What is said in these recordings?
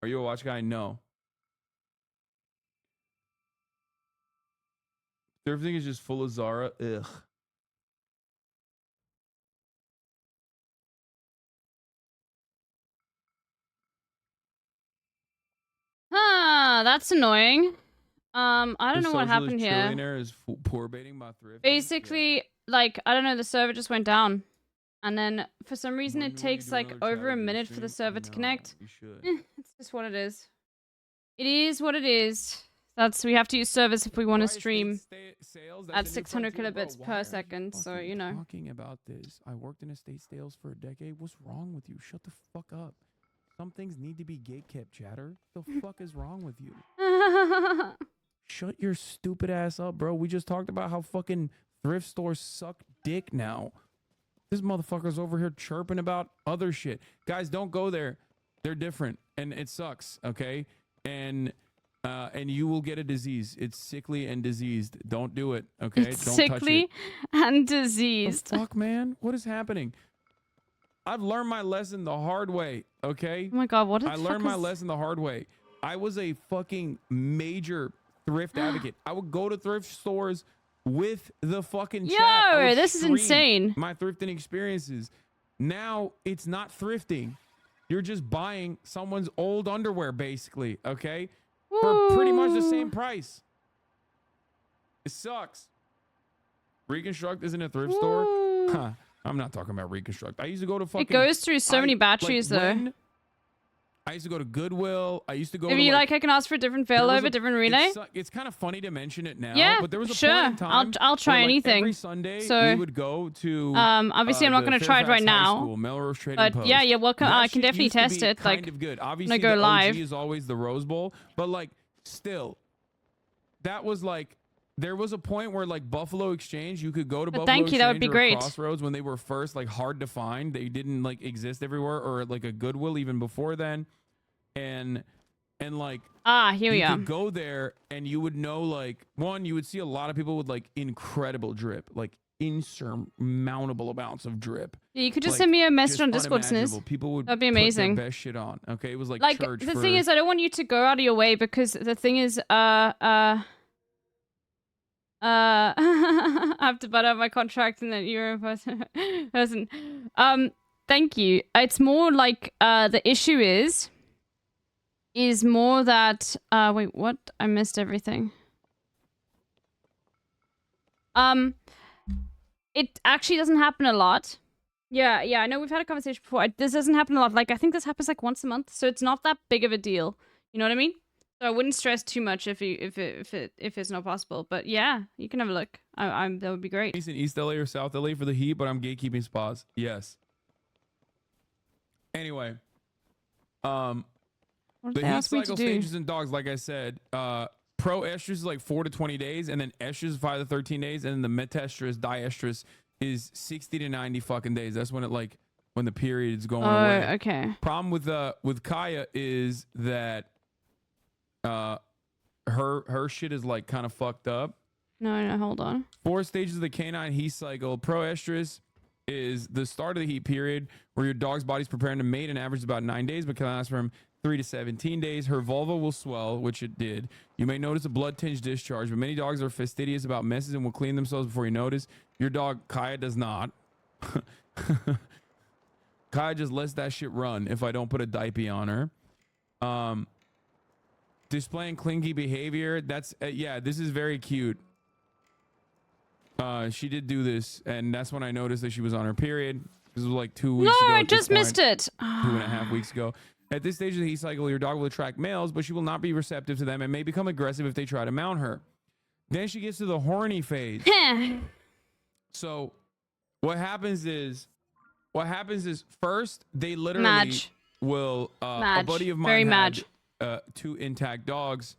you a watch guy? No. Everything is just full of Zara. Ugh. That's annoying. I don't know what happened here. Trillionaire is poor baiting my thrift. Basically, like, I don't know, the server just went down. And then, for some reason, it takes, like, over a minute for the server to connect. It's just what it is. It is what it is. We have to use service if we want to stream at 600 kilobits per second, so, you know. Talking about this. I worked in estate sales for a decade. What's wrong with you? Shut the fuck up. Some things need to be gatekept, chatter. What the fuck is wrong with you? Shut your stupid ass up, bro. We just talked about how fucking thrift stores suck dick now. This motherfucker's over here chirping about other shit. Guys, don't go there. They're different, and it sucks, okay? And you will get a disease. It's sickly and diseased. Don't do it, okay? It's don't sickly touch it. and diseased. The fuck, man? What is happening? I've learned my lesson the hard way, okay? Oh my god, what the I fuck learned my lesson the hard way. I was a fucking major thrift advocate. I would go to thrift stores with the fucking chat. Yo, this is insane. My thrifting experiences. Now it's not thrifting. You're just buying someone's old underwear, basically, okay? Ooh. For pretty much the same price. It sucks. Reconstruct isn't a thrift store? Huh. I'm not talking about Reconstruct. I used to go to fucking... It goes through so many batteries, though. I used to go to Goodwill. I used to go if to... you like, I can ask for a different failover, different relay. It's kind of funny to mention it now. Yeah, but there was a sure. point in time I'll try where, like, anything. every Sunday, so, we would go to... obviously, I'm not going to try it right now. School, Melrose Trading but Post. yeah, you're welcome. I can definitely test it. Kind like, of good. Obviously, when I go the live. OG is always the Rose Bowl. But, like, still, that was, like... There was a point where, like, Buffalo Exchange, you could go to Buffalo Exchange that would be great. Crossroads when they were first, like, hard to find. They didn't, like, exist everywhere, or, like, a Goodwill even before then. And like... here we are. You could go there, and you would know, like... One, you would see a lot of people with, like, incredible drip. Like, insurmountable amounts of drip. Yeah, you could just send me a message on Discord, Sniz. People would That'd be amazing. put their best shit on. Okay, it was, like church the thing is, I don't want you to go out of your way, because the thing is, I have to butt out my contract and then you're a person. Thank you. It's more like, the issue is more that, wait, what? I missed everything. It actually doesn't happen a lot. Yeah, I know we've had a conversation before. This doesn't happen a lot. Like, I think this happens like once a month, so it's not that big of a deal. You know what I mean? So I wouldn't stress too much if it's not possible. But yeah, you can have a look. That would be great. In East LA or South LA for the heat, but I'm gatekeeping spas. Yes. Anyway, the heat cycle stages in dogs, like I said, pro estrus is like 4 to 20 days, and then estrus is 5 to 13 days, and then the metestrus, diestrus is 60 to 90 fucking days. That's when when the period's going away. Oh, okay. Problem with Kaya is that her shit is like kind of fucked up. No, hold on. 4 stages of the canine heat cycle. Proestrus is the start of the heat period where your dog's body's preparing to mate and averages about 9 days, but can last from 3 to 17 days. Her vulva will swell, which it did. You may notice a blood-tinged discharge, but many dogs are fastidious about messes and will clean themselves before you notice. Your dog, Kaya, does not. Kaya just lets that shit run if I don't put a diaper on her. Displaying clingy behavior. That's, yeah, this is very cute. She did do this, and that's when I noticed that she was on her period. This was like 2 weeks ago. No, I just missed it. 2.5 weeks ago. At this stage of the heat cycle, your dog will attract males, but she will not be receptive to them and may become aggressive if they try to mount her. Then she gets to the horny phase. So what happens is first they literally will a buddy of mine had 2 intact dogs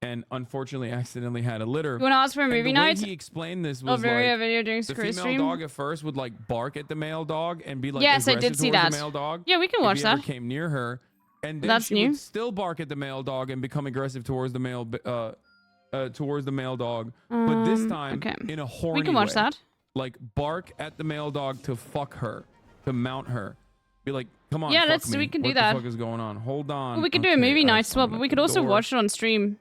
and unfortunately accidentally had a litter. You want to ask for a movie night? The way he explained this was a video during the female dog at first would like bark at the male dog and be like yes, I did see that. The male dog. Yeah, we can watch that. Came near her, and then she would still bark at the male dog and become aggressive towards the male dog. But this time in a horny way. We can watch that. Like bark at the male dog to fuck her, to mount her. Be like, come on, Yeah, fuck let's. me. We can do What that. the fuck is going on? Hold on. Well, we could do a movie night as well, but we could also watch it on stream.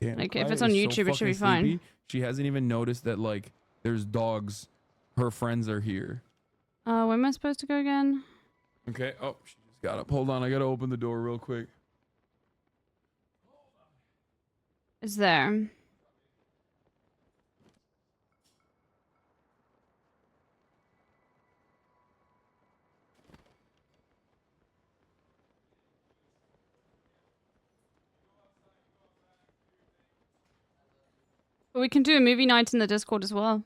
Damn, Like if Kaya it's on is YouTube, so it should be fucking fine. sleepy. She hasn't even noticed that like there's dogs. Her friends are here. Where am I supposed to go again? Okay. Oh, she just got up. Hold on. I gotta open the door real quick. It's there. But we can do a movie night in the Discord as well.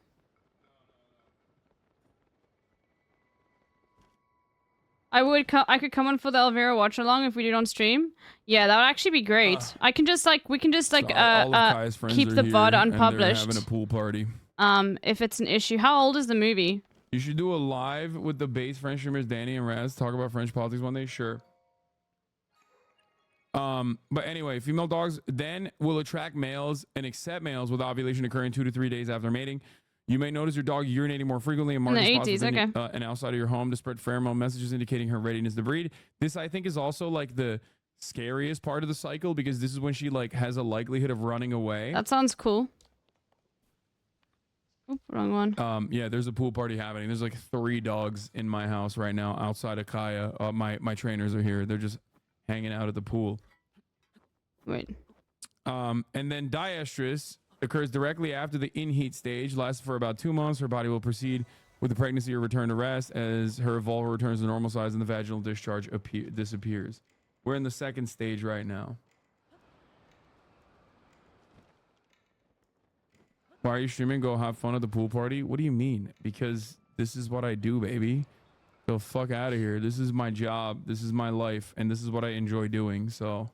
I could come on for the Elvira watch along if we did on stream. Yeah, that would actually be great. We can just like Sorry, all of Kaya's friends keep are the here, VOD and they're unpublished. having a pool party. If it's an issue. How old is the movie? You should do a live with the base French streamers Danny and Raz. Talk about French politics one day. Sure. But anyway, female dogs then will attract males and accept males with ovulation occurring 2 to 3 days after mating. You may notice your dog urinating more frequently in market spots within and outside of your home to spread pheromone messages indicating her readiness to breed. This, I think, is also like the scariest part of the cycle because this is when she like has a likelihood of running away. That sounds cool. Oop, wrong one. Yeah, there's a pool party happening. There's like 3 dogs in my house right now outside of Kaya. My trainers are here. They're just hanging out at the pool. Wait. And then diestrus occurs directly after the in-heat stage, lasts for about 2 months. Her body will proceed with the pregnancy or return to rest as her vulva returns to normal size and the vaginal discharge disappears. We're in the 2nd stage right now. Why are you streaming? Go have fun at the pool party? What do you mean? Because this is what I do, baby. So fuck out of here. This is my job. This is my life. And this is what I enjoy doing. So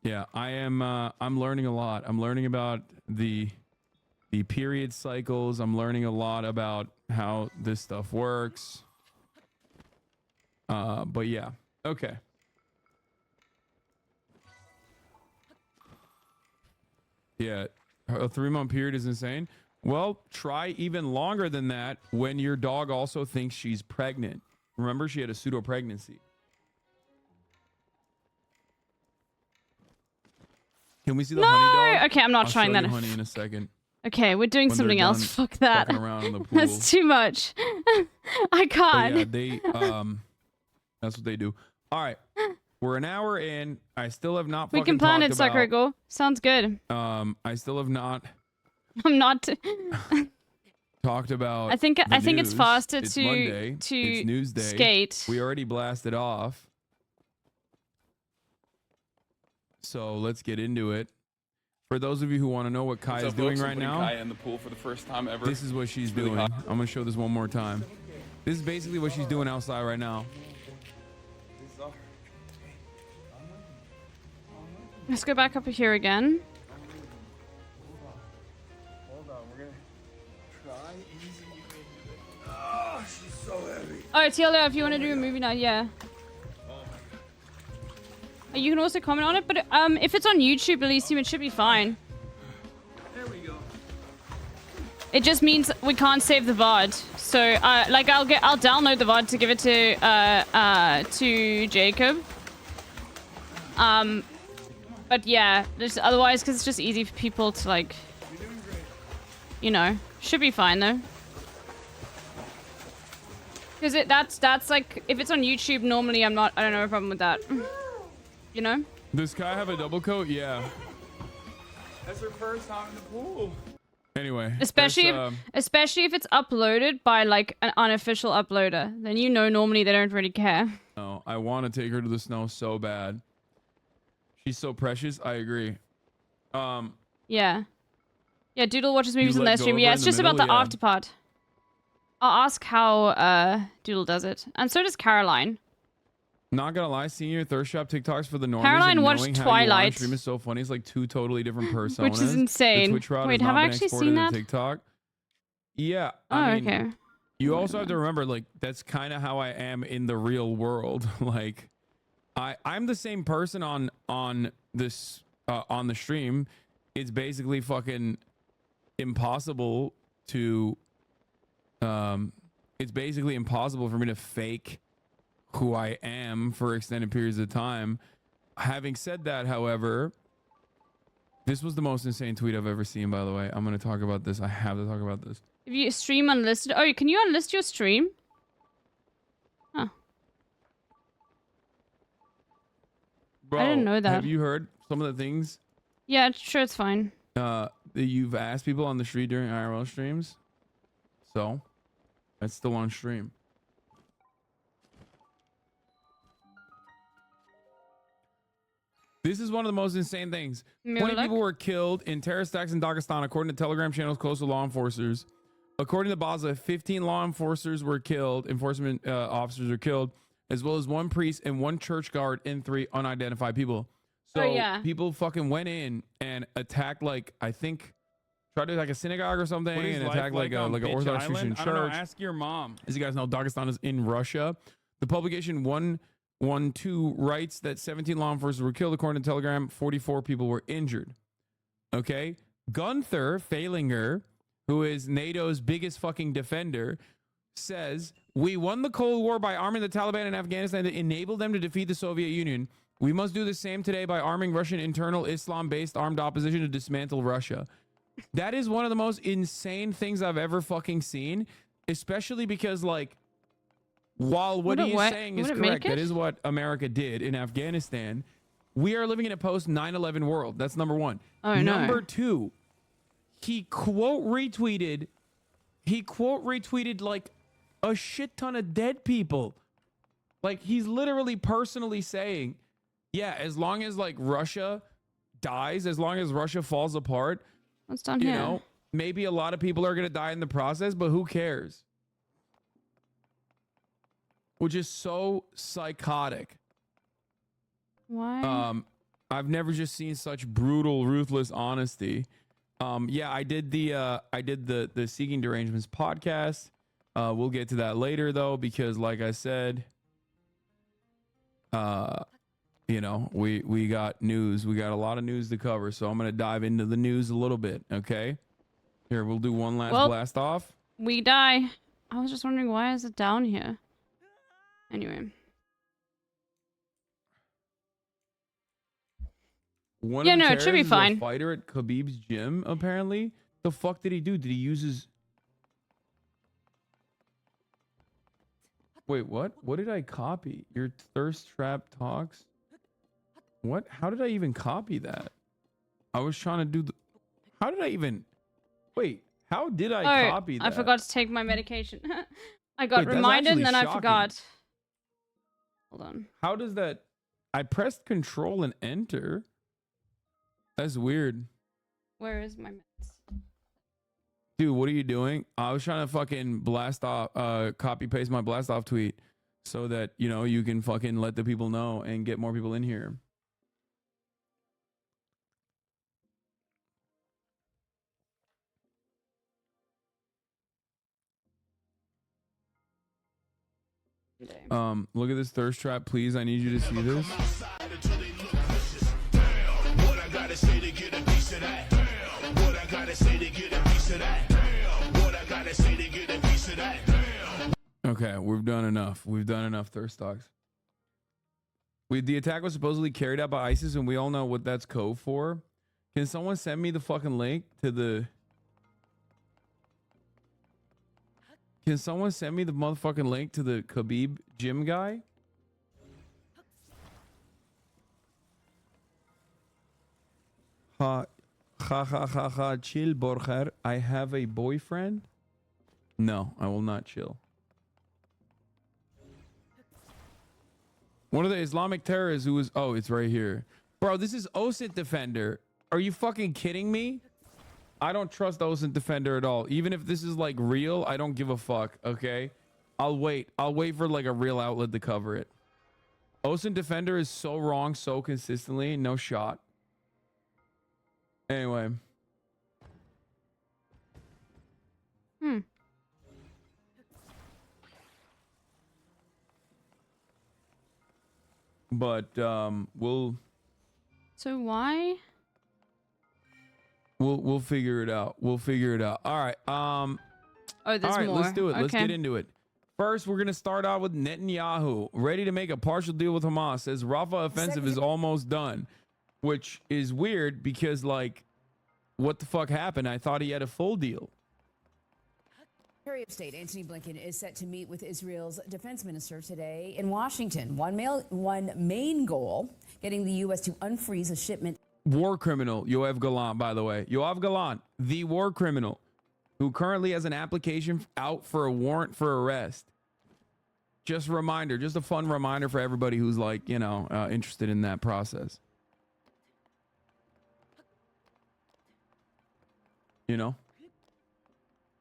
yeah, I'm learning a lot. I'm learning about the period cycles. I'm learning a lot about how this stuff works. But yeah. Okay. Yeah, a 3-month period is insane. Well, try even longer than that when your dog also thinks she's pregnant. Remember, she had a pseudo pregnancy. Can we see the honey dog? Okay, I'm not I'll trying show that. you honey in a second. Okay, we're doing When something they're else. done Fuck that. fucking around in the pool. That's too much. I can't. But yeah, they that's what they do. All right. We're an hour in. I still have not We fucking can plan talked it, Sakuriko. Sounds good. I still have not I'm not. talked about I think it's news. faster It's to Monday. to It's news day. skate. We already blasted off. So let's get into it. For those of you who want to know what Kai is doing right now, Kai in the pool for the first time ever. this is what she's doing. I'm going to show this one more time. This is basically what she's doing outside right now. Let's go back up here again. Hold on, we're gonna try easy. Oh, she's so heavy. Oh, Telia, if you want to do a movie night, yeah. You can also comment on it, but if it's on YouTube, Elysium, it should be fine. There we go. It just means we can't save the VOD. So, like, I'll download the VOD to give it to Jacob. But yeah, just otherwise, because it's just easy for people to like, you know, should be fine though. Because that's like, if it's on YouTube, normally I don't have a problem with that. You know? Does Kai have a double coat? Yeah. That's her first time in the pool. Anyway. Especially if it's uploaded by like an unofficial uploader, then you know normally they don't really care. No, I want to take her to the snow so bad. She's so precious. I agree. Yeah. Yeah, Doodle watches movies on let their go stream. of Yeah, her it's in the just about the middle? Yeah. after part. I'll ask how Doodle does it. And so does Caroline. Not gonna lie, seeing your thirst shop TikToks for the normies Caroline and watched knowing how you are on Twilight. stream is so funny. It's like 2 totally different personas. Which is insane. The Twitch route Wait, has have not I been actually exported seen to that? TikTok. Yeah, Oh, I mean, okay. you also have to remember, like, that's kind of how I am in the real world. Like, I'm the same person on this on the stream. It's basically fucking impossible to it's basically impossible for me to fake who I am for extended periods of time. Having said that, however, this was the most insane tweet I've ever seen, by the way. I'm going to talk about this. I have to talk about this. If you stream unlisted... Oh, can you unlist your stream? Huh. Bro, I didn't know that. Have you heard some of the things? Yeah, sure, it's fine. That you've asked people on the street during IRL streams? So, that's still on stream. This is one of the most insane things. 20 people were killed in terrorist attacks in Dagestan, according to Telegram channels close to law enforcers. According to Basra, 15 law enforcers were killed, enforcement officers were killed, as well as 1 priest and 1 church guard and 3 unidentified people. So people fucking went in and attacked, like, I think, tried to like a synagogue or something, and attacked like an Orthodox Christian church. I don't know, ask your mom. As you guys know, Dagestan is in Russia. The publication 112 writes that 17 law enforcers were killed, according to Telegram. 44 people were injured. Okay, Gunther Fehlinger, who is NATO's biggest fucking defender, says, "We won the Cold War by arming the Taliban in Afghanistan to enable them to defeat the Soviet Union. We must do the same today by arming Russian internal Islam-based armed opposition to dismantle Russia." That is one of the most insane things I've ever fucking seen, especially because, like, while what he is saying is correct, that is what America did in Afghanistan, we are living in a post 9/11 world. That's number one. Number two, he quote retweeted like a shit ton of dead people. Like, he's literally personally saying, yeah, as long as like Russia dies, as long as Russia falls apart, what's down you here? know, maybe a lot of people are going to die in the process, but who cares? Which is so psychotic. Why? I've never just seen such brutal, ruthless honesty. Yeah, I did the Seeking Derangements podcast. We'll get to that later though, because like I said, you know, we got news. We got a lot of news to cover, so I'm gonna dive into the news a little bit. Okay, here we'll do one last blast off. We die. I was just wondering, why is it down here? Anyway. One of the it should be fine. A fighter at Khabib's gym, apparently. The fuck did he do? Did he use his... Wait, what? What did I copy? Your thirst trap talks? What? How did I even copy that? I was trying to do the... How did I even... Wait, how did I copy that? I forgot to take my medication. I got reminded and then I forgot. Hold on. How does that... I pressed control and enter. That's weird. Where is my meds? Dude, what are you doing? I was trying to fucking blast off, copy paste my blast off tweet so that, you know, you can fucking let the people know and get more people in here. Look at this thirst trap, please. I need you to see this. Okay, we've done enough. We've done enough thirst talks. The attack was supposedly carried out by ISIS, and we all know what that's code for. Can someone send me the fucking link to the... Can someone send me the motherfucking link to the Khabib gym guy? Ha ha ha ha, chill, Borger. I have a boyfriend? No, I will not chill. One of the Islamic terrorists who was... Oh, it's right here. Bro, this is OSINT Defender. Are you fucking kidding me? I don't trust OSINT Defender at all. Even if this is like real, I don't give a fuck, okay? I'll wait. I'll wait for like a real outlet to cover it. OSINT Defender is so wrong so consistently. No shot. Anyway. But we'll... So why? We'll figure it out. We'll figure it out. All right. Oh, there's more. Let's do it. Okay. Let's get into it. First, we're going to start out with Netanyahu, ready to make a partial deal with Hamas. Says Rafah offensive is almost done, which is weird because, like, what the fuck happened? I thought he had a full deal. Secretary of State Antony Blinken is set to meet with Israel's defense minister today in Washington. One main goal, getting the U.S. to unfreeze a shipment. War criminal, Yoav Gallant, by the way. Yoav Gallant, the war criminal, who currently has an application out for a warrant for arrest. Just a reminder, just a fun reminder for everybody who's like, you know, interested in that process. You know?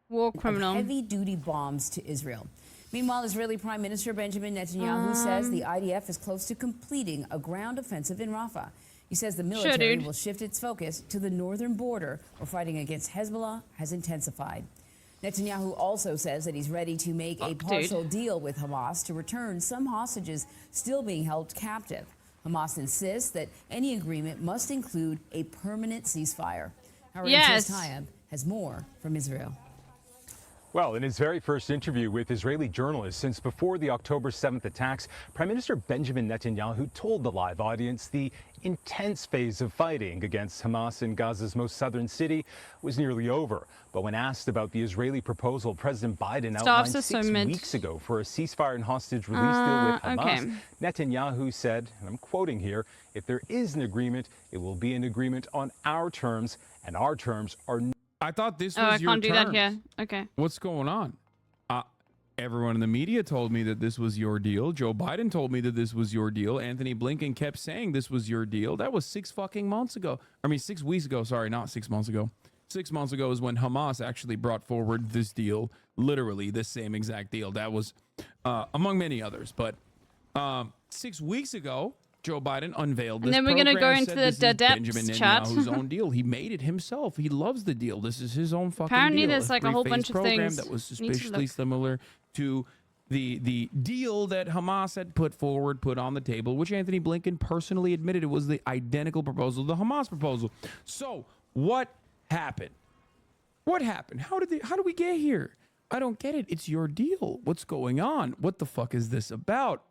War criminal. Heavy-duty bombs to Israel. Meanwhile, Israeli Prime Minister Benjamin Netanyahu says the IDF is close to completing a ground offensive in Rafah. He says the military will shift its focus to the northern border, where fighting against Hezbollah has intensified. Netanyahu also says that he's ready to make a partial deal with Hamas to return some hostages still being held captive. Hamas insists that any agreement must include a permanent ceasefire. Our Tayeb has more from Israel. Well, in his very first interview with Israeli journalists since before the October 7th attacks, Prime Minister Benjamin Netanyahu told the live audience the intense phase of fighting against Hamas in Gaza's most southern city was nearly over. But when asked about the Israeli proposal President Biden outlined 6 weeks ago for a ceasefire and hostage release deal with Hamas, Netanyahu said, and I'm quoting here, "If there is an agreement, it will be an agreement on our terms, and our terms are..." I thought this was your terms. I can't do that here. Okay. What's going on? Everyone in the media told me that this was your deal. Joe Biden told me that this was your deal. Anthony Blinken kept saying this was your deal. That was 6 fucking months ago. I mean, 6 weeks ago. Sorry, not 6 months ago. 6 months ago is when Hamas actually brought forward this deal. Literally the same exact deal. That was among many others. But 6 weeks ago, Joe Biden unveiled this. And then we're going to go into the depths Benjamin chat. Netanyahu's own deal. He made it himself. He loves the deal. This is his own fucking Apparently deal. there's like a whole bunch of things. That was suspiciously similar to the deal that Hamas had put on the table, which Anthony Blinken personally admitted it was the identical proposal, the Hamas proposal. So what happened? What happened? How did we get here? I don't get it. It's your deal. What's going on? What the fuck is this about?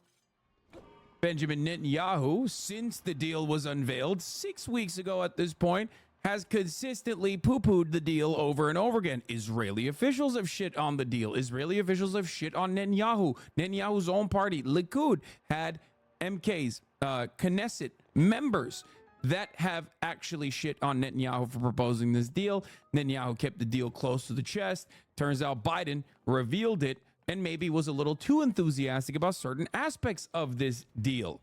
Benjamin Netanyahu, since the deal was unveiled 6 weeks ago at this point, has consistently poo-pooed the deal over and over again. Israeli officials have shit on the deal. Israeli officials have shit on Netanyahu. Netanyahu's own party, Likud, had MKs, Knesset members that have actually shit on Netanyahu for proposing this deal. Netanyahu kept the deal close to the chest. Turns out Biden revealed it and maybe was a little too enthusiastic about certain aspects of this deal.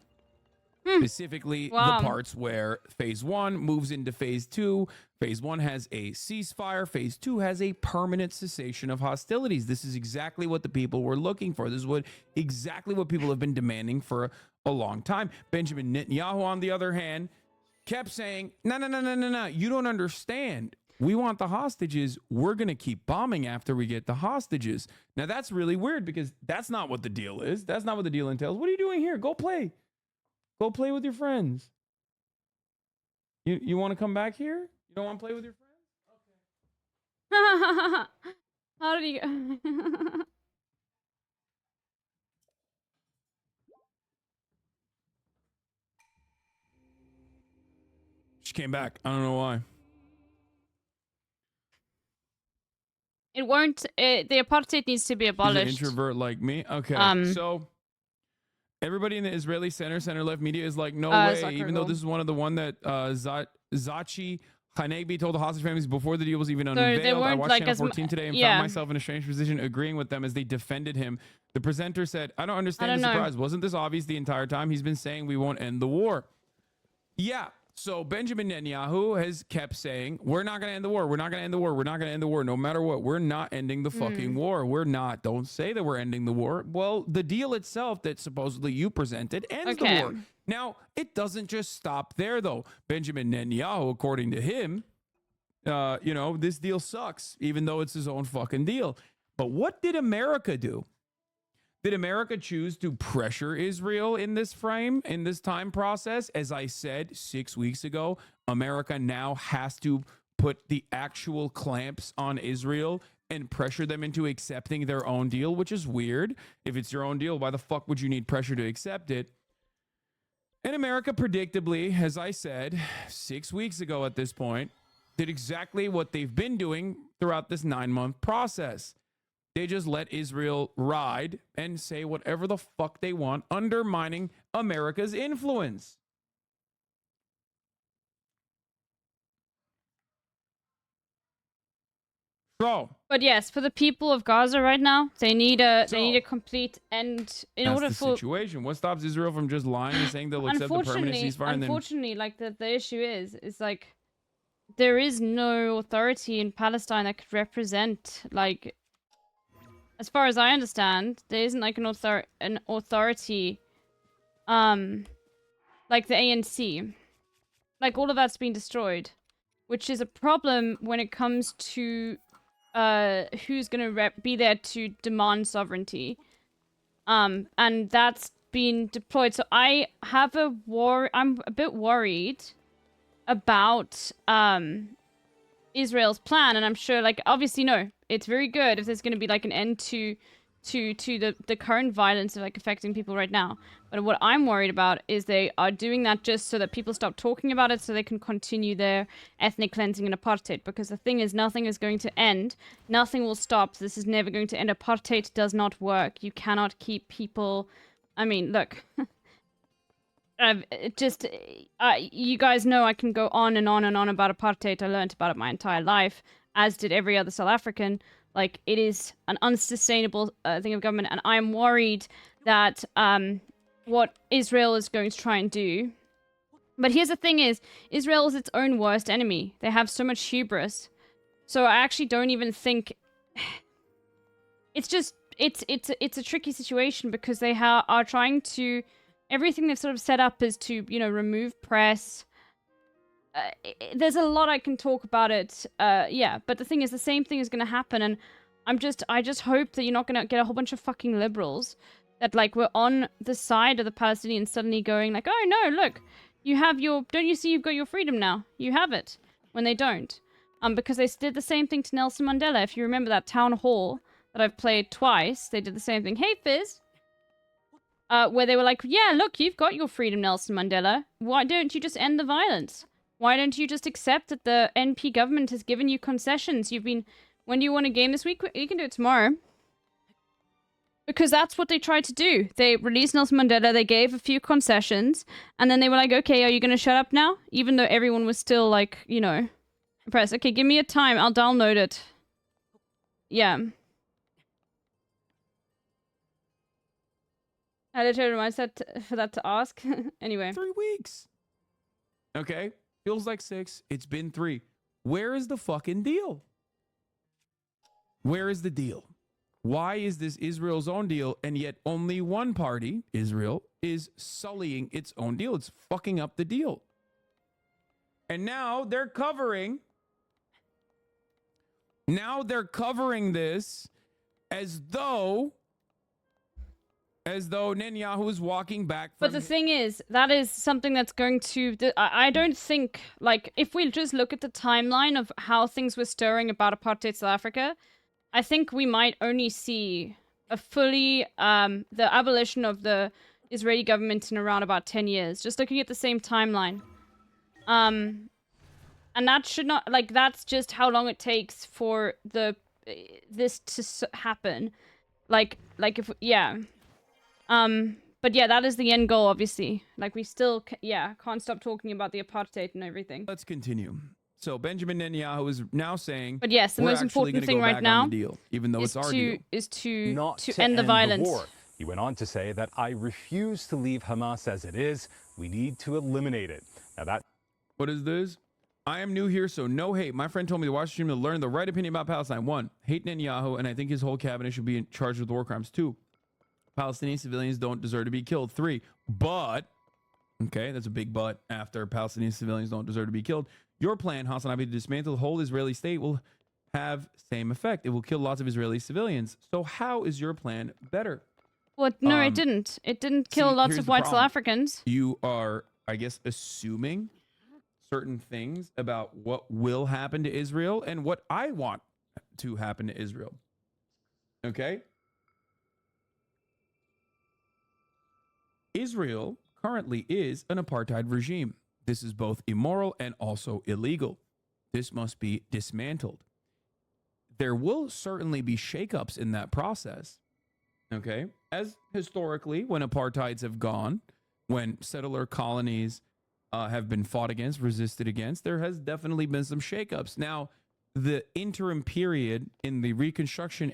Specifically, the parts where phase 1 moves into phase 2. Phase 1 has a ceasefire. Phase 2 has a permanent cessation of hostilities. This is exactly what the people were looking for. This is exactly what people have been demanding for a long time. Benjamin Netanyahu, on the other hand, kept saying, no, you don't understand. We want the hostages. We're going to keep bombing after we get the hostages. Now, that's really weird because that's not what the deal is. That's not what the deal entails. What are you doing here? Go play. Go play with your friends. You want to come back here? You don't want to play with your friends? Okay. How did you... She came back. I don't know why. It won't. The apartheid needs to be abolished. She's an introvert like me. Okay. So everybody in the Israeli center left media is like, no way. Even though this is one of the one that Zachi Hanegbi told the hostage families before the deal was even unveiled. I watched Channel 14 today and found myself in a strange position agreeing with them as they defended him. The presenter said, I don't understand the surprise. Wasn't this obvious the entire time? He's been saying we won't end the war. Yeah. So Benjamin Netanyahu has kept saying, we're not going to end the war. We're not going to end the war. We're not going to end the war. No matter what, we're not ending the fucking war. We're not. Don't say that we're ending the war. Well, the deal itself that supposedly you presented ends the war. Now, it doesn't just stop there, though. Benjamin Netanyahu, according to him, this deal sucks, even though it's his own fucking deal. But what did America do? Did America choose to pressure Israel in this time process? As I said 6 weeks ago, America now has to put the actual clamps on Israel and pressure them into accepting their own deal, which is weird. If it's your own deal, why the fuck would you need pressure to accept it? And America, predictably, as I said 6 weeks ago at this point, did exactly what they've been doing throughout this 9-month process. They just let Israel ride and say whatever the fuck they want, undermining America's influence. So, but yes, for the people of Gaza right now, they need a complete end in order that's the for situation. What stops Israel from just lying and saying they'll accept the permanent ceasefire? Unfortunately, like the issue is like there is no authority in Palestine that could represent, like, as far as I understand, there isn't like an authority, like the ANC. Like all of that's been destroyed, which is a problem when it comes to who's gonna be there to demand sovereignty. And that's been deployed. So I have I'm a bit worried about Israel's plan, and I'm sure, like, obviously, no, it's very good if there's going to be like an end to the current violence of like affecting people right now. But what I'm worried about is they are doing that just so that people stop talking about it, so they can continue their ethnic cleansing and apartheid. Because the thing is, nothing is going to end. Nothing will stop. This is never going to end. Apartheid does not work. You cannot keep people. I mean, look. You guys know I can go on and on and on about apartheid. I learned about it my entire life, as did every other South African. Like, it is an unsustainable thing of government, and I'm worried that what Israel is going to try and do. But here's the thing is, Israel is its own worst enemy. They have so much hubris. So I actually don't even think... It's just, it's a tricky situation, because they are trying to... Everything they've sort of set up is to, you know, remove press. There's a lot I can talk about it. Yeah, but the thing is, the same thing is going to happen, and I just hope that you're not going to get a whole bunch of fucking liberals that, like, were on the side of the Palestinians suddenly going like, oh no, look, you have don't you see you've got your freedom now? You have it. When they don't. Because they did the same thing to Nelson Mandela. If you remember that town hall that I've played twice, they did the same thing. Hey, Fizz! Where they were like, yeah, look, you've got your freedom, Nelson Mandela. Why don't you just end the violence? Why don't you just accept that the NP government has given you concessions? When do you want a game this week? You can do it tomorrow. Because that's what they tried to do. They released Nelson Mandela, they gave a few concessions, and then they were like, okay, are you going to shut up now? Even though everyone was still, like, you know, impressed. Okay, give me a time, I'll download it. Yeah. I literally reminds for that to ask. Anyway. 3 weeks. Okay? Feels like 6. It's been 3. Where is the fucking deal? Where is the deal? Why is this Israel's own deal, and yet only one party, Israel, is sullying its own deal? It's fucking up the deal. And now they're covering this as though Netanyahu is walking back from... But the thing is, that is something that's going to... I don't think, like, if we just look at the timeline of how things were stirring about apartheid South Africa, I think we might only see a fully... the abolition of the Israeli government in around about 10 years. Just looking at the same timeline. And that should not... Like, that's just how long it takes for this to happen. Like if... Yeah. But yeah, that is the end goal, obviously. Like, we still, can't stop talking about the apartheid and everything. Let's continue. So Benjamin Netanyahu is now saying, but yes, the most important thing right now deal, even though it's our deal, is to end the violence. War. He went on to say that I refuse to leave Hamas as it is. We need to eliminate it. Now what is this? I am new here, so no hate. My friend told me to watch the stream to learn the right opinion about Palestine. 1, hate Netanyahu, and I think his whole cabinet should be in charge with war crimes. 2, Palestinian civilians don't deserve to be killed. 3, but, okay, that's a big but after Palestinian civilians don't deserve to be killed. Your plan, Hassan Abi, to dismantle the whole Israeli state will have same effect. It will kill lots of Israeli civilians. So how is your plan better? Well, no, it didn't. It didn't kill lots of white South Africans. You are, I guess, assuming certain things about what will happen to Israel and what I want to happen to Israel. Okay? Israel currently is an apartheid regime. This is both immoral and also illegal. This must be dismantled. There will certainly be shakeups in that process. Okay? As historically, when apartheids have gone, when settler colonies have been fought against, resisted against, there has definitely been some shakeups. Now, the interim period in the Reconstruction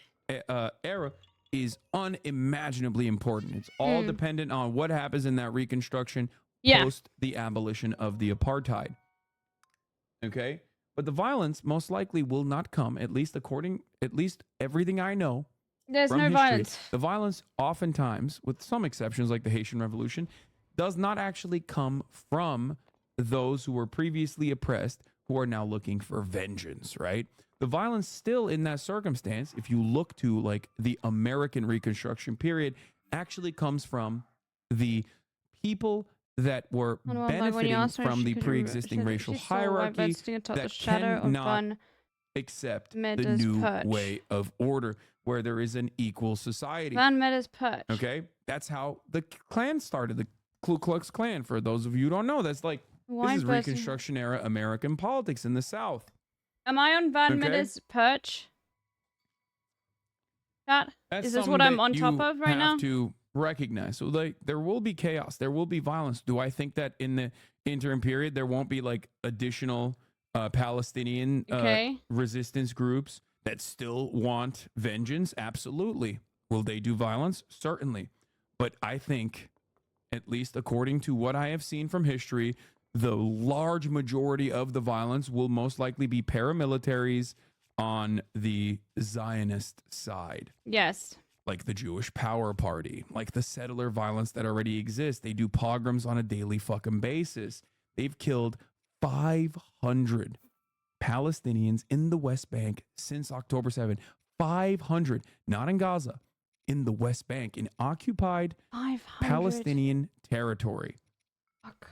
era is unimaginably important. It's all dependent on what happens in that Reconstruction post the abolition of the apartheid. Okay? But the violence most likely will not come, at least everything I know. There's no history, violence. The violence oftentimes, with some exceptions like the Haitian Revolution, does not actually come from those who were previously oppressed who are now looking for vengeance, right? The violence still in that circumstance, if you look to like the American Reconstruction period, actually comes from the people that were benefiting from the pre-existing racial hierarchy that cannot accept the new way of order where there is an equal society. Van Metta's perch. Okay? That's how the Klan started, the Ku Klux Klan. For those of you who don't know, that's like, this is Reconstruction era American politics in the South. Am I on Van Metta's perch? Is this what I'm on top of right now? You have to recognize. So like, there will be chaos. There will be violence. Do I think that in the interim period, there won't be like additional Palestinian resistance groups that still want vengeance? Absolutely. Will they do violence? Certainly. But I think, at least according to what I have seen from history, the large majority of the violence will most likely be paramilitaries on the Zionist side. Yes. Like the Jewish Power Party, like the settler violence that already exists. They do pogroms on a daily fucking basis. They've killed 500 Palestinians in the West Bank since October 7. 500, not in Gaza, in the West Bank, in occupied 500. Palestinian territory. Fuck.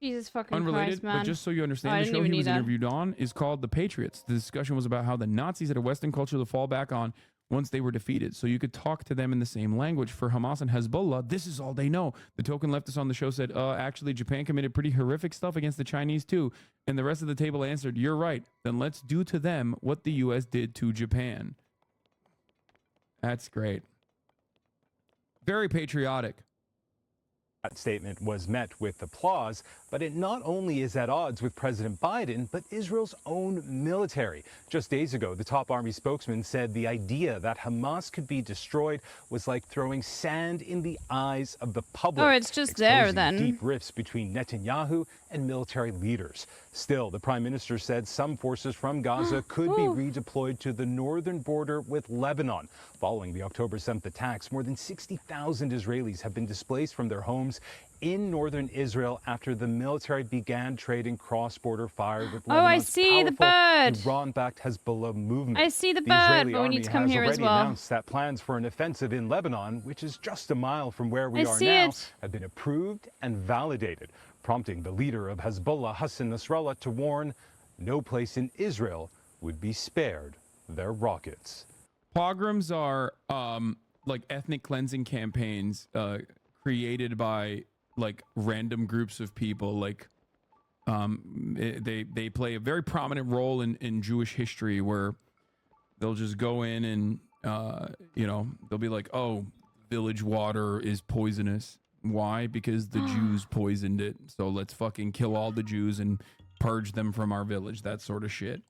Jesus fucking Unrelated, Christ, man. but just so you understand, the show he was interviewed on is called The Patriots. The discussion was about how the Nazis had a Western culture to fall back on once they were defeated. So you could talk to them in the same language. For Hamas and Hezbollah, this is all they know. The token leftist on the show said, actually, Japan committed pretty horrific stuff against the Chinese too. And the rest of the table answered, you're right. Then let's do to them what the U.S. did to Japan. That's great. Very patriotic. That statement was met with applause, but it not only is at odds with President Biden, but Israel's own military. Just days ago, the top army spokesman said the idea that Hamas could be destroyed was like throwing sand in the eyes of the public. Oh, it's just there then. Deep rifts between Netanyahu and military leaders. Still, the prime minister said some forces from Gaza could be redeployed to the northern border with Lebanon. Following the October 7th attacks, more than 60,000 Israelis have been displaced from their homes in northern Israel after the military began trading cross-border fire with Lebanon's powerful Iran-backed Hezbollah movement. I see the bird, but we need to come here as well. Announced that plans for an offensive in Lebanon, which is just a mile from where we are now, have been approved and validated, prompting the leader of Hezbollah, Hassan Nasrallah, to warn no place in Israel would be spared their rockets. Pogroms are like ethnic cleansing campaigns created by like random groups of people. Like they play a very prominent role in Jewish history, where they'll just go in and they'll be like, oh, village water is poisonous. Why? Because the Jews poisoned it. So let's fucking kill all the Jews and purge them from our village. That sort of shit.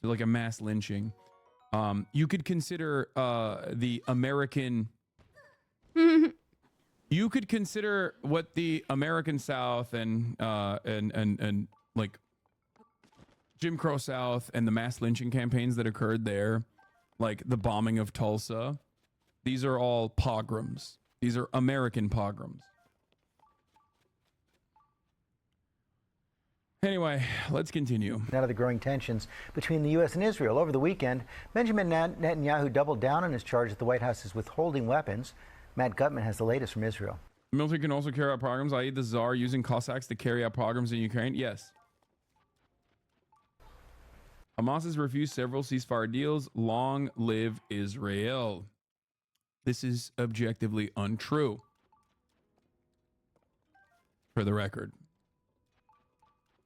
So like a mass lynching. You could consider the American. You could consider what the American South and like Jim Crow South and the mass lynching campaigns that occurred there, like the bombing of Tulsa. These are all pogroms. These are American pogroms. Anyway, let's continue. Out of the growing tensions between the U.S. and Israel over the weekend, Benjamin Netanyahu doubled down on his charge that the White House is withholding weapons. Matt Gutman has the latest from Israel. The military can also carry out pogroms, i.e. the Tsar using Cossacks to carry out pogroms in Ukraine? Yes. Hamas has refused several ceasefire deals. Long live Israel. This is objectively untrue. For the record.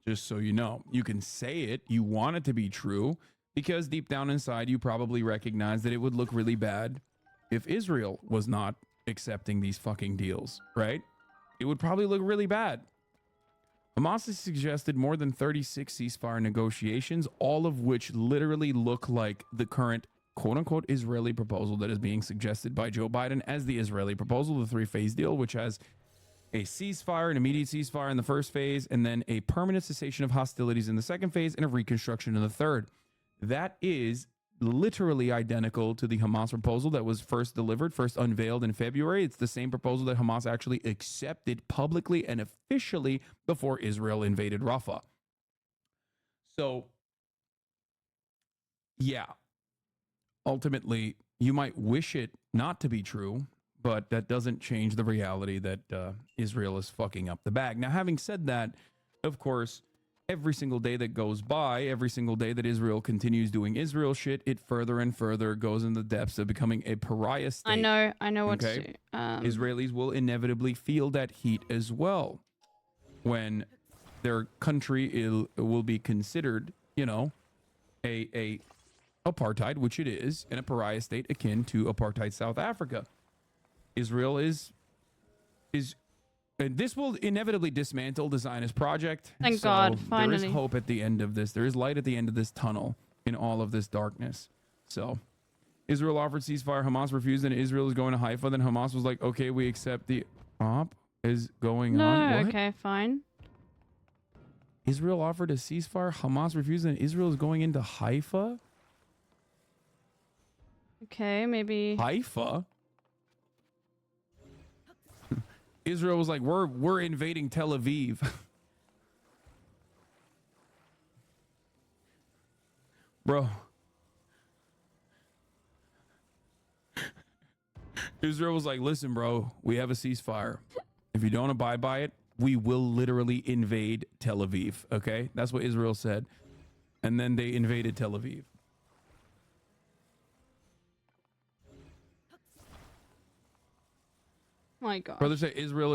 Just so you know. You can say it. You want it to be true. Because deep down inside, you probably recognize that it would look really bad if Israel was not accepting these fucking deals, right? It would probably look really bad. Hamas has suggested more than 36 ceasefire negotiations, all of which literally look like the current quote-unquote Israeli proposal that is being suggested by Joe Biden as the Israeli proposal, the three-phase deal, which has a ceasefire, an immediate ceasefire in the first phase, and then a permanent cessation of hostilities in the second phase, and a reconstruction in the third. That is literally identical to the Hamas proposal that was first unveiled in February. It's the same proposal that Hamas actually accepted publicly and officially before Israel invaded Rafah. So, yeah, ultimately, you might wish it not to be true, but that doesn't change the reality that Israel is fucking up the bag. Now, having said that, of course, every single day that goes by, every single day that Israel continues doing Israel shit, it further and further goes in the depths of becoming a pariah state. I know what to do. Israelis will inevitably feel that heat as well when their country will be considered, you know, a apartheid, which it is, and a pariah state akin to apartheid South Africa. Israel is and this will inevitably dismantle the Zionist project. Thank God, finally. There is hope at the end of this. There is light at the end of this tunnel in all of this darkness. So, Israel offered ceasefire. Hamas refused, and Israel is going to Haifa. Then Hamas was like, okay, we accept the op is going on. No, What? okay, fine. Israel offered a ceasefire. Hamas refused, and Israel is going into Haifa? Okay, maybe. Haifa? Israel was like, we're invading Tel Aviv. Bro. Israel was like, listen, bro, we have a ceasefire. If you don't abide by it, we will literally invade Tel Aviv. Okay? That's what Israel said. And then they invaded Tel Aviv. My God. Brothers say Israel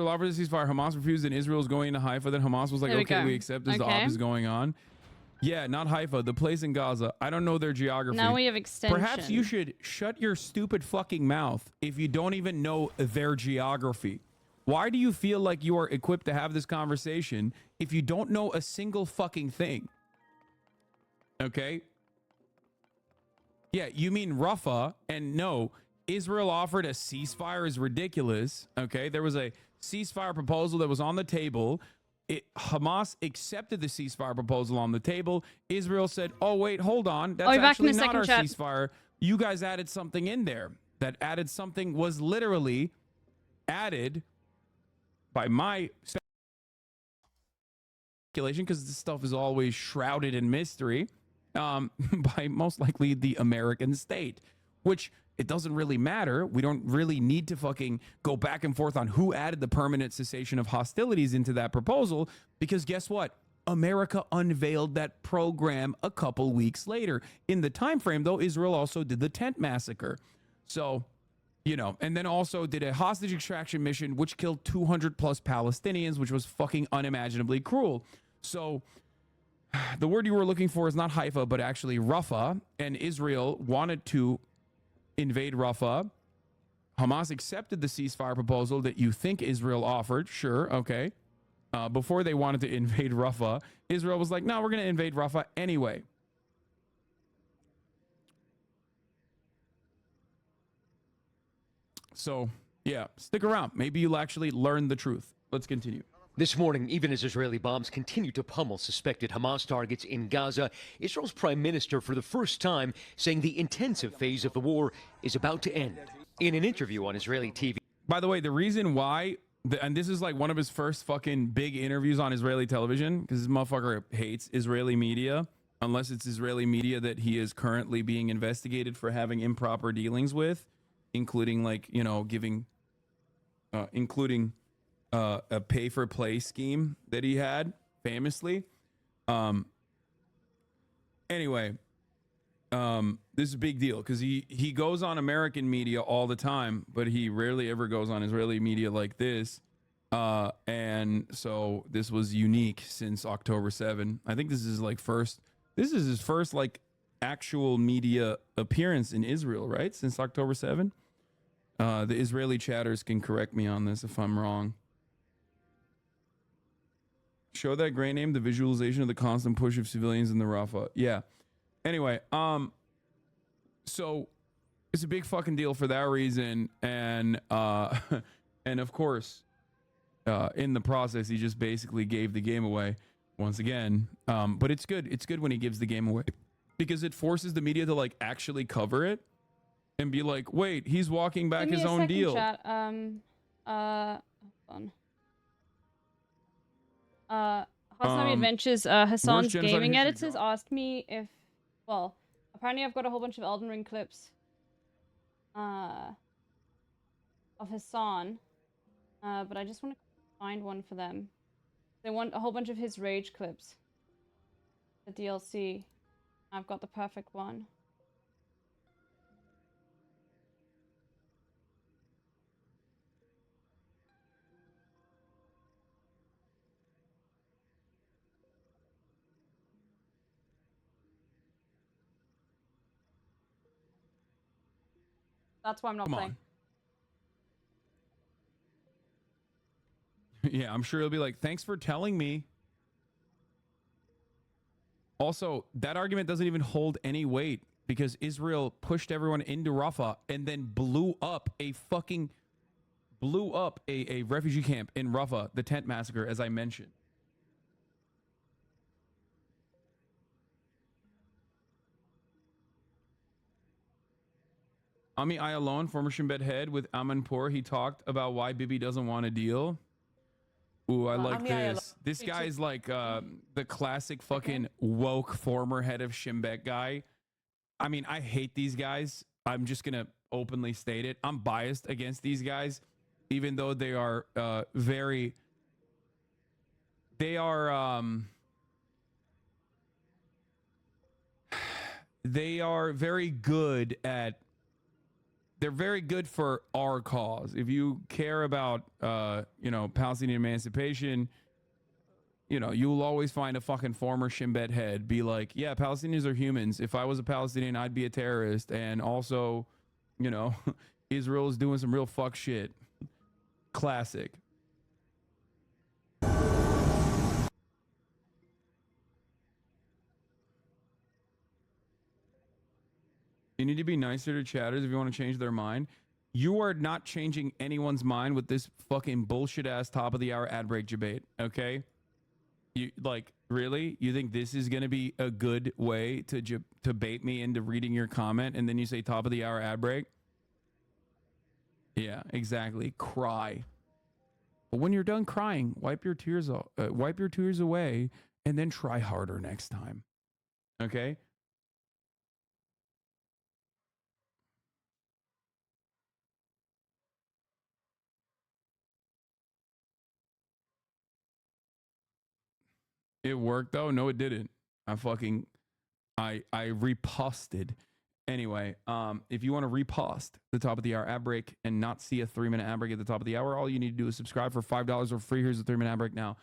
offered a ceasefire. Hamas refused, and Israel is going to Haifa. Then Hamas was like, okay, we accept this. The op is going on. Yeah, not Haifa. The place in Gaza. I don't know their geography. Now we have extension. Perhaps you should shut your stupid fucking mouth if you don't even know their geography. Why do you feel like you are equipped to have this conversation if you don't know a single fucking thing? Okay? Yeah, you mean Rafah, and no, Israel offered a ceasefire is ridiculous. Okay, there was a ceasefire proposal that was on the table. Hamas accepted the ceasefire proposal on the table. Israel said, oh, wait, hold on. That's actually not our ceasefire. You guys added something in there. That added something was literally added by my speculation, because this stuff is always shrouded in mystery. By most likely the American state, which it doesn't really matter. We don't really need to fucking go back and forth on who added the permanent cessation of hostilities into that proposal, because guess what? America unveiled that program a couple weeks later. In the time frame, though, Israel also did the tent massacre. So, you know, and then also did a hostage extraction mission, which killed 200 plus Palestinians, which was fucking unimaginably cruel. So, the word you were looking for is not Haifa, but actually Rafah, and Israel wanted to invade Rafah. Hamas accepted the ceasefire proposal that you think Israel offered. Sure, okay. Before they wanted to invade Rafah, Israel was like, no, we're going to invade Rafah anyway. So, yeah, stick around. Maybe you'll actually learn the truth. Let's continue. This morning, even as Israeli bombs continue to pummel suspected Hamas targets in Gaza, Israel's prime minister, for the first time, saying the intensive phase of the war is about to end. In an interview on Israeli TV. By the way, the reason why, and this is like one of his first fucking big interviews on Israeli television, because this motherfucker hates Israeli media, unless it's Israeli media that he is currently being investigated for having improper dealings with, including like, you know, giving, a pay-for-play scheme that he had, famously. Anyway, this is a big deal because he goes on American media all the time, but he rarely ever goes on Israeli media like this. And so this was unique since October 7. I think this is his first like actual media appearance in Israel, right? Since October 7. The Israeli chatters can correct me on this if I'm wrong. Show that gray name, the visualization of the constant push of civilians in the Rafah. Yeah. Anyway, so it's a big fucking deal for that reason, and of course, in the process, he just basically gave the game away once again. But it's good. It's good when he gives the game away because it forces the media to like actually cover it and be like, wait, he's walking back his own deal. Chat. Hold on. Hot's Adventures, Hassan's gaming editors asked me if, well, apparently I've got a whole bunch of Elden Ring clips of Hassan, but I just want to find one for them. They want a whole bunch of his rage clips. The DLC. I've got the perfect one. That's why I'm not playing. Yeah, I'm sure he'll be like, thanks for telling me. Also, that argument doesn't even hold any weight because Israel pushed everyone into Rafah and then blew up a refugee camp in Rafah, the tent massacre, as I mentioned. Ami Ayalon, former Shin Bet head with Amanpour, he talked about why Bibi doesn't want a deal. Ooh, I like this. This guy's like the classic fucking woke former head of Shin Bet guy. I mean, I hate these guys. I'm just going to openly state it. I'm biased against these guys, even though they are very good at. They're very good for our cause. If you care about, Palestinian emancipation, you'll always find a fucking former Shin Bet head be like, yeah, Palestinians are humans. If I was a Palestinian, I'd be a terrorist. And also, Israel is doing some real fuck shit. Classic. You need to be nicer to chatters if you want to change their mind. You are not changing anyone's mind with this fucking bullshit ass top of the hour ad break debate, okay? You really? You think this is going to be a good way to bait me into reading your comment and then you say top of the hour ad break? Yeah, exactly. Cry. But when you're done crying, wipe your tears away and then try harder next time. Okay? It worked though. No, it didn't. I reposted. Anyway, if you want to repost the top of the hour ad break and not see a 3-minute ad break at the top of the hour, all you need to do is subscribe for $5 or free. Here's a 3-minute ad break now.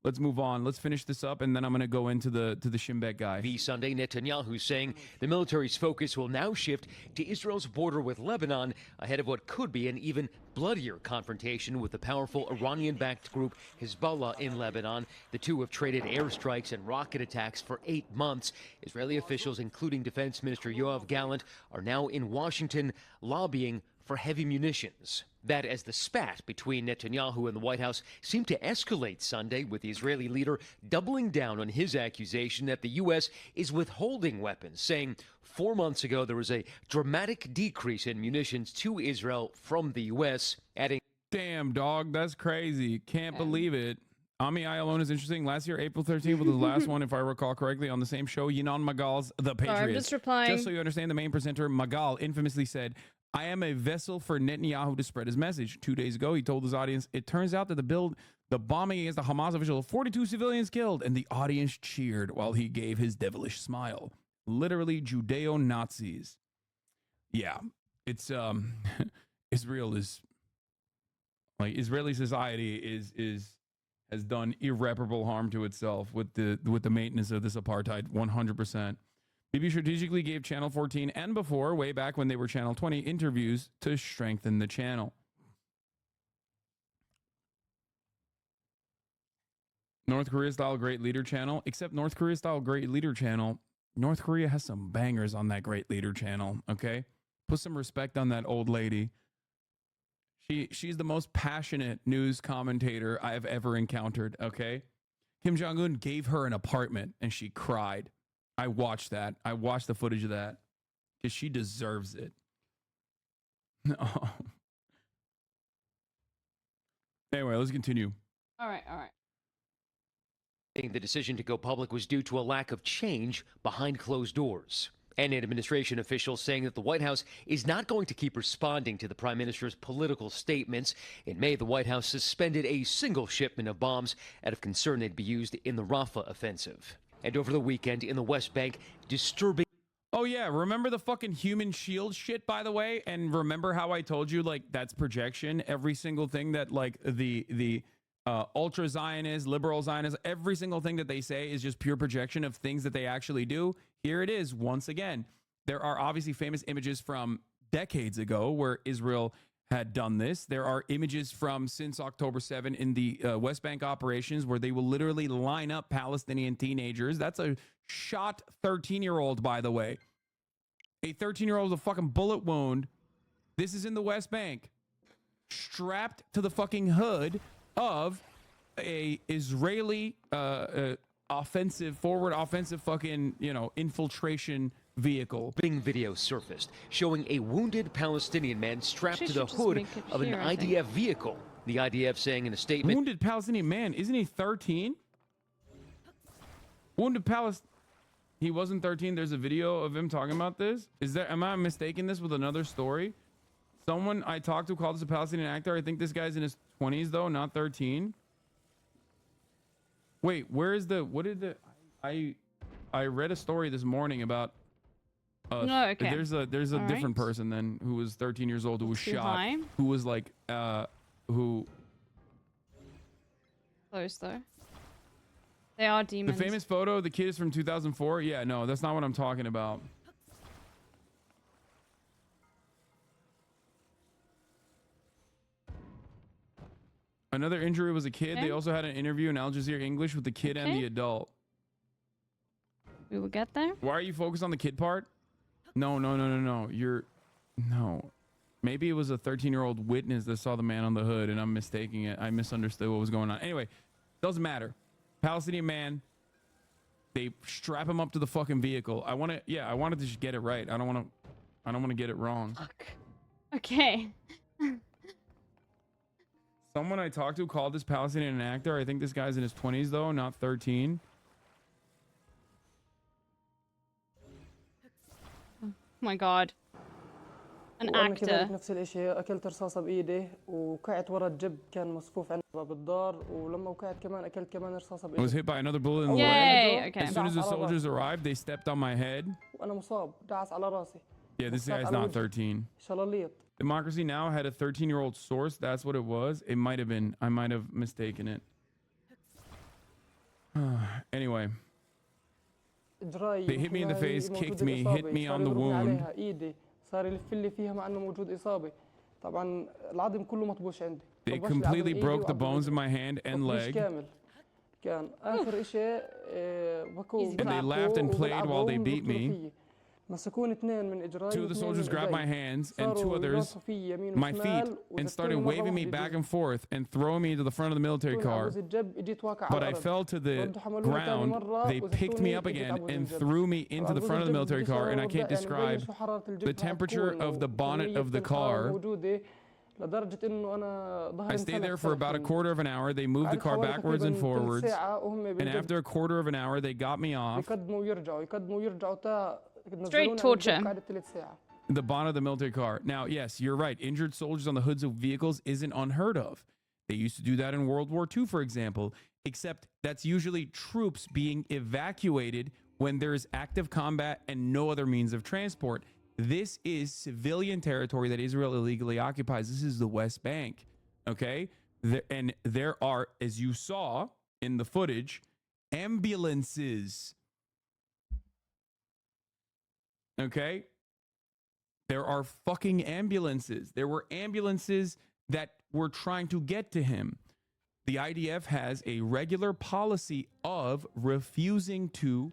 Let's move on. Let's finish this up, and then I'm going to go into the Shin Bet guy. Sunday, Netanyahu saying the military's focus will now shift to Israel's border with Lebanon ahead of what could be an even bloodier confrontation with the powerful Iranian-backed group Hezbollah in Lebanon. The two have traded airstrikes and rocket attacks for 8 months. Israeli officials, including Defense Minister Yoav Gallant, are now in Washington lobbying for heavy munitions. That as the spat between Netanyahu and the White House seemed to escalate Sunday, with the Israeli leader doubling down on his accusation that the U.S. is withholding weapons, saying 4 months ago there was a dramatic decrease in munitions to Israel from the U.S., adding, damn, dog, that's crazy. Can't believe it. Ami Ayalon is interesting. Last year, April 13th was the last one, if I recall correctly, on the same show, Yinon Magal's The Patriots. Sorry, I'm just replying. Just so you understand, the main presenter, Magal, infamously said, I am a vessel for Netanyahu to spread his message. 2 days ago, he told his audience, it turns out that the bombing against the Hamas official, 42 civilians killed, and the audience cheered while he gave his devilish smile. Literally Judeo-Nazis. Yeah, it's Israel is like Israeli society has done irreparable harm to itself with the maintenance of this apartheid 100%. Bibi strategically gave Channel 14 and before, way back when they were Channel 20, interviews to strengthen the channel. North Korea style great leader channel, except North Korea style great leader channel. North Korea has some bangers on that great leader channel, okay? Put some respect on that old lady. She's the most passionate news commentator I have ever encountered, okay? Kim Jong-un gave her an apartment and she cried. I watched that. I watched the footage of that because she deserves it. Oh. Anyway, let's continue. All right. The decision to go public was due to a lack of change behind closed doors. And an administration official saying that the White House is not going to keep responding to the prime minister's political statements. In May, the White House suspended a single shipment of bombs out of concern they'd be used in the Rafah offensive. And over the weekend in the West Bank, disturbing. Oh, yeah. Remember the fucking human shield shit, by the way? And remember how I told you, like, that's projection? Every single thing that, like, the ultra Zionist, liberal Zionist, every single thing that they say is just pure projection of things that they actually do. Here it is once again. There are obviously famous images from decades ago where Israel had done this. There are images from since October 7 in the West Bank operations where they will literally line up Palestinian teenagers. That's a shot 13-year-old, by the way. A 13-year-old with a fucking bullet wound. This is in the West Bank. Strapped to the fucking hood of a Israeli forward offensive fucking, infiltration vehicle. Video surfaced showing a wounded Palestinian man strapped to the hood of an IDF vehicle. The IDF saying in a statement, wounded Palestinian man, isn't he 13? Wounded Palestinian. He wasn't 13. There's a video of him talking about this. Am I mistaking this with another story? Someone I talked to called this a Palestinian actor. I think this guy's in his 20s though, not 13. Wait, where is I read a story this morning about there's a different person then who was 13 years old who was shot, who was like who close though. They are demons. The famous photo, the kid is from 2004. Yeah, no, that's not what I'm talking about. Another injury was a kid. They also had an interview in Al Jazeera English with the kid and the adult. We will get there. Why are you focused on the kid part? No. No. Maybe it was a 13-year-old witness that saw the man on the hood and I'm mistaking it. I misunderstood what was going on. Anyway, doesn't matter. Palestinian man. They strap him up to the fucking vehicle. I wanted to just get it right. I don't want to get it wrong. Fuck. Okay. Someone I talked to called this Palestinian an actor. I think this guy's in his 20s though, not 13. Oh my god. An actor. نفس الاشي اكلت رصاصه بايدي وقعت ورا الجب كان مصفوف عندنا بالدار ولما وقعت كمان اكلت كمان رصاصه بايدي. I was hit by another bullet in the leg. Okay. As soon as the soldiers arrived, they stepped on my head. وانا مصاب دعس على راسي. Yeah, this guy's not 13. شلاليط. Democracy Now! Had a 13-year-old source. That's what it was. It might have been. I might have mistaken it. Anyway. They hit me in the face, kicked me, hit me on the wound. They completely broke the bones in my hand and leg. And they laughed and played while they beat me. Two of the soldiers grabbed my hands and two others my feet and started waving me back and forth and throwing me into the front of the military car. But I fell to the ground. They picked me up again and threw me into the front of the military car, and I can't describe the temperature of the bonnet of the car. I stayed there for about a quarter of an hour. They moved the car backwards and forwards, and after a quarter of an hour, they got me off. Straight torture. The bonnet of the military car. Now, yes, you're right. Injured soldiers on the hoods of vehicles isn't unheard of. They used to do that in World War II, for example, except that's usually troops being evacuated when there's active combat and no other means of transport. This is civilian territory that Israel illegally occupies. This is the West Bank, okay? And there are, as you saw in the footage, ambulances, okay? There are fucking ambulances. There were ambulances that were trying to get to him. The IDF has a regular policy of refusing to.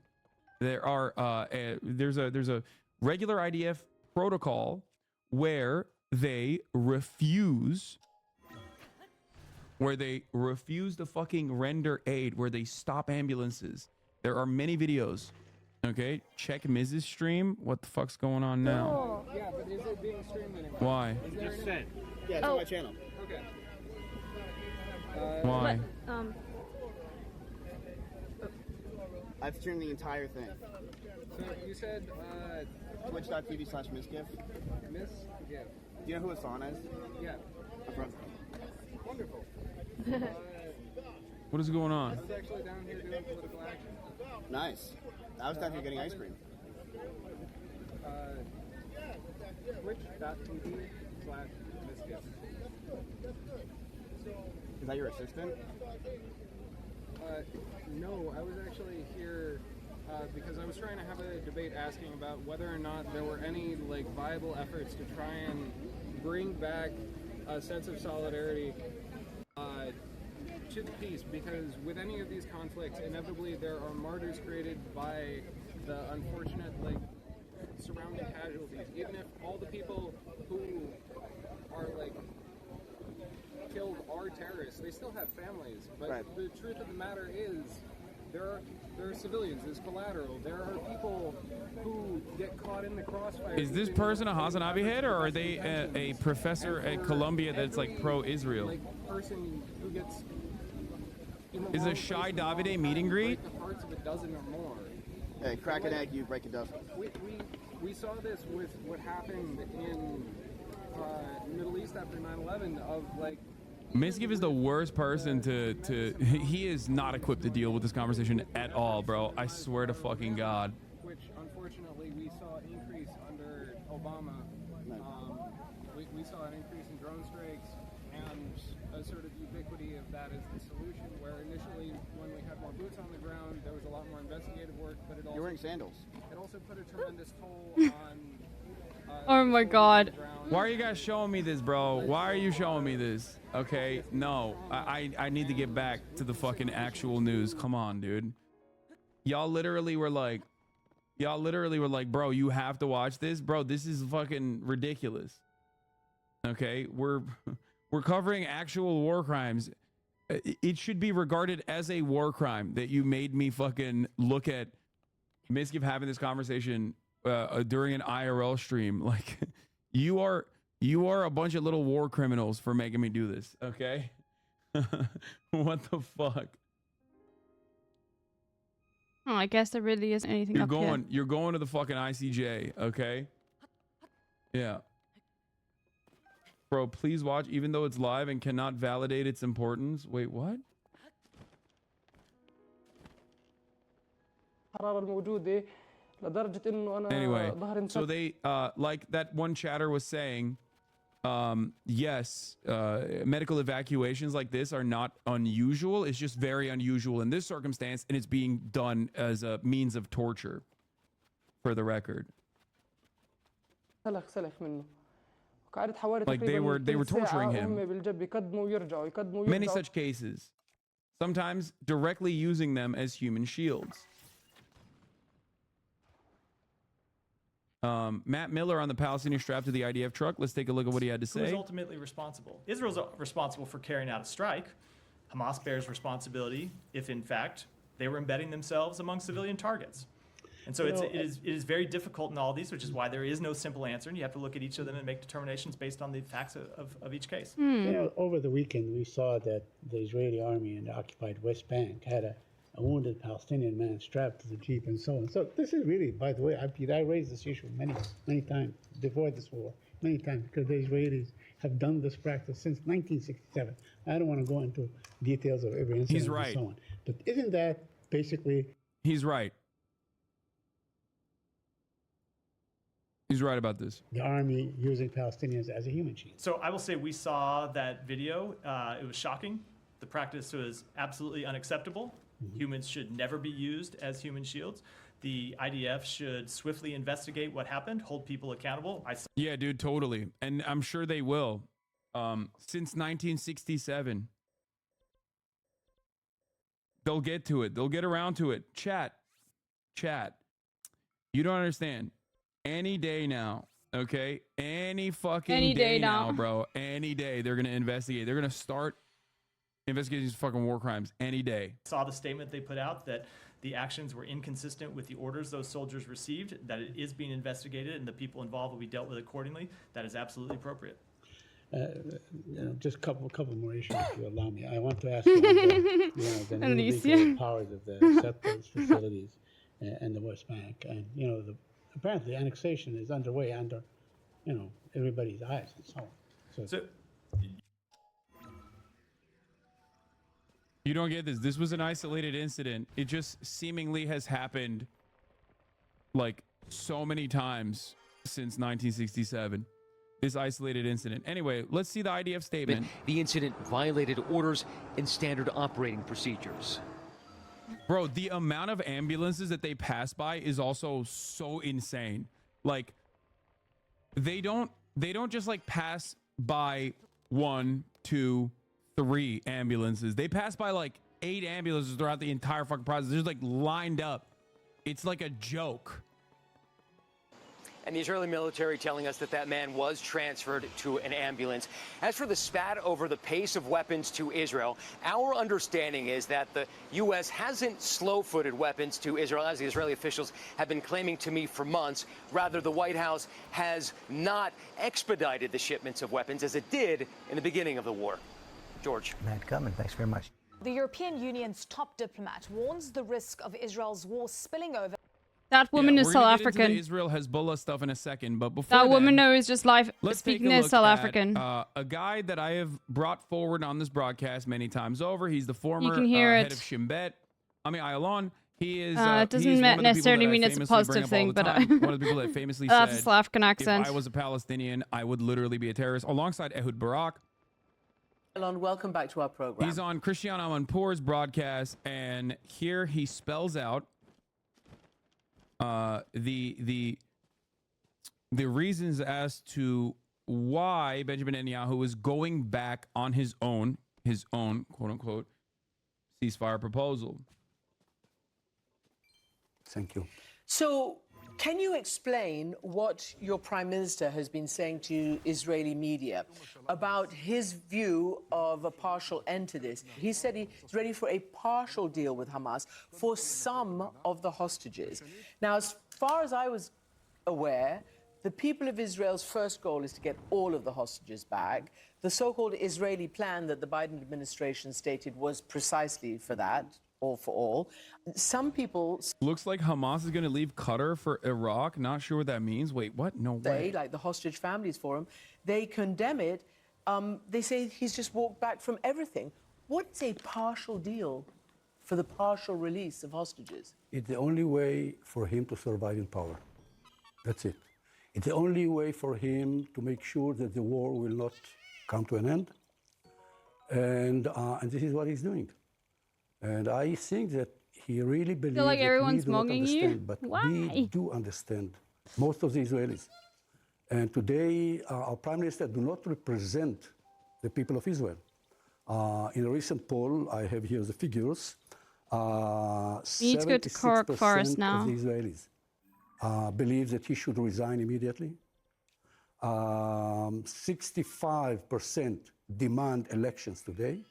There's a regular IDF protocol where they refuse to fucking render aid, where they stop ambulances. There are many videos. Okay, check Mrs. stream. What the fuck's going on now? Yeah, but is it being streamed anymore? Why? Just sent. Yeah, it's on my channel. Okay. Why? I've streamed the entire thing. So you said Twitch.tv/MissGif. Miss? Yeah. Do you know who Hassan is? Yeah. I'm from. Wonderful. What is going on? I was actually down here doing political action. Nice. I was down here getting ice cream. Twitch.tv/MissGif. Is that your assistant? No, I was actually here because I was trying to have a debate asking about whether or not there were any viable efforts to try and bring back a sense of solidarity to the peace, because with any of these conflicts, inevitably there are martyrs created by the unfortunate surrounding casualties. Even if all the people who are killed are terrorists, they still have families. But right. The truth of the matter is, there are civilians. There's collateral. There are people who get caught in the crossfire. Is this person a Hassan Abi head, or are they a professor at Columbia that's pro-Israel? Person who gets is a Shai Davide meet and greet? The parts of a dozen or more. Hey, crack an egg, you break a dozen. We saw this with what happened in the Middle East after 9/11 of Misgiv is the worst person to he is not equipped to deal with this conversation at all, bro. I swear to fucking God. Which unfortunately we saw increase under Obama. We saw an increase in drone strikes and a sort of ubiquity of that as the solution, where initially when we had more boots on the ground, there was a lot more investigative work, but it also— You're wearing sandals. It also put a tremendous toll on oh my God. Why are you guys showing me this, bro? Why are you showing me this? Okay, no. I need to get back to the fucking actual news. Come on, dude. Y'all literally were like, bro, you have to watch this. Bro, this is fucking ridiculous. Okay, we're covering actual war crimes. It should be regarded as a war crime that you made me fucking look at Misgiv having this conversation during an IRL stream. Like, you are a bunch of little war criminals for making me do this. Okay. What the fuck? Oh, I guess there really isn't anything up here. You're going to the fucking ICJ. Okay. Yeah. Bro, please watch, even though it's live and cannot validate its importance. Wait, what? Anyway, so they like that one chatter was saying, yes, medical evacuations like this are not unusual. It's just very unusual in this circumstance, and it's being done as a means of torture, for the record. Like they were torturing him. Many such cases, sometimes directly using them as human shields. Matt Miller on the Palestinian strapped to the IDF truck. Let's take a look at what he had to say. Who is ultimately responsible? Israel's responsible for carrying out a strike. Hamas bears responsibility if, in fact, they were embedding themselves among civilian targets. And so it is very difficult in all these, which is why there is no simple answer, and you have to look at each of them and make determinations based on the facts of each case. You know, over the weekend, we saw that the Israeli army in the occupied West Bank had a a wounded Palestinian man strapped to the jeep and so on. So this is really, by the way, I raised this issue many times before this war, many times, because the Israelis have done this practice since 1967. I don't want to go into details of every incident He's right. and so on. But isn't that basically... He's right. He's right about this. The army using Palestinians as a human shield. So I will say we saw that video. It was shocking. The practice was absolutely unacceptable. Humans should never be used as human shields. The IDF should swiftly investigate what happened, hold people accountable. Yeah, dude, totally. And I'm sure they will. Since 1967. They'll get to it. They'll get around to it. Chat. You don't understand. Any day now, okay? Any fucking day now, bro. Any day they're going to investigate. They're going to start investigating these fucking war crimes any day. Saw the statement they put out that the actions were inconsistent with the orders those soldiers received, that it is being investigated and the people involved will be dealt with accordingly. That is absolutely appropriate. Just a couple more issues, if you allow me. I want to ask you the new legal powers of the settlers facilities and the West Bank. And, apparently annexation is underway under, everybody's eyes and so on. So you don't get this. This was an isolated incident. It just seemingly has happened like so many times since 1967. This isolated incident. Anyway, let's see the IDF statement. The incident violated orders and standard operating procedures. Bro, the amount of ambulances that they pass by is also so insane. Like, they don't just like pass by 1, 2, 3 ambulances. They pass by like 8 ambulances throughout the entire fucking process. They're just like lined up. It's like a joke. And the Israeli military telling us that man was transferred to an ambulance. As for the spat over the pace of weapons to Israel, our understanding is that the U.S. hasn't slow-footed weapons to Israel, as the Israeli officials have been claiming to me for months. Rather, the White House has not expedited the shipments of weapons as it did in the beginning of the war. George. Matt Gutman, thanks very much. The European Union's top diplomat warns the risk of Israel's war spilling over. That woman is South African. African. Israel Hezbollah stuff in a second, but before that woman then, knows just life speaking as South African. A guy that I have brought forward on this broadcast many times over. He's the former head of Shin Bet. Ayalon. He is. It doesn't necessarily mean it's a positive thing, but one of the people that famously that's said, a South African accent. If I was a Palestinian, I would literally be a terrorist, alongside Ehud Barak. Welcome back to our program. He's on Christian Amanpour's broadcast, and here he spells out the reasons as to why Benjamin Netanyahu is going back on his own quote unquote ceasefire proposal. Thank you. So, can you explain what your prime minister has been saying to Israeli media about his view of a partial end to this? He said he's ready for a partial deal with Hamas for some of the hostages. Now, as far as I was aware, the people of Israel's first goal is to get all of the hostages back. The so-called Israeli plan that the Biden administration stated was precisely for that. All for all. Some people... Looks like Hamas is going to leave Qatar for Iraq. Not sure what that means. Wait, what? No way. Like the Hostage Families Forum, they condemn it. They say he's just walked back from everything. What is a partial deal for the partial release of hostages? It's the only way for him to survive in power. That's it. It's the only way for him to make sure that the war will not come to an end. And this is what he's doing. And I think that he really believes feel like everyone's that we do not monging understand, you. but Why? we do understand, most of the Israelis. And today, our prime minister do not represent the people of Israel. In a recent poll, I have here the figures. We need to go to Cork Forest now. Of the Israelis believe that he should resign immediately. 65% demand elections today.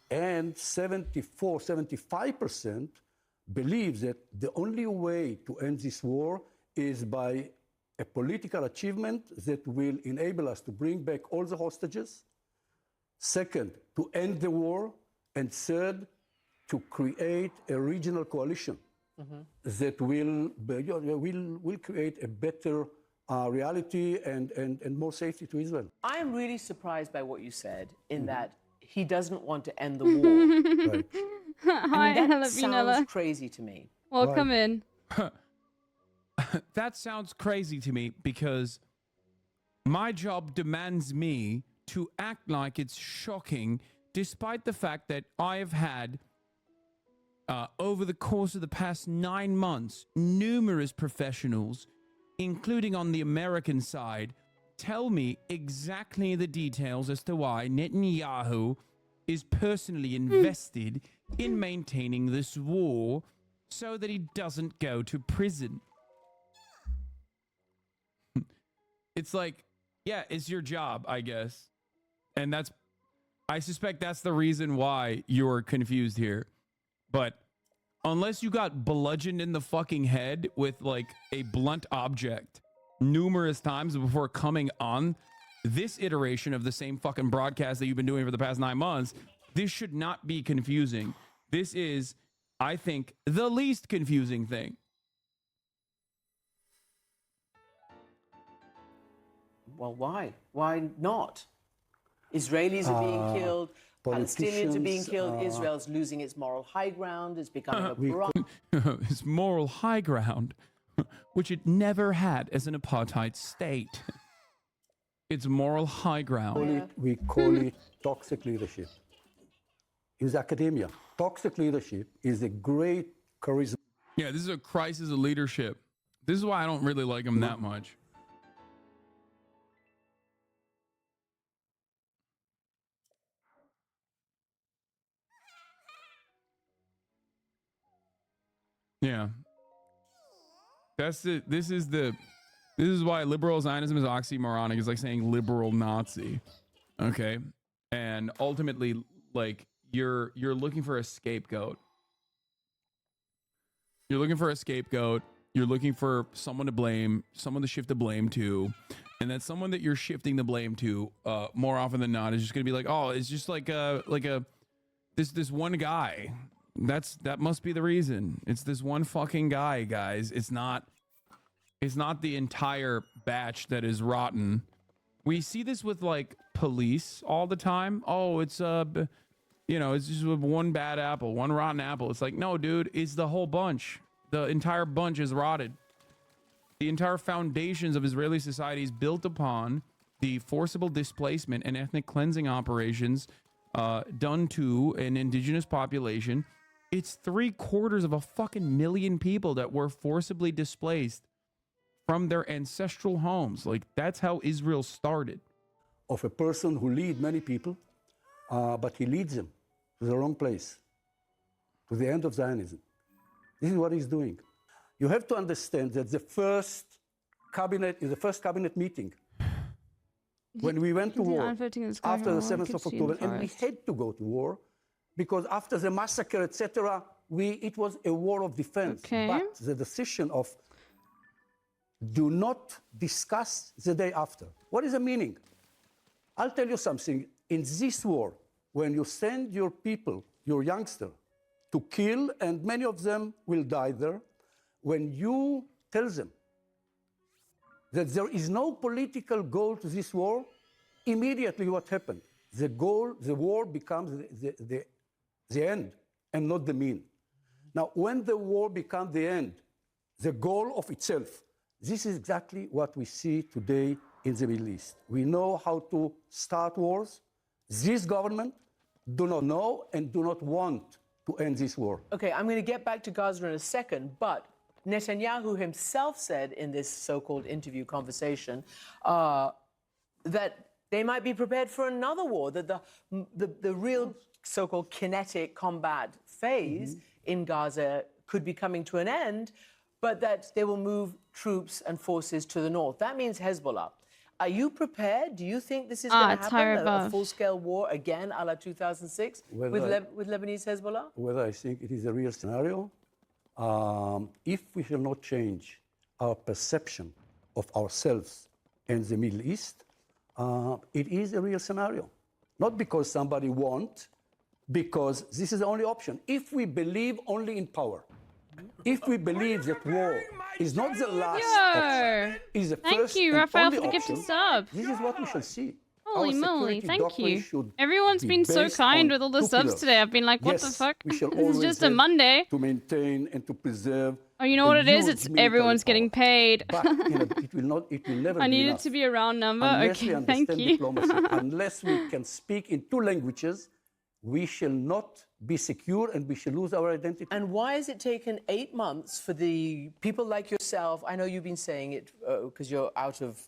And 75% believe that the only way to end this war is by a political achievement that will enable us to bring back all the hostages. Second, to end the war. And third, to create a regional coalition that will create a better reality and more safety to Israel. I am really surprised by what you said in that he doesn't want to end the war. Right. Hi, I mean, that Jalapinella. sounds crazy to me. Welcome in. That sounds crazy to me because my job demands me to act like it's shocking, despite the fact that I have had, over the course of the past 9 months, numerous professionals, including on the American side, tell me exactly the details as to why Netanyahu is personally invested in maintaining this war so that he doesn't go to prison. It's like, yeah, it's your job, I guess. And I suspect that's the reason why you're confused here. But unless you got bludgeoned in the fucking head with like a blunt object numerous times before coming on this iteration of the same fucking broadcast that you've been doing for the past 9 months, this should not be confusing. This is, I think, the least confusing thing. Well, why? Why not? Israelis are being killed. Palestinians are being killed. Israel's losing its moral high ground. It's becoming a problem. Its moral high ground, which it never had as an apartheid state. Its moral high ground. We call it toxic leadership. It's academia. Toxic leadership is a great charisma. Yeah, this is a crisis of leadership. This is why I don't really like him that much. Yeah. This is why liberal Zionism is oxymoronic. It's like saying liberal Nazi. Okay? And ultimately, like, you're looking for a scapegoat. You're looking for a scapegoat. You're looking for someone to blame, someone to shift the blame to. And that someone that you're shifting the blame to, more often than not, is just gonna be like, oh, it's just like this one guy. That must be the reason. It's this one fucking guy, guys. It's not the entire batch that is rotten. We see this with like police all the time. Oh, it's it's just one bad apple, one rotten apple. It's like, no, dude, it's the whole bunch. The entire bunch is rotted. The entire foundations of Israeli society is built upon the forcible displacement and ethnic cleansing operations done to an indigenous population. It's 3/4 of a fucking million people that were forcibly displaced from their ancestral homes. Like, that's how Israel started. Of a person who leads many people, but he leads them to the wrong place, to the end of Zionism. This is what he's doing. You have to understand that the first cabinet meeting, when we went to war after the 7th of October, and we had to go to war, because after the massacre, etc., it was a war of defense. Okay. But the decision of do not discuss the day after. What is the meaning? I'll tell you something. In this war, when you send your people, your youngster, to kill, and many of them will die there, when you tell them that there is no political goal to this war, immediately what happened? The war becomes the end and not the mean. Now, when the war becomes the end, the goal of itself, this is exactly what we see today in the Middle East. We know how to start wars. This government do not know and do not want to end this war. Okay, I'm going to get back to Gaza in a second, but Netanyahu himself said in this so-called interview conversation that they might be prepared for another war, that the real so-called kinetic combat phase in Gaza could be coming to an end, but that they will move troops and forces to the north. That means Hezbollah. Are you prepared? Do you think this is going to happen, a full-scale war again a la 2006 with Lebanese Hezbollah? Whether I think it is a real scenario, if we shall not change our perception of ourselves and the Middle East, it is a real scenario. Not because somebody wants, because this is the only option. If we believe only in power, if we believe that war is not the last option, is the first you, and Raphael, only for the option, gifted sub. this is what we shall see. Holy moly, thank you. Should Everyone's be been so based kind on with all the two subs pillars. today. I've been like, what the Yes, fuck? we shall This is always just a have Monday. to maintain and to preserve. Oh, you know what it is? It's everyone's getting paid. But it will never I be need enough it to be a round number. unless we Okay, understand thank you. diplomacy. Unless we can speak in two languages, we shall not be secure and we shall lose our identity. And why has it taken 8 months for the people like yourself? I know you've been saying it because you're out of,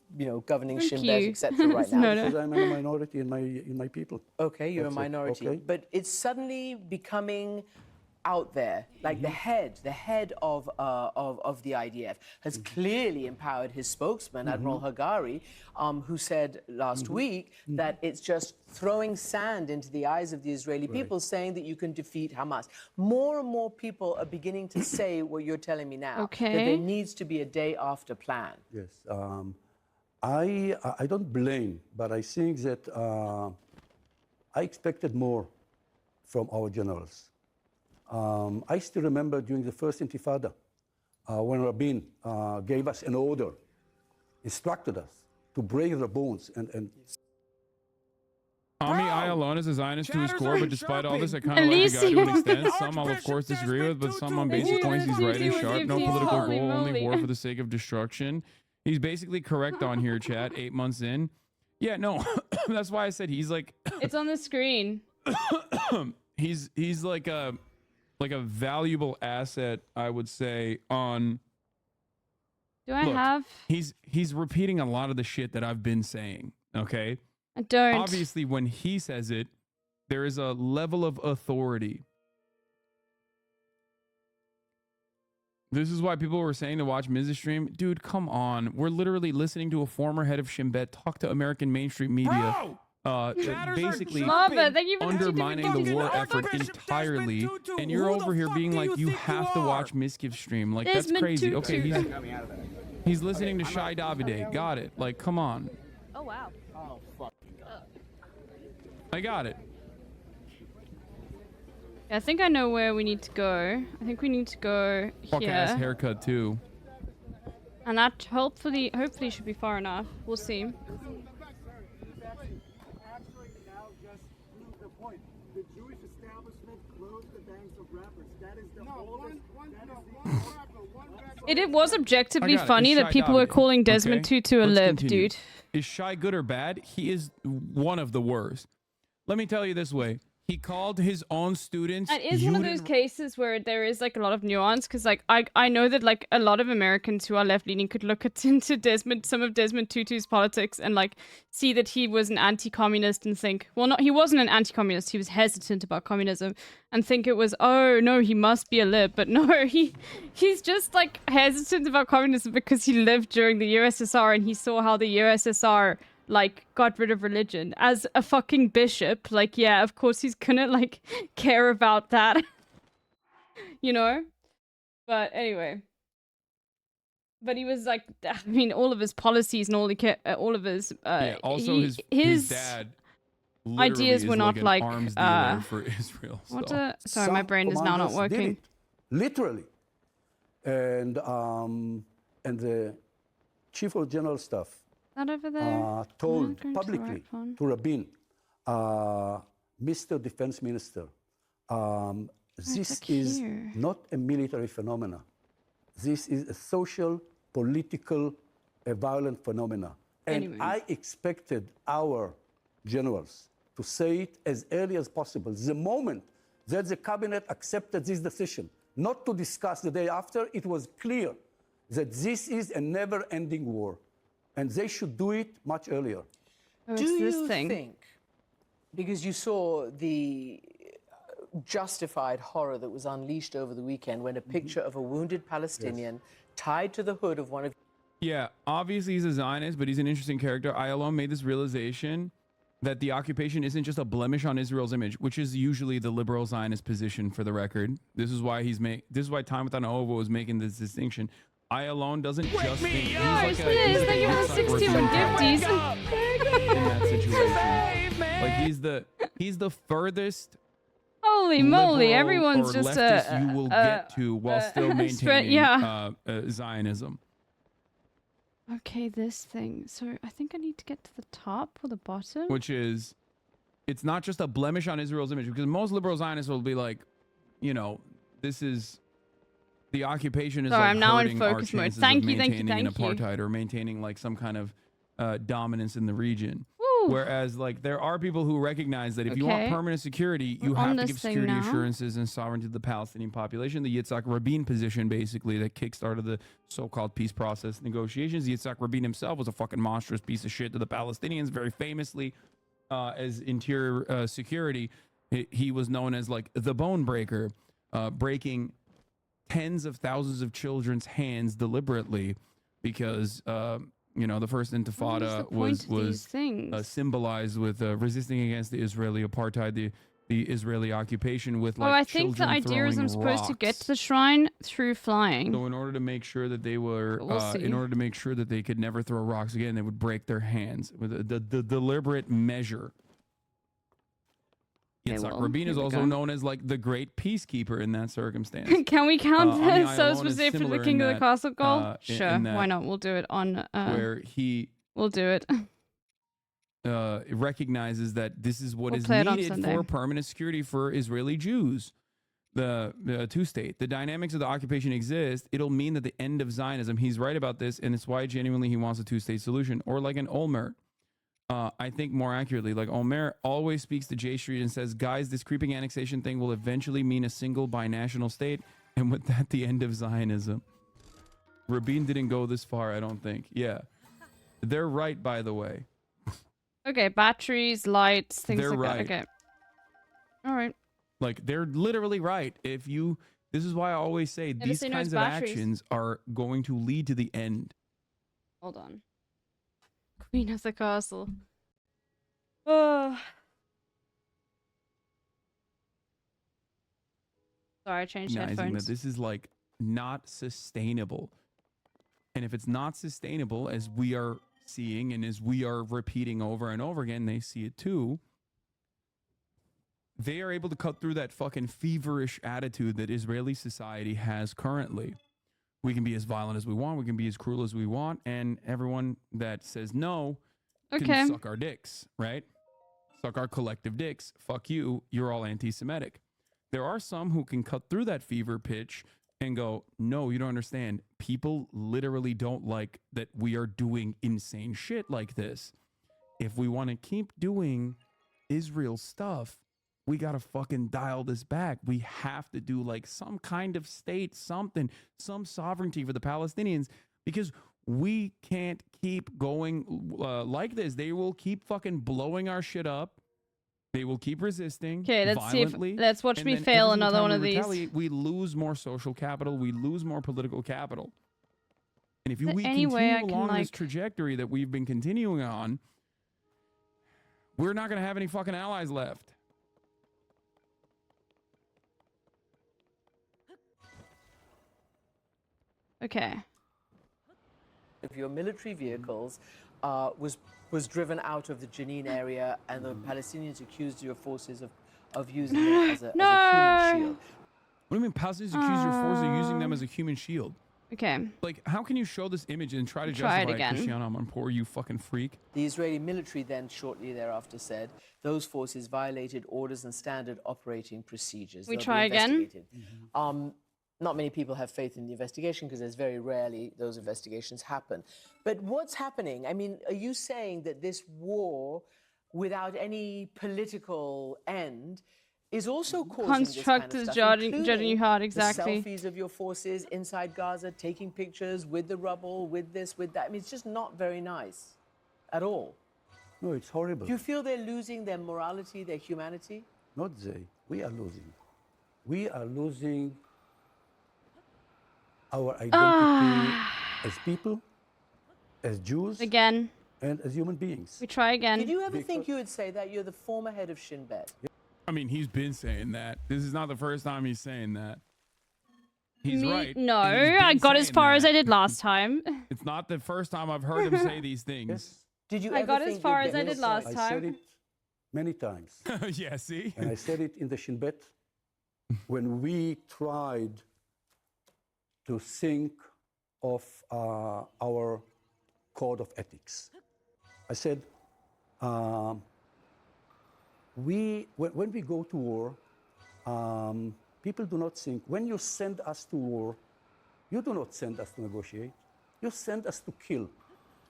governing Shin Bet, etc. right now. Because I'm a minority in my people. Okay, you're That's a it, minority. okay? But it's suddenly becoming out there, like the head of the IDF has clearly empowered his spokesman, Admiral Hagari, who said last week that it's just throwing sand into the eyes of the Israeli people, saying that you can defeat Hamas. More and more people are beginning to say what you're telling me now, that there needs to be a day after plan. Yes, I don't blame, but I think that I expected more from our generals. I still remember during the first Intifada, when Rabin gave us an order, instructed us to break the bones and I alone is a Zionist to his core, but despite all this, I kind of like the guy to an extent. Some I'll of course disagree with, but some on basic points he's right and sharp. No political goal, only war for the sake of destruction. He's basically correct on here, chat. 8 months in. Yeah, no, that's why I said he's like... It's on the screen. he's like a valuable asset, I would say, on... Look, He's repeating a lot of the shit that I've been saying, okay? I don't. Obviously, when he says it, there is a level of authority. This is why people were saying to watch Miz's stream. Dude, come on. We're literally listening to a former head of Shin Bet talk to American mainstream media. Basically undermining the war effort entirely, and you're over here being like, you have to watch Miskiv's stream. Like, that's crazy. Okay, he's listening to Shai Davide. Got it. Like, come on. Oh, wow. Oh, fuck. I got it. I think I know where we need to go. I think we need to go Fuck ass here. haircut too. And that hopefully should be far enough. We'll see. It was objectively funny that people were calling Desmond Tutu a lib, dude. Is Shai good or bad? He is one of the worst. Let me tell you this way. He called his own students. It is one of those cases where there is like a lot of nuance, because like I know that like a lot of Americans who are left leaning could look into some of Desmond Tutu's politics and like see that he was an anti-communist and think, well, no, he wasn't an anti-communist. He was hesitant about communism and think it was, oh no, he must be a lib. But no, he's just like hesitant about communism because he lived during the USSR and he saw how the USSR like got rid of religion. As a fucking bishop, like, yeah, of course he's gonna like care about that. You know? But anyway, but he was like, I mean, all of his policies and all of his also his dad ideas were not like like an arms dealer for Israel. Sorry, my brain is now not working. Literally. And the chief of general staff That over there? told publicly to Rabin, Mr. Defense Minister, this is not a military phenomena. This is a social, political, violent phenomena. And I expected our generals to say it as early as possible. The moment that the cabinet accepted this decision, not to discuss the day after, it was clear that this is a never-ending war. And they should do it much earlier. Do you think, because you saw the justified horror that was unleashed over the weekend when a picture of a wounded Palestinian tied to the hood of one of... Yeah, obviously he's a Zionist, but he's an interesting character. Ayalon made this realization that the occupation isn't just a blemish on Israel's image, which is usually the liberal Zionist position, for the record. This is why Time Without Over was making this distinction. I alone doesn't just think he's like thank you for the 61 gifties. in that situation. Like he's the furthest Holy moly, liberal everyone's or just leftist you will get to while still maintaining Zionism. Okay, this thing. So I think I need to get to the top or the bottom. Which is, it's not just a blemish on Israel's image, because most liberal Zionists will be like, you know, this is, the occupation is Sorry, like I'm now in hurting our focus mode. chances Thank of you, maintaining thank you, an thank you. apartheid or maintaining like some kind of dominance in the region. Woo. Whereas like there are people who recognize that if you want Okay. permanent security, you We're on have to this give thing security now. assurances and sovereignty to the Palestinian population. The Yitzhak Rabin position, basically, that kickstarted the so-called peace process negotiations. Yitzhak Rabin himself was a fucking monstrous piece of shit to the Palestinians, very famously as interior security. He was known as like the bone breaker, breaking tens of thousands of children's hands deliberately because you know, the first Intifada was symbolized with resisting against the Israeli apartheid, the Israeli occupation with like I think the idea is I'm supposed to get to the shrine through flying. So in order to make sure that they were, in order to make sure that they could never throw rocks again, they would break their hands with the deliberate measure. Yitzhak Rabin is also known as like the great peacekeeper in that circumstance. Can we count this so Ayalon is specific to the similar King in of the that, Castle goal? in Sure, that why not? We'll do it on where he we'll do it. Recognizes that this is what We'll is play it on needed Sunday. for permanent security for Israeli Jews. The two-state, the dynamics of the occupation exist. It'll mean that the end of Zionism. He's right about this, and it's why genuinely he wants a two-state solution, or like an Olmert. I think more accurately, like Olmert always speaks to J Street and says, guys, this creeping annexation thing will eventually mean a single binational state, and with that, the end of Zionism. Rabin didn't go this far, I don't think. Yeah. They're right, by the way. Okay, batteries, lights, things They're like right. that. Okay. All right. Like, they're literally right. If you, this is why I always say Never these seen kinds those of batteries. actions are going to lead to the end. Hold on. Queen of the Castle. Oh. Sorry, I changed Recognizing headphones. that this is like not sustainable. And if it's not sustainable, as we are seeing and as we are repeating over and over again, they see it too. They are able to cut through that fucking feverish attitude that Israeli society has currently. We can be as violent as we want. We can be as cruel as we want. And everyone that says no can suck our dicks, right? Suck our collective dicks. Fuck you. You're all anti-Semitic. There are some who can cut through that fever pitch and go, no, you don't understand. People literally don't like that we are doing insane shit like this. If we want to keep doing Israel stuff, we got to fucking dial this back. We have to do like some kind of state, something, some sovereignty for the Palestinians, because we can't keep going like this. They will keep fucking blowing our shit up. They will keep resisting. Okay, let's violently, see if let's watch and me then fail every another time one we of these. retaliate, we lose more social capital. We lose more political capital. And if Is there we any way I continue can, along this like- trajectory that we've been continuing on, we're not going to have any fucking allies left. Okay. Of your military vehicles was driven out of the Jenin area, and the Palestinians accused your forces of using it as a human shield. What do you mean Palestinians accuse your force of using them as a human shield? Okay. Like, how can you show this image and try to Try it justify again. Cristiano Amanpour, you fucking freak? The Israeli military then shortly thereafter said those forces violated orders and standard operating procedures. We They'll be try again? investigated. Not many people have faith in the investigation because there's very rarely those investigations happen. But what's happening? I mean, are you saying that this war, without any political end, is also causing Construct this kind of is stuff, judging you hard, including exactly. the selfies of your forces inside Gaza, taking pictures with the rubble, with this, with that. I mean, it's just not very nice at all. No, it's horrible. Do you feel they're losing their morality, their humanity? Not they. We are losing. We are losing our identity as people, as Jews, Again. and as human beings. We try again. Did you ever think you would say that? You're the former head of Shin Bet. I mean, he's been saying that. This is not the first time he's saying that. He's right. No, and he's been I got as saying far as that. I did last time. It's not the first time I've heard him say these things. Did you I ever got as think far you'd as I get did this last right? I said time. it many times. Yeah, see? And I said it in the Shin Bet when we tried to think of our code of ethics. I said, when we go to war, people do not think, when you send us to war, you do not send us to negotiate, you send us to kill.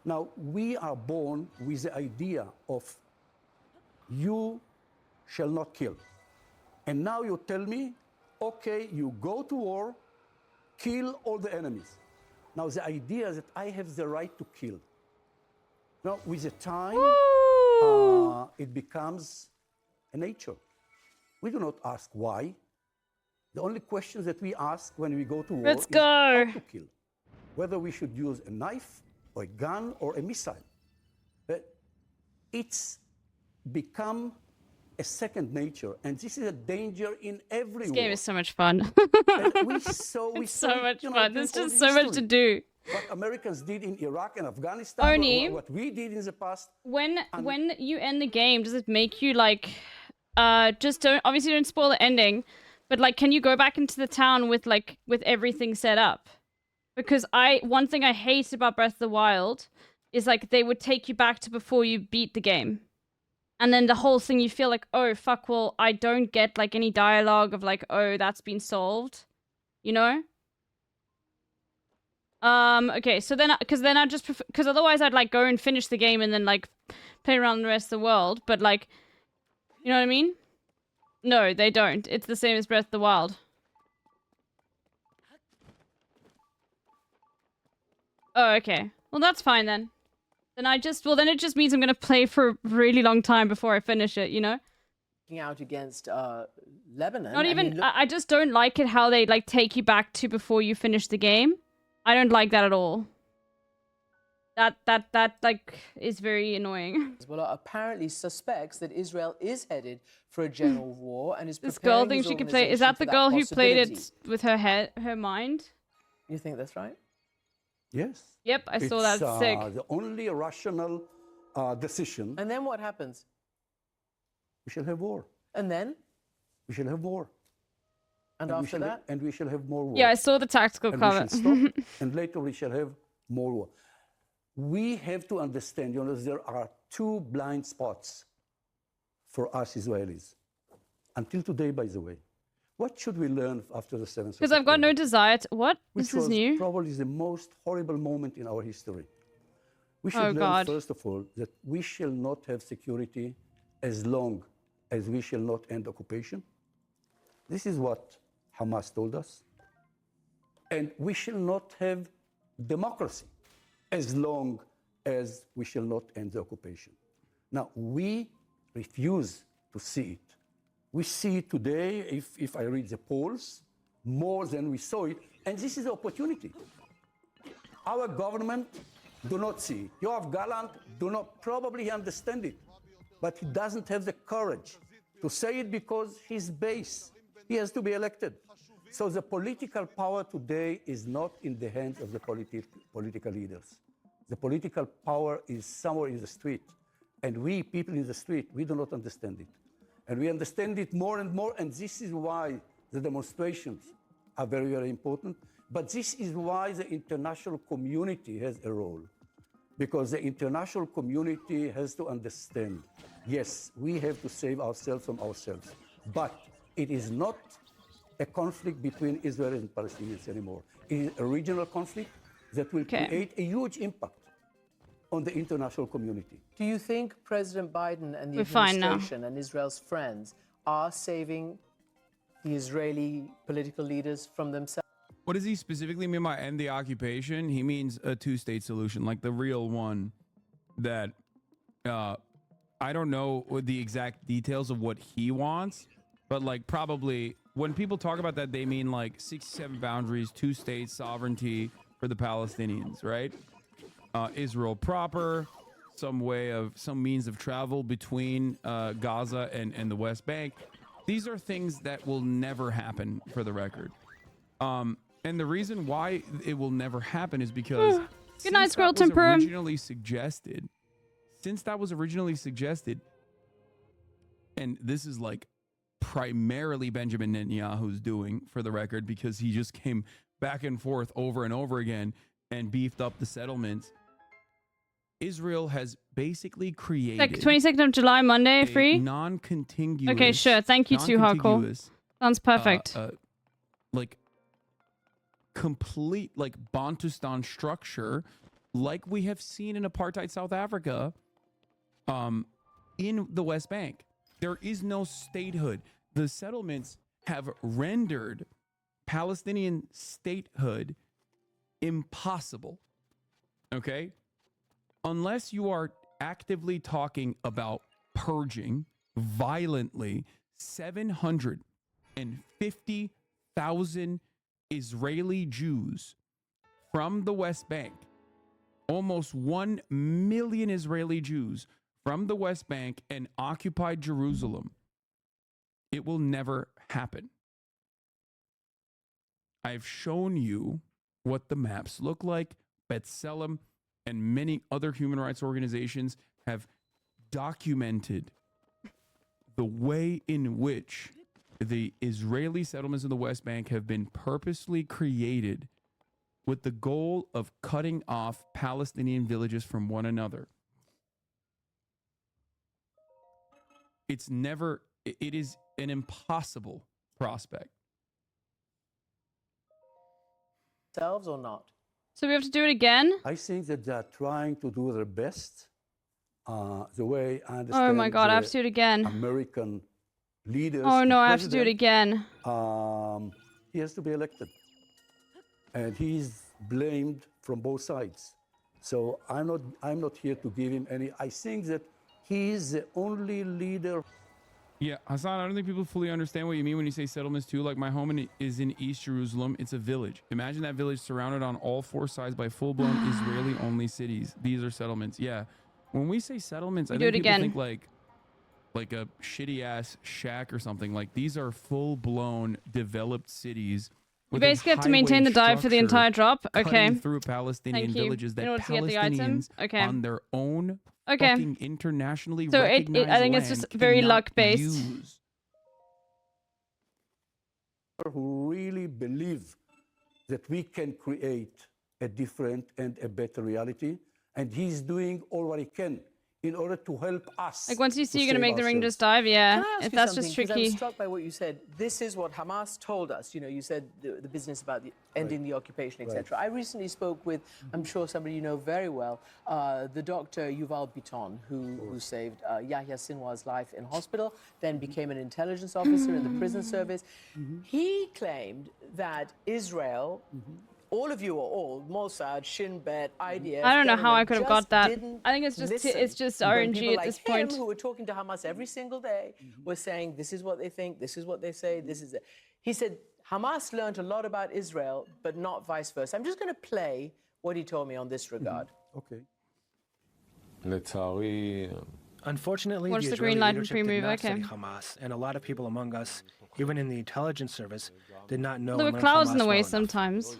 Now, we are born with the idea of you shall not kill. And now you tell me, okay, you go to war, kill all the enemies. Now, the idea that I have the right to kill. Now, with the time, it becomes a nature. We do not ask why. The only questions that we ask when we go to war is how to kill. Whether we should use a knife, or a gun, or a missile. It's become a second nature, and this is a danger in every This war. game is so much fun. It's so much fun. There's just so much to do. What Americans did in Iraq and Afghanistan, Oni, what we did in the past. When you end the game, does it make you like, just don't spoil the ending, but like, can you go back into the town with everything set up? Because one thing I hate about Breath of the Wild is like they would take you back to before you beat the game. And then the whole thing you feel like, oh fuck, well, I don't get like any dialogue of like, oh, that's been solved. You know? Okay, so then, because I just because otherwise I'd like go and finish the game and then like play around the rest of the world, but like, you know what I mean? No, they don't. It's the same as Breath of the Wild. Oh, okay. Well, that's fine then. Then it just means I'm gonna play for a really long time before I finish it, you know? Out against Lebanon. Not even, I just don't like it how they like take you back to before you finish the game. I don't like that at all. That like is very annoying. Well, apparently suspects that Israel is headed for a general war and is This preparing girl thinks his she can play. Is that the organization girl for who played it possibility. with her head, her mind? You think that's right? Yes. Yep, I saw that. It's Sick. the only rational decision. And then what happens? We shall have war. And then? We shall have war. And after that? And we shall have more war. Yeah, I saw the tactical and cover. We shall stop, and later we shall have more war. We have to understand, there are two blind spots for us Israelis. Until today, by the way. What should we learn after the 7th? Because I've got no desire to... What? Which This is was new? probably the most horrible moment in our history. We should Oh, learn, God. first of all, that we shall not have security as long as we shall not end occupation. This is what Hamas told us. And we shall not have democracy as long as we shall not end the occupation. Now, we refuse to see it. We see it today, if I read the polls, more than we saw it, and this is the opportunity. Our government do not see it. Yoav Gallant do not probably understand it, but he doesn't have the courage to say it because his base, he has to be elected. So the political power today is not in the hands of the political leaders. The political power is somewhere in the street. And we, people in the street, we do not understand it. And we understand it more and more, and this is why the demonstrations are very, very important. But this is why the international community has a role. Because the international community has to understand, yes, we have to save ourselves from ourselves. But it is not a conflict between Israel and Palestinians anymore. It is a regional conflict that will create a huge impact on the international community. Do you think President Biden and the We're fine now. administration and Israel's friends are saving the Israeli political leaders from themselves? What does he specifically mean by end the occupation? He means a two-state solution, like the real one that I don't know the exact details of what he wants, but like probably when people talk about that, they mean like 67 boundaries, two states, sovereignty for the Palestinians, right? Israel proper, some means of travel between Gaza and the West Bank. These are things that will never happen, for the record. And the reason why it will never happen is because Good night, Squirrel since that was Temper. originally suggested, and this is like primarily Benjamin Netanyahu's doing, for the record, because he just came back and forth over and over again and beefed up the settlements. Israel has basically created like 22nd of July, Monday, free? Non-contiguous. Okay, sure. Thank you, too, Hardcore. Sounds perfect. Like complete like Bantustan structure, like we have seen in apartheid South Africa, in the West Bank. There is no statehood. The settlements have rendered Palestinian statehood impossible. Okay? Unless you are actively talking about purging violently 750,000 Israeli Jews from the West Bank, almost 1 million Israeli Jews from the West Bank and occupied Jerusalem, it will never happen. I've shown you what the maps look like. B'Tselem and many other human rights organizations have documented the way in which the Israeli settlements in the West Bank have been purposely created with the goal of cutting off Palestinian villages from one another. It is an impossible prospect. Themselves or not? So we have to do it again? I think that they're trying to do their best. The way I understand. Oh my God, I have to do it again. American leaders. Oh no, I have to do it again. He has to be elected, and he's blamed from both sides. So I'm not here to give him any. I think that he's the only leader. Yeah, Hassan, I don't think people fully understand what you mean when you say settlements too. Like, my home is in East Jerusalem. It's a village. Imagine that village surrounded on all four sides by full-blown Israeli-only cities. These are settlements. Yeah. When we say settlements, I think people think like a shitty-ass shack or something. Like, these are full-blown developed cities. You basically have to maintain the dive for the entire drop. Okay. Through Palestinian villages that in order to get the item. Okay. On their own okay. fucking internationally so recognized I think it's just very luck-based. Who really believe that we can create a different and a better reality, and he's doing all what he can in order to help us. Like, once you see you're going to make the ring just dive, yeah. If that's just tricky. I was struck by what you said. This is what Hamas told us. You know, you said the business about ending the occupation, etc. I recently spoke with, I'm sure somebody you know very well, the doctor Yuval Biton, who saved Yahya Sinwar's life in hospital, then became an intelligence officer in the prison service. He claimed that Israel, all of you, or all, Mossad, Shin Bet, IDF. I don't know how I could have got that. I think it's just RNG at this point. People who were talking to Hamas every single day were saying, this is what they think, this is what they say, this is it. He said, Hamas learned a lot about Israel, but not vice versa. I'm just going to play what he told me on this regard. Okay. Unfortunately, what's the green light and pre-move? Okay. Hamas, and a lot of people among us, even in the intelligence service, did not know. There were clouds in the way sometimes.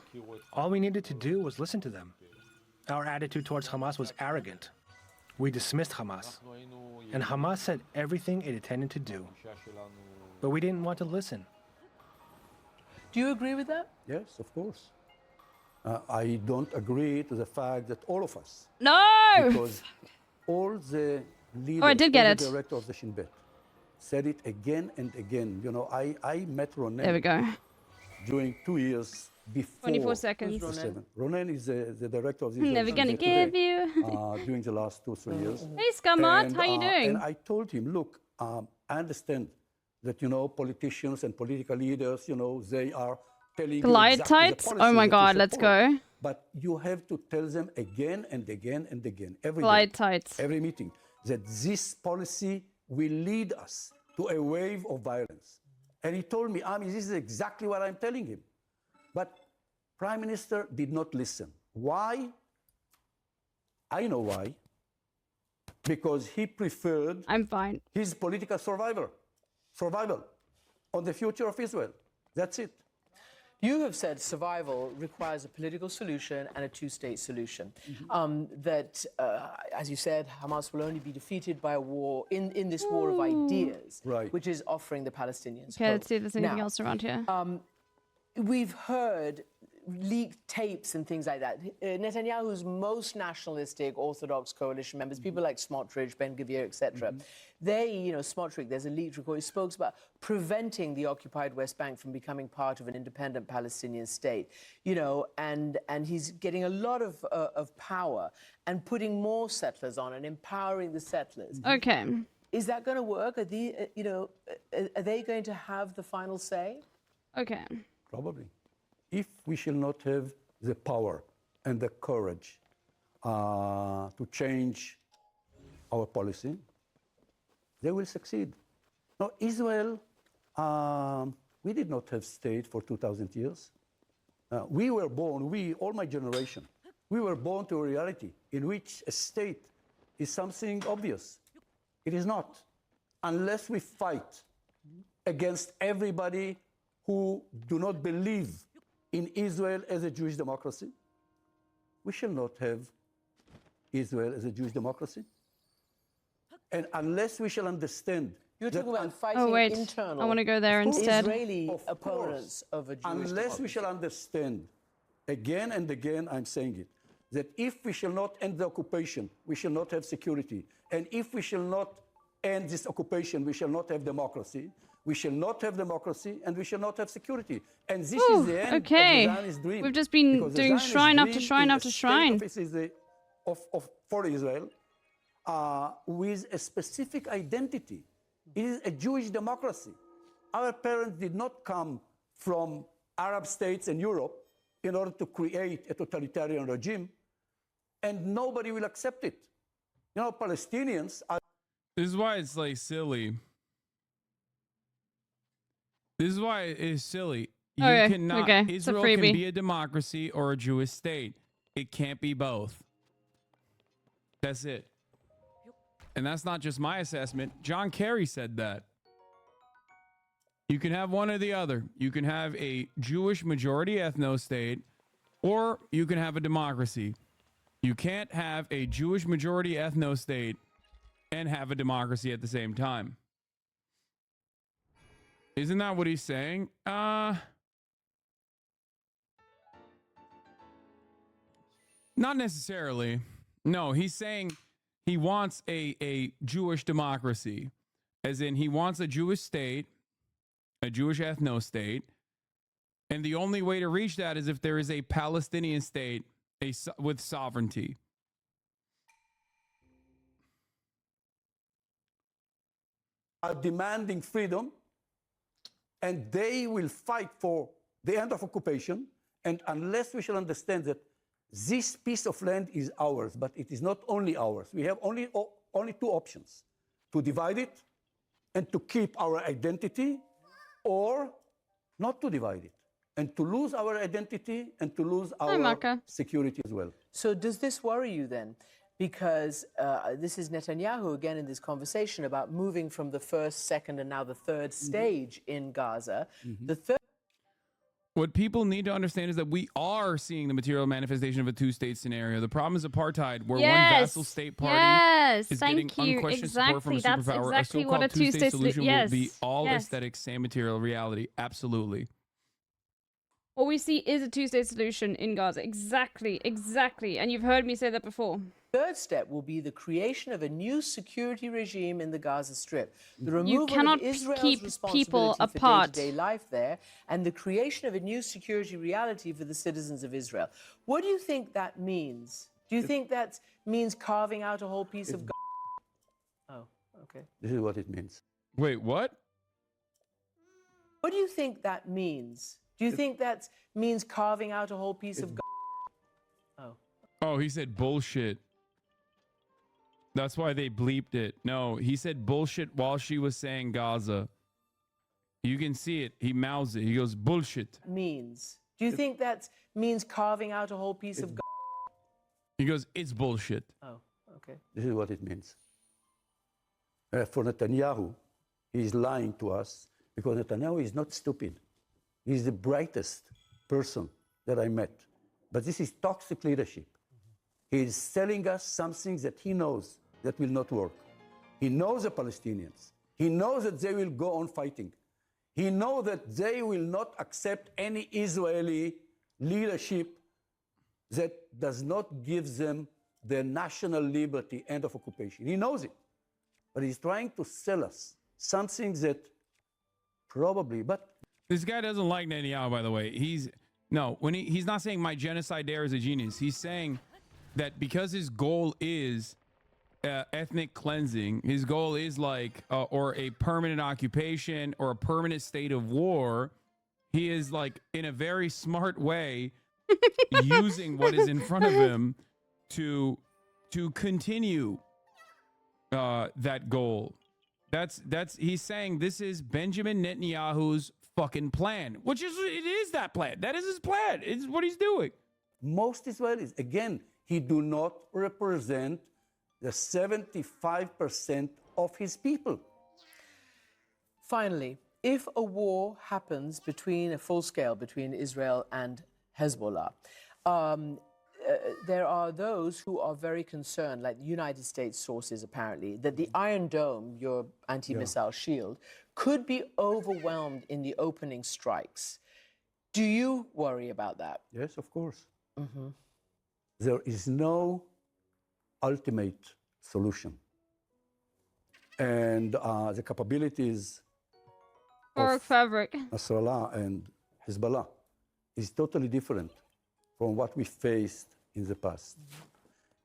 All we needed to do was listen to them. Our attitude towards Hamas was arrogant. We dismissed Hamas, and Hamas said everything it intended to do, but we didn't want to listen. Do you agree with that? Yes, of course. I don't agree to the fact that all of us. No. Because all the leaders, I did get it. The director of the Shin Bet said it again and again. You know, I met Ronen. There we go. During 2 years before. 24 seconds. Ronen is the director of the. Never gonna give you. During the last 2-3 years. Hey, Scammart, how you doing? And I told him, look, I understand that, you know, politicians and political leaders, you know, they are telling Glide exactly tights? Oh my God, let's go. But you have to tell them again and again and again, every Glide day, tights. every meeting, that this policy will lead us to a wave of violence. And he told me, Ami, this is exactly what I'm telling him. But Prime Minister did not listen. Why? I know why. Because he preferred his political survival on the future of Israel. That's it. You have said survival requires a political solution and a two-state solution. As you said, Hamas will only be defeated by a war, in this war of ideas, which is offering the Palestinians Okay, hope. let's see if there's anything else around here. We've heard leaked tapes and things like that. Netanyahu's most nationalistic Orthodox coalition members, people like Smotrich, Ben-Gvir, etc., they, Smotrich, there's a leaked record, he spoke about preventing the occupied West Bank from becoming part of an independent Palestinian state, and he's getting a lot of power and putting more settlers on and empowering the settlers. Okay. Is that going to work? Are they going to have the final say? Okay. Probably. If we shall not have the power and the courage to change our policy, they will succeed. Now, Israel, we did not have state for 2,000 years. We were born, all my generation, we were born to a reality in which a state is something obvious. It is not. Unless we fight against everybody who do not believe in Israel as a Jewish democracy, we shall not have Israel as a Jewish democracy. And unless we shall understand... You're talking about fighting internal... I want to go there instead. Israeli opponents of a Jewish Unless democracy. we shall understand, again and again I'm saying it, that if we shall not end the occupation, we shall not have security. And if we shall not end this occupation, we shall not have democracy. We shall not have democracy, and we shall not have security. And this is the end of the Zionist dream. We've just been Because doing shrine after shrine after shrine. For Israel, with a specific identity. It is a Jewish democracy. Our parents did not come from Arab states and Europe in order to create a totalitarian regime, and nobody will accept it. Palestinians are... This is why it's like silly. This is why it is silly. You cannot. Israel can be a democracy or a Jewish state. It can't be both. That's it. And that's not just my assessment. John Kerry said that. You can have one or the other. You can have a Jewish majority ethno state, or you can have a democracy. You can't have a Jewish majority ethno state and have a democracy at the same time. Isn't that what he's saying? Not necessarily. No, he's saying he wants a Jewish democracy, as in he wants a Jewish state, a Jewish ethno state, and the only way to reach that is if there is a Palestinian state with sovereignty. Are demanding freedom, and they will fight for the end of occupation. And unless we shall understand that this piece of land is ours, but it is not only ours. We have only two options: to divide it and to keep our identity, or not to divide it and to lose our identity and to lose our security as well. So does this worry you then? Because this is Netanyahu again in this conversation about moving from the first, second, and now the third stage in Gaza. The third. What people need to understand is that we are seeing the material manifestation of a two-state scenario. The problem is apartheid, where one vassal state party is getting unquestioned support from a superpower. A so-called two-state solution will be all aesthetics and material reality. Absolutely. What we see is a two-state solution in Gaza. Exactly. And you've heard me say that before. Third step will be the creation of a new security regime in the Gaza Strip. The removal You cannot of Israel's keep responsibility people for apart. day-to-day life there, and the creation of a new security reality for the citizens of Israel. What do you think that means? Do you think that means carving out a whole piece of Gaza? Oh, okay. This is what it means. Wait, what? What do you think that means? Do you think that means carving out a whole piece of Gaza? Oh, he said bullshit. That's why they bleeped it. No, he said bullshit while she was saying Gaza. You can see it. He mouths it. He goes, bullshit. Means. Do you think that means carving out a whole piece of Gaza? He goes, it's bullshit. Oh, okay. This is what it means. For Netanyahu, he is lying to us because Netanyahu is not stupid. He's the brightest person that I met. But this is toxic leadership. He is telling us something that he knows that will not work. He knows the Palestinians. He knows that they will go on fighting. He knows that they will not accept any Israeli leadership that does not give them their national liberty, end of occupation. He knows it. But he's trying to sell us something that probably, but... This guy doesn't like Netanyahu, by the way. He's not saying my genocide dare is a genius. He's saying that because his goal is ethnic cleansing, his goal is like, or a permanent occupation or a permanent state of war, he is like in a very smart way using what is in front of him to continue that goal. He's saying this is Benjamin Netanyahu's fucking plan, it is that plan. That is his plan. It's what he's doing. Most Israelis, again, he do not represent the 75% of his people. Finally, if a war happens between a full scale between Israel and Hezbollah, there are those who are very concerned, like United States sources apparently, that the Iron Dome, your anti-missile shield, could be overwhelmed in the opening strikes. Do you worry about that? Yes, of course. Mm-hmm. There is no ultimate solution. And the capabilities of Nasrallah and Hezbollah is totally different from what we faced in the past.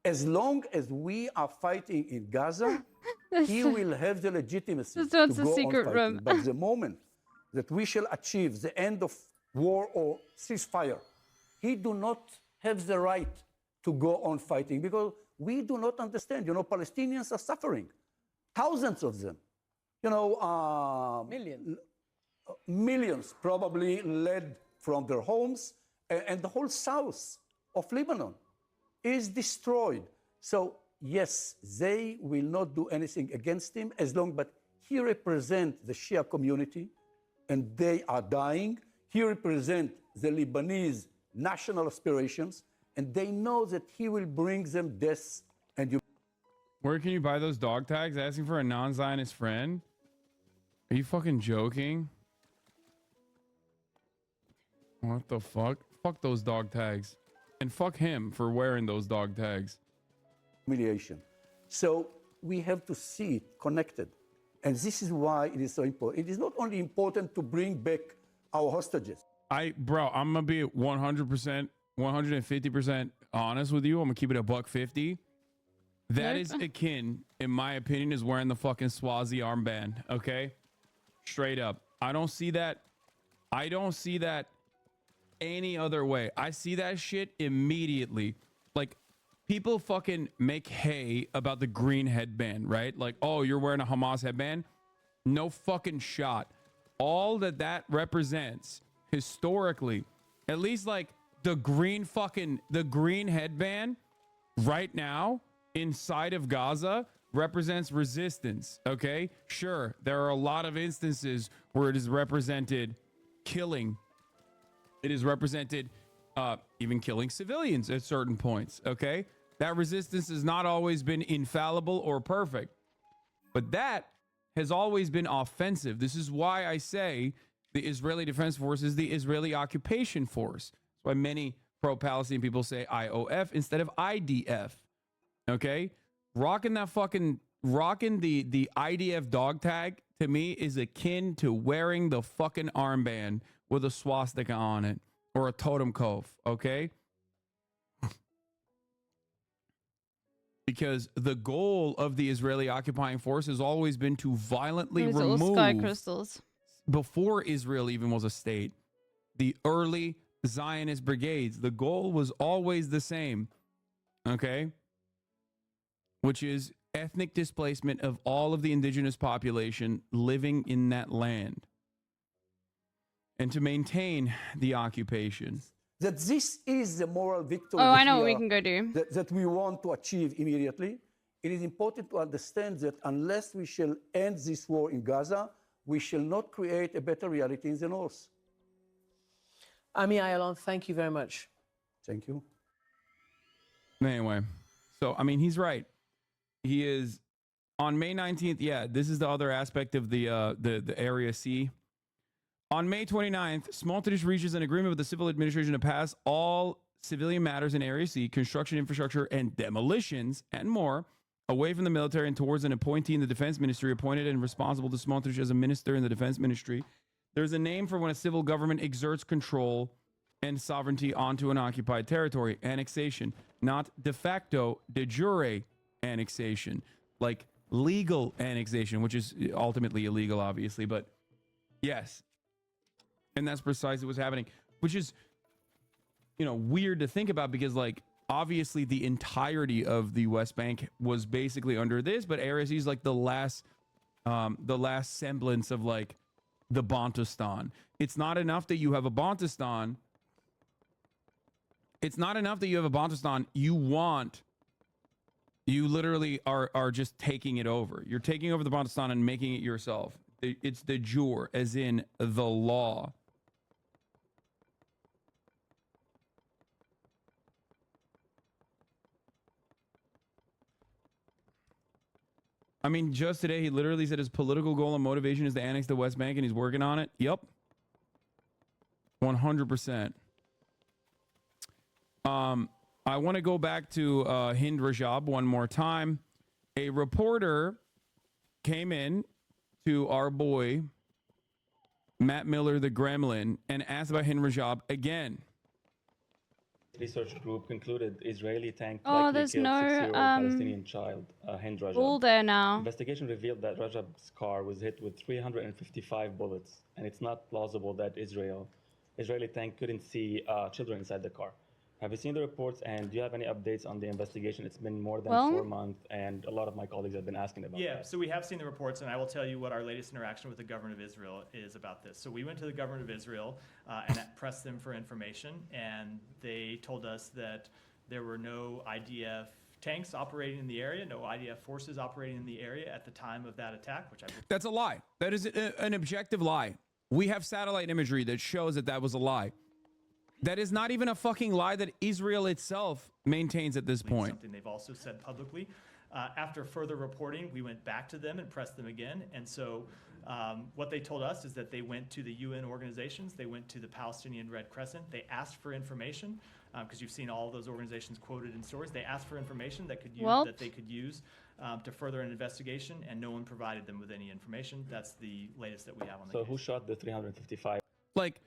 As long as we are fighting in Gaza, he will have the legitimacy to go on fighting. But the moment that we shall achieve the end of war or ceasefire, he do not have the right to go on fighting because we do not understand. You know, Palestinians are suffering, thousands of them. You know, millions probably led from their homes, and the whole south of Lebanon is destroyed. So yes, they will not do anything against him as long, but he represents the Shia community, and they are dying. He represents the Lebanese national aspirations, and they know that he will bring them death. And where can you buy those dog tags? Asking for a non-Zionist friend? Are you fucking joking? What the fuck? Fuck those dog tags. And fuck him for wearing those dog tags. Humiliation. So we have to see it connected. And this is why it is so important. It is not only important to bring back our hostages. Bro, I'm gonna be 100%, 150% honest with you. I'm gonna keep it a $150. That is akin, in my opinion, is wearing the fucking Swazi armband. Okay, straight up. I don't see that any other way. I see that shit immediately. Like, people fucking make hay about the green headband, right? Like, oh, you're wearing a Hamas headband? No fucking shot. All that represents historically, at least like the green headband right now inside of Gaza represents resistance. Okay, sure, there are a lot of instances where it is represented killing. It is represented even killing civilians at certain points. Okay, that resistance has not always been infallible or perfect, but that has always been offensive. This is why I say the Israeli Defense Force is the Israeli Occupation Force. That's why many pro-Palestinian people say IOF instead of IDF. Okay, rocking the IDF dog tag to me is akin to wearing the fucking armband with a swastika on it or a totem cove. Okay, because the goal of the Israeli occupying force has always been to violently remove sky crystals. Before Israel even was a state, the early Zionist brigades, the goal was always the same, okay? Which is ethnic displacement of all of the indigenous population living in that land and to maintain the occupation. That this is the moral victory. Oh, I know what we can go do. That we want to achieve immediately. It is important to understand that unless we shall end this war in Gaza, we shall not create a better reality in the north. Ami Ayalon, thank you very much. Thank you. Anyway, so I mean, he's right. He is on May 19th. Yeah, this is the other aspect of the Area C. On May 29th, Smotrich reaches an agreement with the civil administration to pass all civilian matters in Area C, construction, infrastructure, and demolitions, and more, away from the military and towards an appointee in the defense ministry appointed and responsible to Smotrich as a minister in the defense ministry. There's a name for when a civil government exerts control and sovereignty onto an occupied territory. Annexation, not de facto, de jure annexation, like legal annexation, which is ultimately illegal, obviously, but yes. And that's precisely what's happening, which is, you know, weird to think about because, like, obviously the entirety of the West Bank was basically under this, but Area C is like the last semblance of like the Bantustan. It's not enough that you have a Bantustan. It's not enough that you have a Bantustan. You literally are just taking it over. You're taking over the Bantustan and making it yourself. It's de jure, as in the law. I mean, just today, he literally said his political goal and motivation is to annex the West Bank, and he's working on it. Yep. 100%. I want to go back to Hind Rajab one more time. A reporter came in to our boy, Matt Miller, the Gremlin, and asked about Hind Rajab again. Research group concluded Israeli tank Oh, likely there's killed no, 6-year-old Palestinian child, Hind Rajab. all there now. Investigation revealed that Rajab's car was hit with 355 bullets, and it's not plausible that Israeli tank couldn't see children inside the car. Have you seen the reports, and do you have any updates on the investigation? It's been more than 4 months, and a lot of my colleagues have been asking about that. So we have seen the reports, and I will tell you what our latest interaction with the government of Israel is about this. So we went to the government of Israel and pressed them for information, and they told us that there were no IDF tanks operating in the area, no IDF forces operating in the area at the time of that attack, which I believe. That's a lie. That is an objective lie. We have satellite imagery that shows that that was a lie. That is not even a fucking lie that Israel itself maintains at this point. Something they've also said publicly. After further reporting, we went back to them and pressed them again. And so what they told us is that they went to the UN organizations. They went to the Palestinian Red Crescent. They asked for information because you've seen all of those organizations quoted in stories. They asked for information that they could use to further an investigation, and no one provided them with any information. That's the latest that we have on the case. So who shot the 355? Like,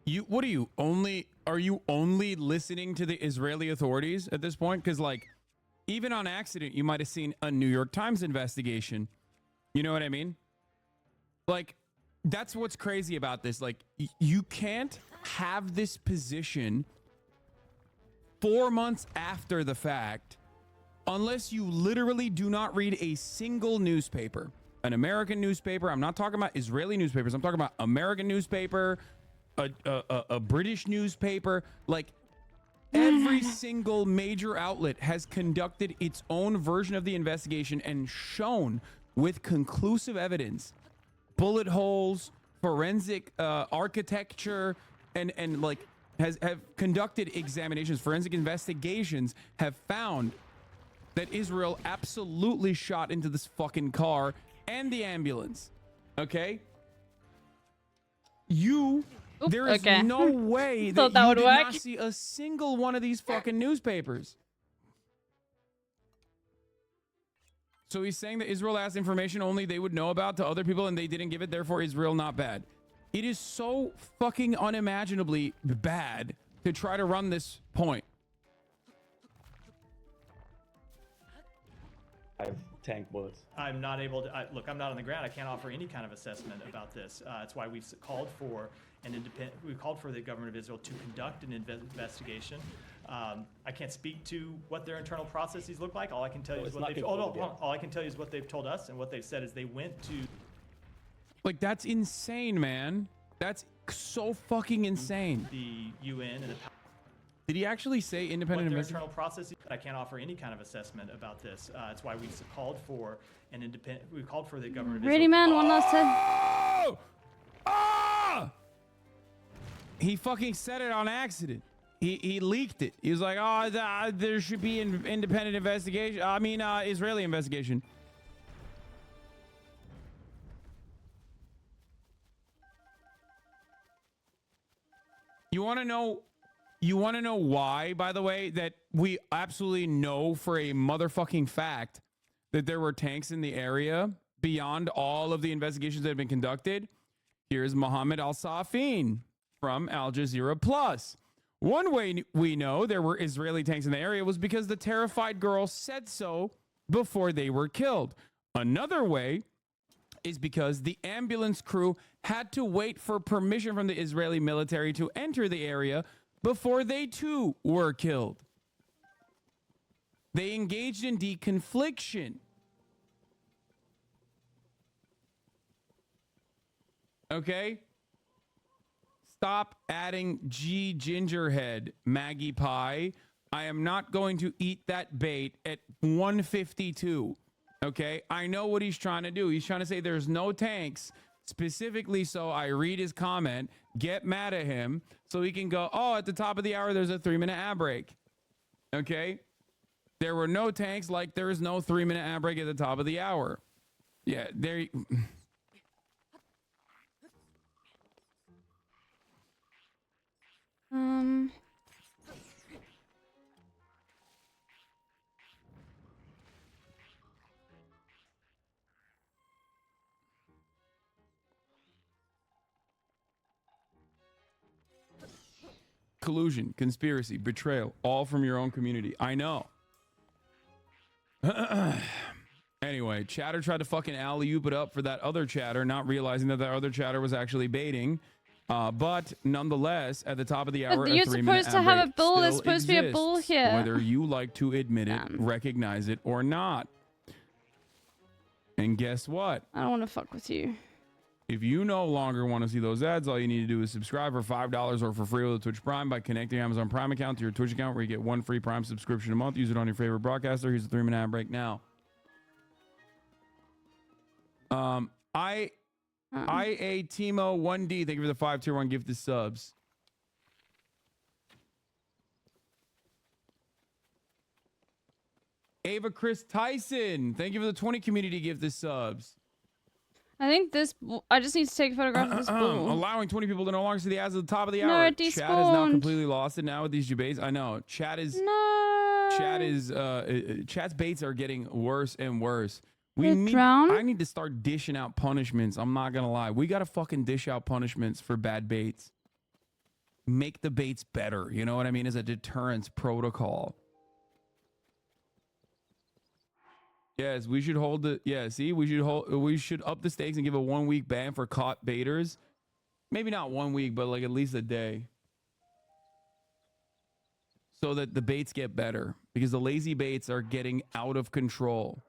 are you only listening to the Israeli authorities at this point? Because, like, even on accident, you might have seen a New York Times investigation. You know what I mean? Like, that's what's crazy about this. Like, you can't have this position 4 months after the fact unless you literally do not read a single newspaper. An American newspaper. I'm not talking about Israeli newspapers. I'm talking about American newspaper, a British newspaper. Like, every single major outlet has conducted its own version of the investigation and shown with conclusive evidence, bullet holes, forensic architecture, and like have conducted examinations, forensic investigations have found that Israel absolutely shot into this fucking car and the ambulance. Okay? There is no way that you did not see a single one of these fucking newspapers. So he's saying that Israel asked information only they would know about to other people and they didn't give it, therefore Israel not bad. It is so fucking unimaginably bad to try to run this point. Tank bullets. I'm not able to look. I'm not on the ground. I can't offer any kind of assessment about this. That's why we've called for an independent. We called for the government of Israel to conduct an investigation. I can't speak to what their internal processes look like. All I can tell you is what they've. All I can tell you is what they've told us, and what they've said is they went to. Like, that's insane, man. That's so fucking insane. The UN and the. Did he actually say independent investigation? Internal processes. I can't offer any kind of assessment about this. That's why we've called for an independent. We called for the government of Israel. Ready, man? One last time. He fucking said it on accident. He leaked it. He was like, oh, there should be an independent investigation. I mean, Israeli investigation. You want to know why, by the way, that we absolutely know for a motherfucking fact that there were tanks in the area beyond all of the investigations that have been conducted? Here's Mohammed Al-Safin from Al Jazeera Plus. One way we know there were Israeli tanks in the area was because the terrified girl said so before they were killed. Another way is because the ambulance crew had to wait for permission from the Israeli military to enter the area before they too were killed. They engaged in deconfliction. Okay? Stop adding G Gingerhead, Maggie Pie. I am not going to eat that bait at 152. Okay? I know what he's trying to do. He's trying to say there's no tanks, specifically so I read his comment, get mad at him, so he can go, oh, at the top of the hour, there's a 3-minute ad break. Okay? There were no tanks like there is no 3-minute ad break at the top of the hour. Yeah, there... Collusion, conspiracy, betrayal, all from your own community. I know. Anyway, chatter tried to fucking alley-oop it up for that other chatter, not realizing that other chatter was actually baiting. But nonetheless, at the top of the hour, you're supposed to have a bull. There's supposed to be a bull here. Whether you like to admit it, recognize it, or not. And guess what? I don't want to fuck with you. If you no longer want to see those ads, all you need to do is subscribe for $5 or for free with a Twitch Prime by connecting your Amazon Prime account to your Twitch account, where you get 1 free Prime subscription a month. Use it on your favorite broadcaster. Here's a 3-minute ad break now. IA Timo 1D, thank you for the 5 tier 1 gifted subs. Ava Chris Tyson, thank you for the 20 community gifted subs. I think this. I just need to take a photograph of this bull. Allowing 20 people to no longer see the ads at the top of the hour. No, it Chat is now despawned. completely lost it now with these debates. I know. Chat's baits are getting worse and worse. I need to start dishing out punishments. I'm not gonna lie. We gotta fucking dish out punishments for bad baits. Make the baits better. You know what I mean? As a deterrence protocol. Yes, we should hold the. Yeah, see, we should up the stakes and give a 1-week ban for caught baiters. Maybe not 1 week, but like at least a day, so that the baits get better, because the lazy baits are getting out of control.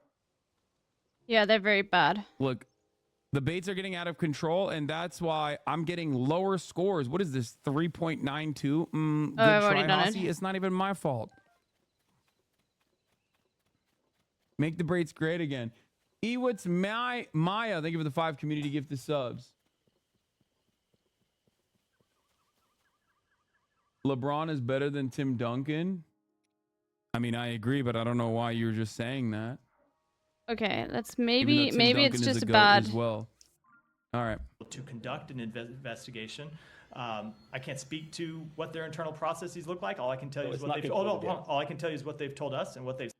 Yeah, they're very bad. Look, the baits are getting out of control, and that's why I'm getting lower scores. What is this? 3.92. I've already done it. It's not even my fault. Make the baits great again. Ewits Maya, thank you for the 5 community gifted subs. LeBron is better than Tim Duncan. I mean, I agree, but I don't know why you were just saying that. Okay, let's maybe it's Duncan just goat bad. as well. All right. To conduct an investigation. I can't speak to what their internal processes look like. All I can tell you is what they've. All I can tell you is what they've told us and what they've.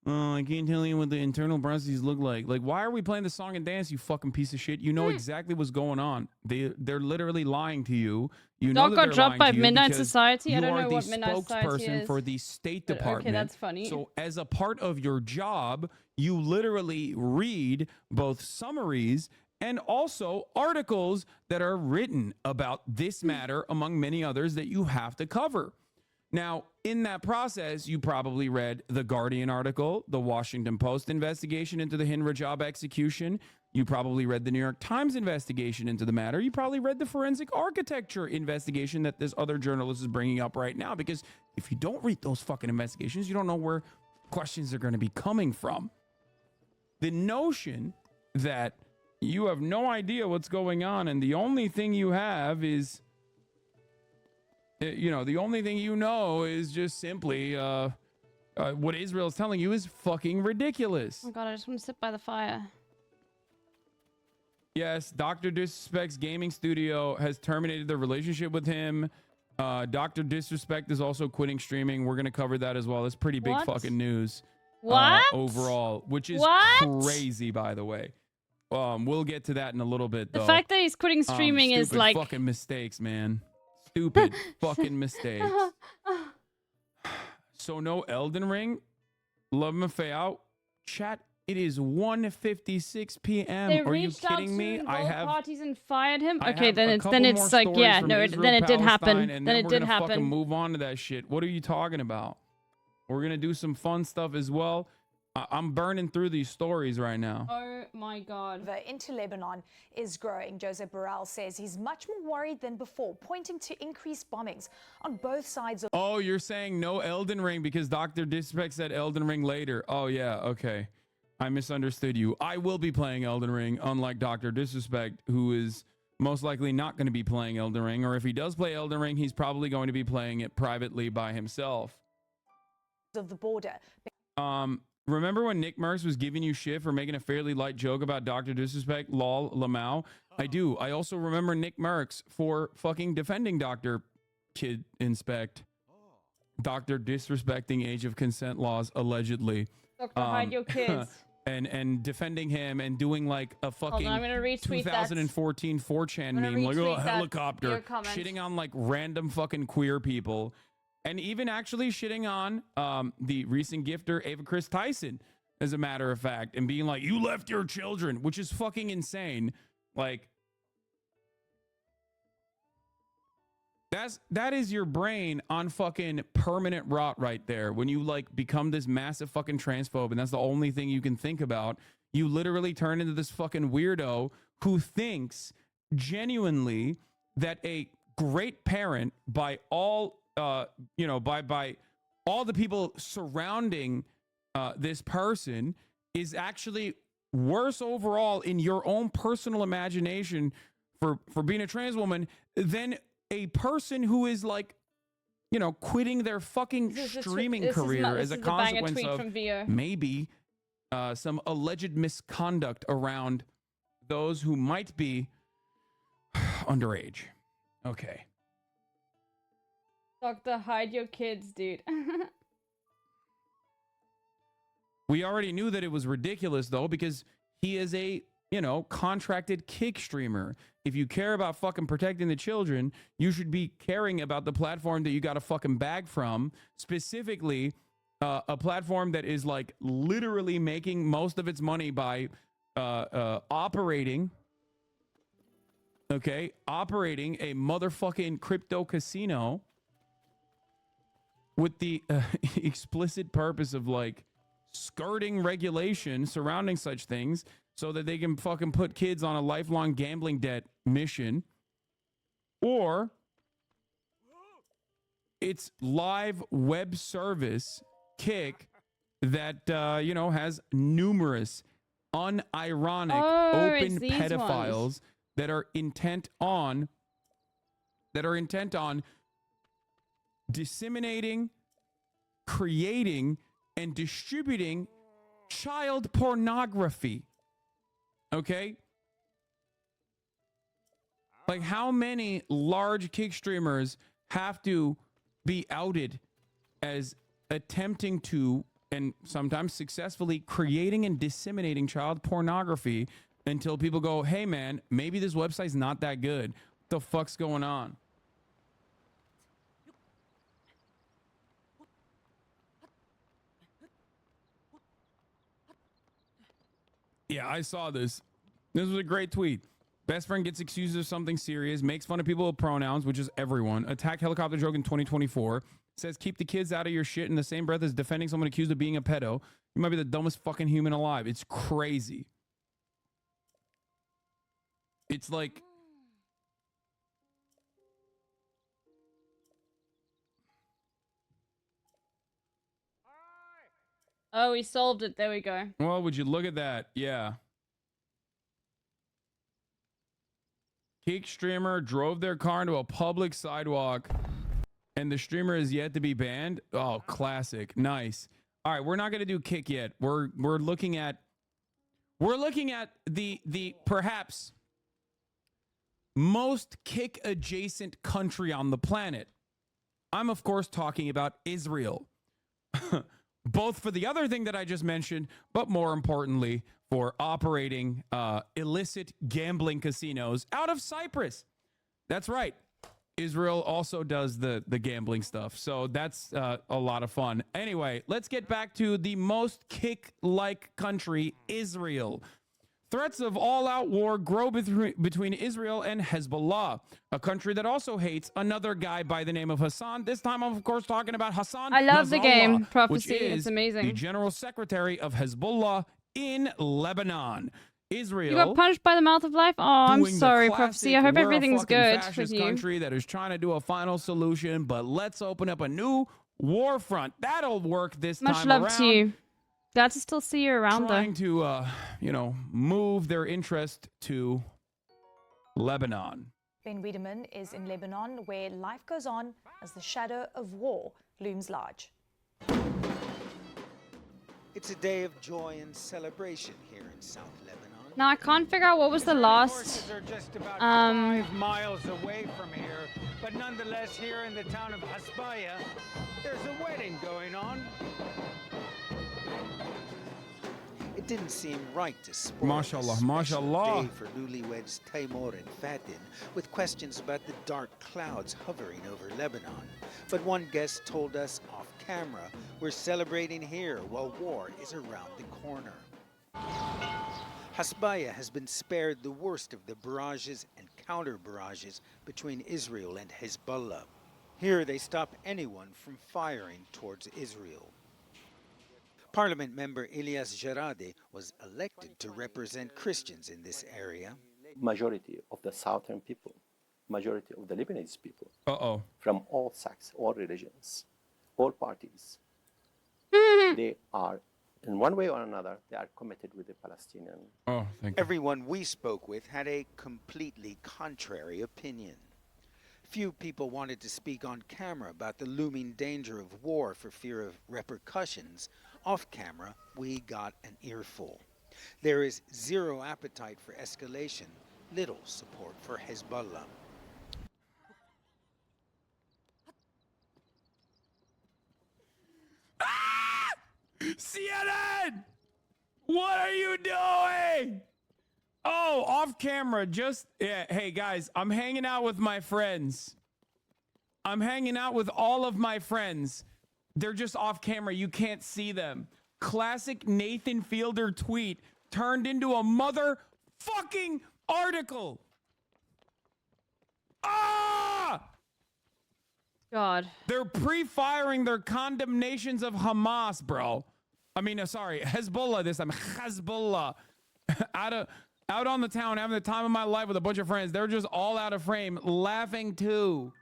I can't tell you what the internal processes look like. Like, why are we playing the song and dance, you fucking piece of shit? You know exactly what's going on. They're literally lying to you. You know Dog got dropped by Midnight Society. I don't know you are what the Midnight Society spokesperson is. for the State But Department. okay, that's funny. So as a part of your job, you literally read both summaries and also articles that are written about this matter, among many others that you have to cover. Now, in that process, you probably read the Guardian article, the Washington Post investigation into the Hinra job execution. You probably read the New York Times investigation into the matter. You probably read the forensic architecture investigation that this other journalist is bringing up right now. Because if you don't read those fucking investigations, you don't know where questions are going to be coming from. The notion that you have no idea what's going on and the only thing you have is You know, the only thing you know is just simply what Israel is telling you is fucking ridiculous. Oh god, I just want to sit by the fire. Yes, Dr. Disrespect's gaming studio has terminated the relationship with him. Dr. Disrespect is also quitting streaming. We're going to cover that as well. That's pretty big fucking news. What? Overall, which is crazy, by the way. We'll get to that in a little bit, though. The fact that he's quitting streaming is Stupid like... fucking mistakes, man. Stupid fucking mistakes. So no Elden Ring? Love Maffei out. Chat, it is 1:56 p.m. They Are you reached out kidding me? to I both have parties and fired him. I Okay, have then a it's couple more like, stories yeah, from no, Israel, then it did happen. Palestine, and Then it we're did gonna fucking happen. move on to that shit. What are you talking about? We're gonna do some fun stuff as well. I'm burning through these stories right now. Oh my god. Into Lebanon is growing. Joseph Borrell says he's much more worried than before, pointing to increased bombings on both sides of... Oh, you're saying no Elden Ring because Dr. Disrespect said Elden Ring later. Oh, yeah, okay. I misunderstood you. I will be playing Elden Ring, unlike Dr. Disrespect, who is most likely not going to be playing Elden Ring. Or if he does play Elden Ring, he's probably going to be playing it privately by himself. ...of the border. Remember when Nick Merckx was giving you shit for making a fairly light joke about Dr. Disrespect, lol, Lamau? I do. I also remember Nick Merckx for fucking defending Dr. Kid Inspect. Dr. Disrespecting age of consent laws, allegedly. Dr. Hide Your Kids. and defending him and doing like a fucking I'm gonna retweet 2014 4chan meme, like, oh, helicopter, your comment. shitting on like random fucking queer people. And even actually shitting on the recent gifter Ava Chris Tyson, as a matter of fact, and being like, you left your children, which is fucking insane. Like, that is your brain on fucking permanent rot right there. When you like become this massive fucking transphobe and that's the only thing you can think about, you literally turn into this fucking weirdo who thinks genuinely that a great parent by all by all the people surrounding this person is actually worse overall in your own personal imagination for being a trans woman than a person who is like, quitting their fucking streaming career as a consequence of maybe some alleged misconduct around those who might be underage. Okay. Dr. Hide Your Kids, dude. We already knew that it was ridiculous, though, because he is a, contracted kick streamer. If you care about fucking protecting the children, you should be caring about the platform that you got a fucking bag from, specifically a platform that is like literally making most of its money by operating a motherfucking crypto casino with the explicit purpose of like skirting regulation surrounding such things so that they can fucking put kids on a lifelong gambling debt mission, or it's live web service Kick that has numerous unironic open pedophiles that are intent on disseminating, creating, and distributing child pornography. Okay? Like, how many large kick streamers have to be outed as attempting to, and sometimes successfully, creating and disseminating child pornography until people go, hey man, maybe this website's not that good. What the fuck's going on? Yeah, I saw this. This was a great tweet. Best friend gets accused of something serious, makes fun of people with pronouns, which is everyone. Attack helicopter joke in 2024. Says keep the kids out of your shit in the same breath as defending someone accused of being a pedo. You might be the dumbest fucking human alive. It's crazy. It's like... Oh, we solved it. There we go. Well, would you look at that? Yeah. Kick streamer drove their car into a public sidewalk And the streamer is yet to be banned. Oh, classic. Nice. All right, we're not going to do kick yet. We're looking at the perhaps most kick adjacent country on the planet. I'm of course talking about Israel. Both for the other thing that I just mentioned, but more importantly for operating illicit gambling casinos out of Cyprus. That's right. Israel also does the gambling stuff. So that's a lot of fun. Anyway, let's get back to the most kick-like country, Israel. Threats of all-out war grow between Israel and Hezbollah, a country that also hates another guy by the name of Hassan. This time, I'm, of course, talking about Hassan I love the game, Nasrallah, Prophecy. which is It's amazing. the general secretary of Hezbollah in Lebanon. Israel. You got punched by the mouth of life? Oh, I'm doing the sorry, classic, Prophecy. I hope we're everything's a fucking good fascist with you. country that is trying to do a final solution, but let's open up a new war front. That'll work this Much time love around. to you. Glad to still see you around, Trying though. to, move their interest to Lebanon. Ben Wiedemann is in Lebanon, where life goes on as the shadow of war looms large. It's a day of joy and celebration here in South Lebanon. Now, I can't figure out what was the last... Are just about 5 miles away from here, but nonetheless here in the town of Hasbaya, there's a wedding going on. It didn't seem right to spoil Mashallah, this special mashallah. day for newlyweds Taimur and Fatin with questions about the dark clouds hovering over Lebanon. But one guest told us off camera, we're celebrating here while war is around the corner. Hasbaya has been spared the worst of the barrages and counter barrages between Israel and Hezbollah. Here they stop anyone from firing towards Israel. Parliament member Ilyas Jarade was elected to represent Christians in this area. Majority of the southern people, majority of the Lebanese people, from all sects, all religions, all parties, they are, in one way or another, they are committed with the Palestinian. Oh, thank you. Everyone we spoke with had a completely contrary opinion. Few people wanted to speak on camera about the looming danger of war for fear of repercussions. Off camera, we got an earful. There is zero appetite for escalation, little support for Hezbollah. CNN! What are you doing? Oh, off camera, hey guys, I'm hanging out with my friends. I'm hanging out with all of my friends. They're just off camera. You can't see them. Classic Nathan Fielder tweet turned into a motherfucking article. Ah! God. They're pre-firing their condemnations of Hamas, bro. I mean, sorry, Hezbollah this time. Hezbollah. Out on the town, having the time of my life with a bunch of friends. They're just all out of frame, laughing too.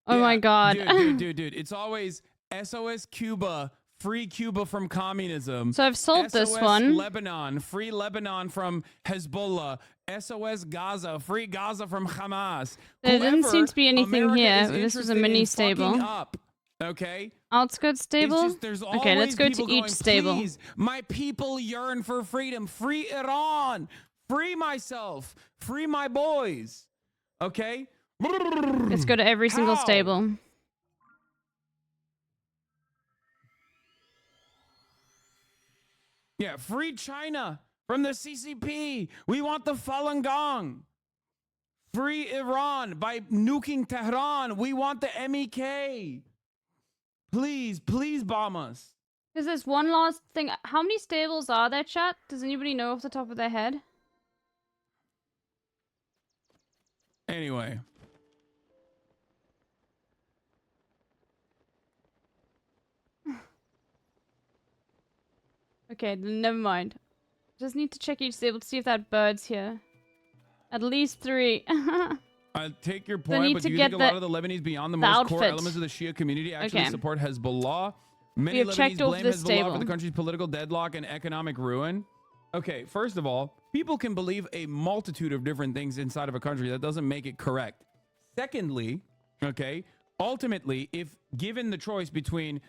Oh my God. Dude. It's always SOS Cuba, free Cuba from communism. So I've sold this SOS one. Lebanon, free Lebanon from Hezbollah. SOS Gaza, free Gaza from Hamas. There didn't seem to be anything America here. is This was a interested in mini fucking stable. Up, okay? Outskirts stable? It's just, there's Okay, let's always go to people each going, stable. Please, my people yearn for freedom. Free Iran. Free myself. Free my boys. Okay? Let's go to every single How? stable. Yeah, free China from the CCP. We want the Falun Gong. Free Iran by nuking Tehran. We want the MEK. Please bomb us. Is this one last thing? How many stables are there, chat? Does anybody know off the top of their head? Anyway. Okay, then never mind. Just need to check each stable to see if that bird's here. At least 3. I take your need point, but to do you get think a lot of the Lebanese beyond the most core outfit. elements of the Shia community actually Okay. support Hezbollah? Many have Lebanese checked off blame this Hezbollah stable. for the country's political deadlock and economic ruin. Okay, first of all, people can believe a multitude of different things inside of a country. That doesn't make it correct. Secondly, Okay? Ultimately, if given the choice between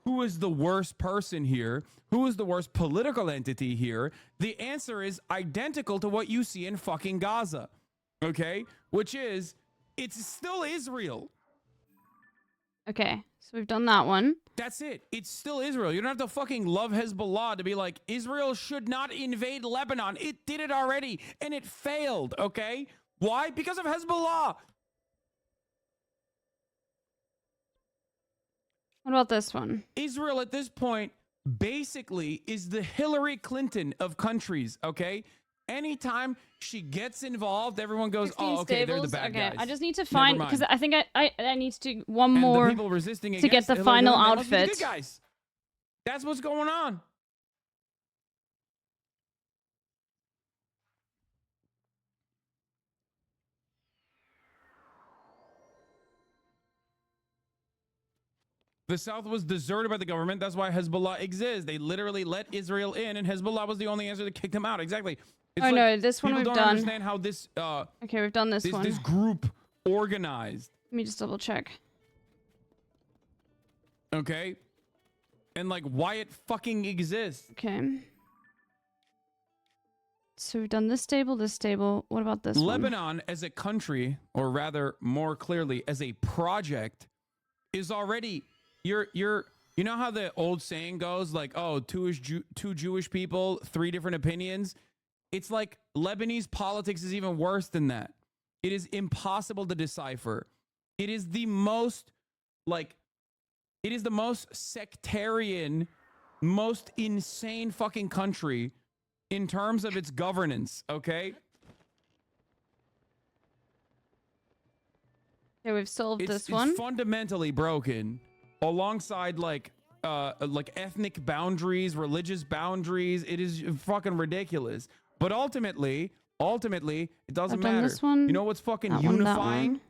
who is the worst person here, who is the worst political entity here, the answer is identical to what you see in fucking Gaza. Okay? Which is, it's still Israel. Okay, so we've done that one. That's it. It's still Israel. You don't have to fucking love Hezbollah to be like, Israel should not invade Lebanon. It did it already, and it failed, okay? Why? Because of Hezbollah. What about this one? Israel at this point basically is the Hillary Clinton of countries, okay? Anytime she gets involved, everyone goes, oh, okay, they're the bad guys. I just need to find, because I think I need to do one And more the people resisting to get against the Hillary final Clinton, they must be the outfit. good guys. That's what's going on. The South was deserted by the government. That's why Hezbollah exists. They literally let Israel in, and Hezbollah was the only answer that kicked them out. Exactly. It's Oh, like, no, this one people we've don't done. understand how this Okay, we've done this one. this group organized. Let me just double check. Okay, and like why it fucking exists. Okay. So we've done this table, this table. What about this one? Lebanon as a country, or rather more clearly as a project, is already you know how the old saying goes, like, oh, two Jewish people, 3 different opinions. It's like Lebanese politics is even worse than that. It is impossible to decipher. It is the most sectarian, most insane fucking country in terms of its governance, okay? Okay, we've solved this It's one. fundamentally broken alongside like ethnic boundaries, religious boundaries. It is fucking ridiculous. But ultimately, it doesn't I've done matter. this one, You know what's fucking that one, that unifying? one.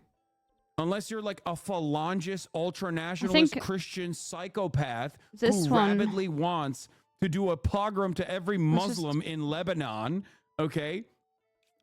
Unless you're like a phalangist, ultra-nationalist think Christian psychopath this who one- rabidly wants to do a pogrom to every Let's just- Muslim in Lebanon, okay?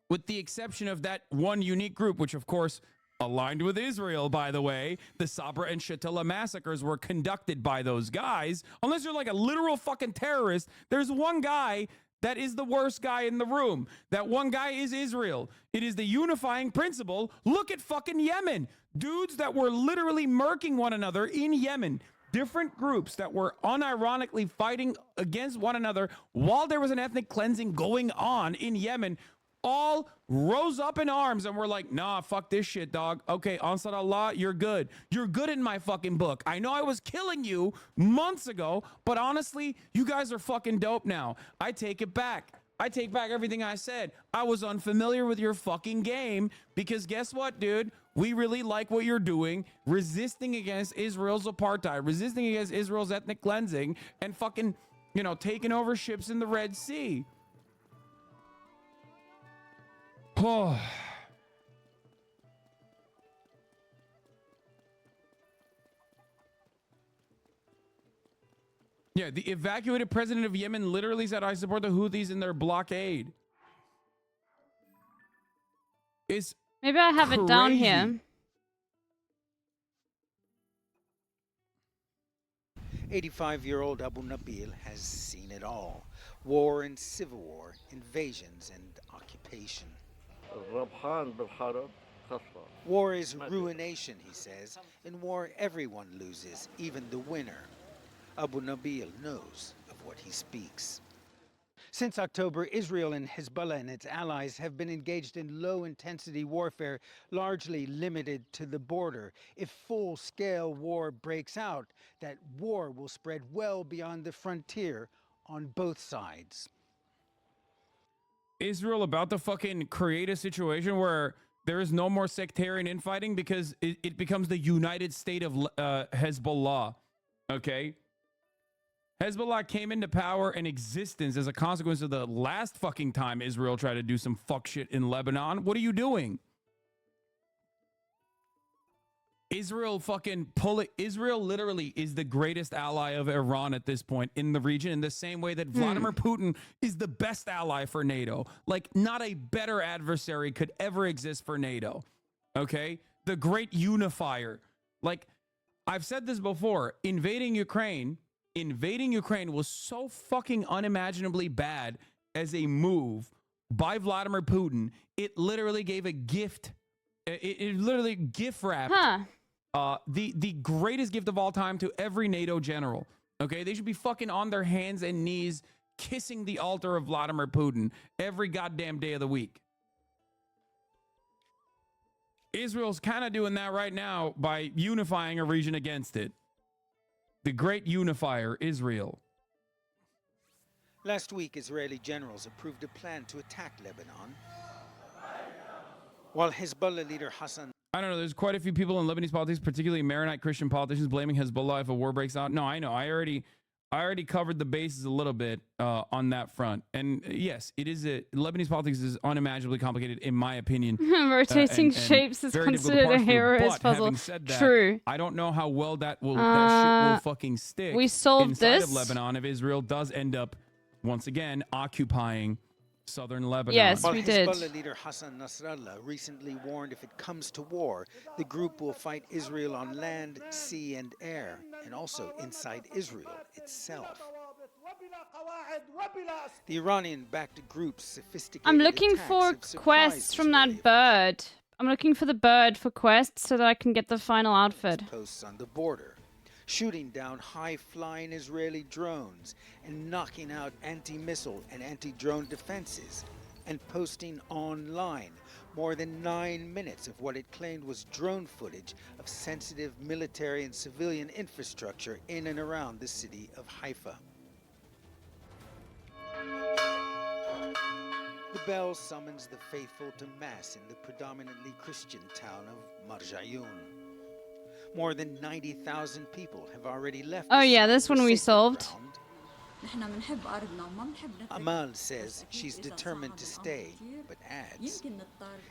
With the exception of that one unique group, which of course aligned with Israel, by the way. The Sabra and Shatila massacres were conducted by those guys. Unless you're like a literal fucking terrorist, there's one guy that is the worst guy in the room. That one guy is Israel. It is the unifying principle. Look at fucking Yemen. Dudes that were literally murking one another in Yemen. Different groups that were unironically fighting against one another while there was an ethnic cleansing going on in Yemen, all rose up in arms and were like, nah, fuck this shit, dog. Okay, Ansar Allah, you're good. You're good in my fucking book. I know I was killing you months ago, but honestly, you guys are fucking dope now. I take it back. I take back everything I said. I was unfamiliar with your fucking game because guess what, dude? We really like what you're doing, resisting against Israel's apartheid, resisting against Israel's ethnic cleansing, and fucking, you know, taking over ships in the Red Sea. Oh. Yeah, the evacuated president of Yemen literally said, I support the Houthis in their blockade. It's Maybe I have it down crazy. here. 85-year-old Abu Nabil has seen it all. War and civil war, invasions and occupation. War is ruination, he says. In war, everyone loses, even the winner. Abu Nabil knows of what he speaks. Since October, Israel and Hezbollah and its allies have been engaged in low-intensity warfare, largely limited to the border. If full-scale war breaks out, that war will spread well beyond the frontier on both sides. Israel about to fucking create a situation where there is no more sectarian infighting because it becomes the United State of Hezbollah. Okay? Hezbollah came into power and existence as a consequence of the last fucking time Israel tried to do some fuck shit in Lebanon. What are you doing? Israel literally is the greatest ally of Iran at this point in the region, in the same way that Vladimir Putin is the best ally for NATO. Like, not a better adversary could ever exist for NATO. Okay? the great unifier. Like, I've said this before, invading Ukraine was so fucking unimaginably bad as a move by Vladimir Putin. It literally gave a gift. It literally gift wrapped the greatest gift of all time to every NATO general. Okay, they should be fucking on their hands and knees kissing the altar of Vladimir Putin every goddamn day of the week. Israel's kind of doing that right now by unifying a region against it. The great unifier, Israel. Last week, Israeli generals approved a plan to attack Lebanon, while Hezbollah leader Hassan... I don't know, there's quite a few people in Lebanese politics, particularly Maronite Christian politicians, blaming Hezbollah if a war breaks out. No, I know. I already covered the bases a little bit on that front. And yes, Lebanese politics is unimaginably complicated, in my opinion. Rotating shapes is considered a hero's puzzle. Having said that, True. I don't know how well that shit will fucking stick. We solved inside this. of Lebanon if Israel does end up, once again, occupying southern Lebanon. Yes, While we did. Hezbollah leader Hassan Nasrallah recently warned if it comes to war, the group will fight Israel on land, sea, and air, and also inside Israel itself. The Iranian-backed group's sophisticated I'm looking attacks for have surprised quests from that bird. I'm looking for the bird for quests so that I can get the final outfit. Posts on the border, shooting down high-flying Israeli drones and knocking out anti-missile and anti-drone defenses, and posting online more than 9 minutes of what it claimed was drone footage of sensitive military and civilian infrastructure in and around the city of Haifa. The bell summons the faithful to Mass in the predominantly Christian town of Marjayoun. More than 90,000 people have already left. Oh yeah, this one we solved. Amal says she's determined to stay, but adds,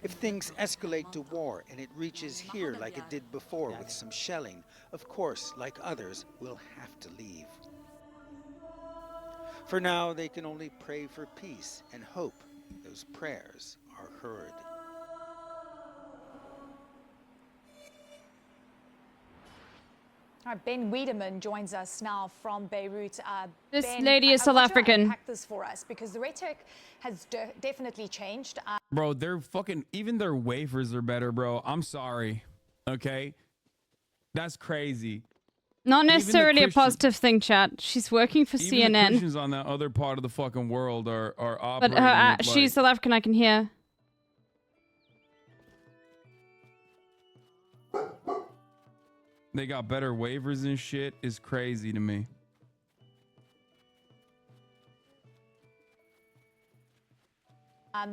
if things escalate to war and it reaches here like it did before with some shelling, of course, like others, we'll have to leave. For now, they can only pray for peace and hope those prayers are heard. All right, Ben Wiedemann joins us now from Beirut. This Ben, lady is I South want you to African. unpack this for us because the rhetoric has definitely changed. Bro, they're fucking, even their wafers are better, bro. I'm sorry. Okay? That's crazy. Not necessarily a Christian- positive thing, chat. She's working for Even the CNN. Christians on that other part of the fucking world are But operating her, with, she's South African, I can hear. they got better waivers and shit is crazy to me.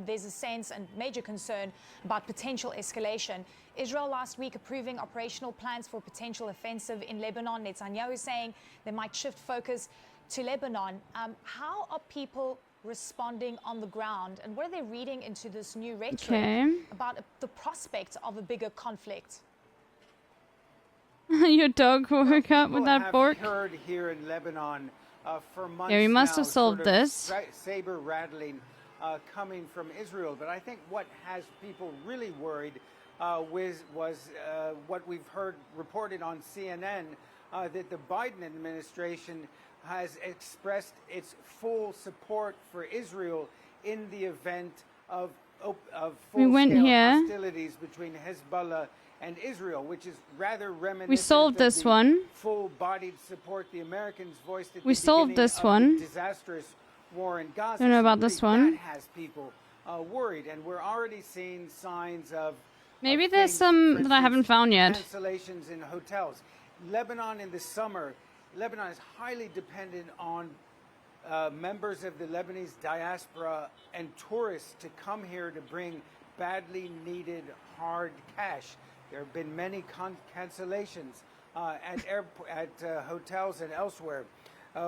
There's a sense and major concern about potential escalation. Israel last week approving operational plans for potential offensive in Lebanon. Netanyahu saying they might shift focus to Lebanon. How are people responding on the ground, and what are they reading into this new rhetoric about the prospect of a bigger conflict? Your dog woke up with that bark. Heard here in Lebanon for months Yeah, we must now, have solved sort of this. Saber rattling coming from Israel, but I think what has people really worried was what we've heard reported on CNN that the Biden administration has expressed its full support for Israel in the event of full-scale hostilities between Hezbollah and Israel, which is rather reminiscent. We solved of this the one. full-bodied support the Americans voiced at We the solved beginning this of one. the disastrous war in Gaza. Don't know about So this that one. has people worried, and we're already seeing signs of Maybe there's some that I haven't found yet. cancellations in hotels. Lebanon in the summer, Lebanon is highly dependent on members of the Lebanese diaspora and tourists to come here to bring badly needed hard cash. There have been many cancellations at hotels and elsewhere.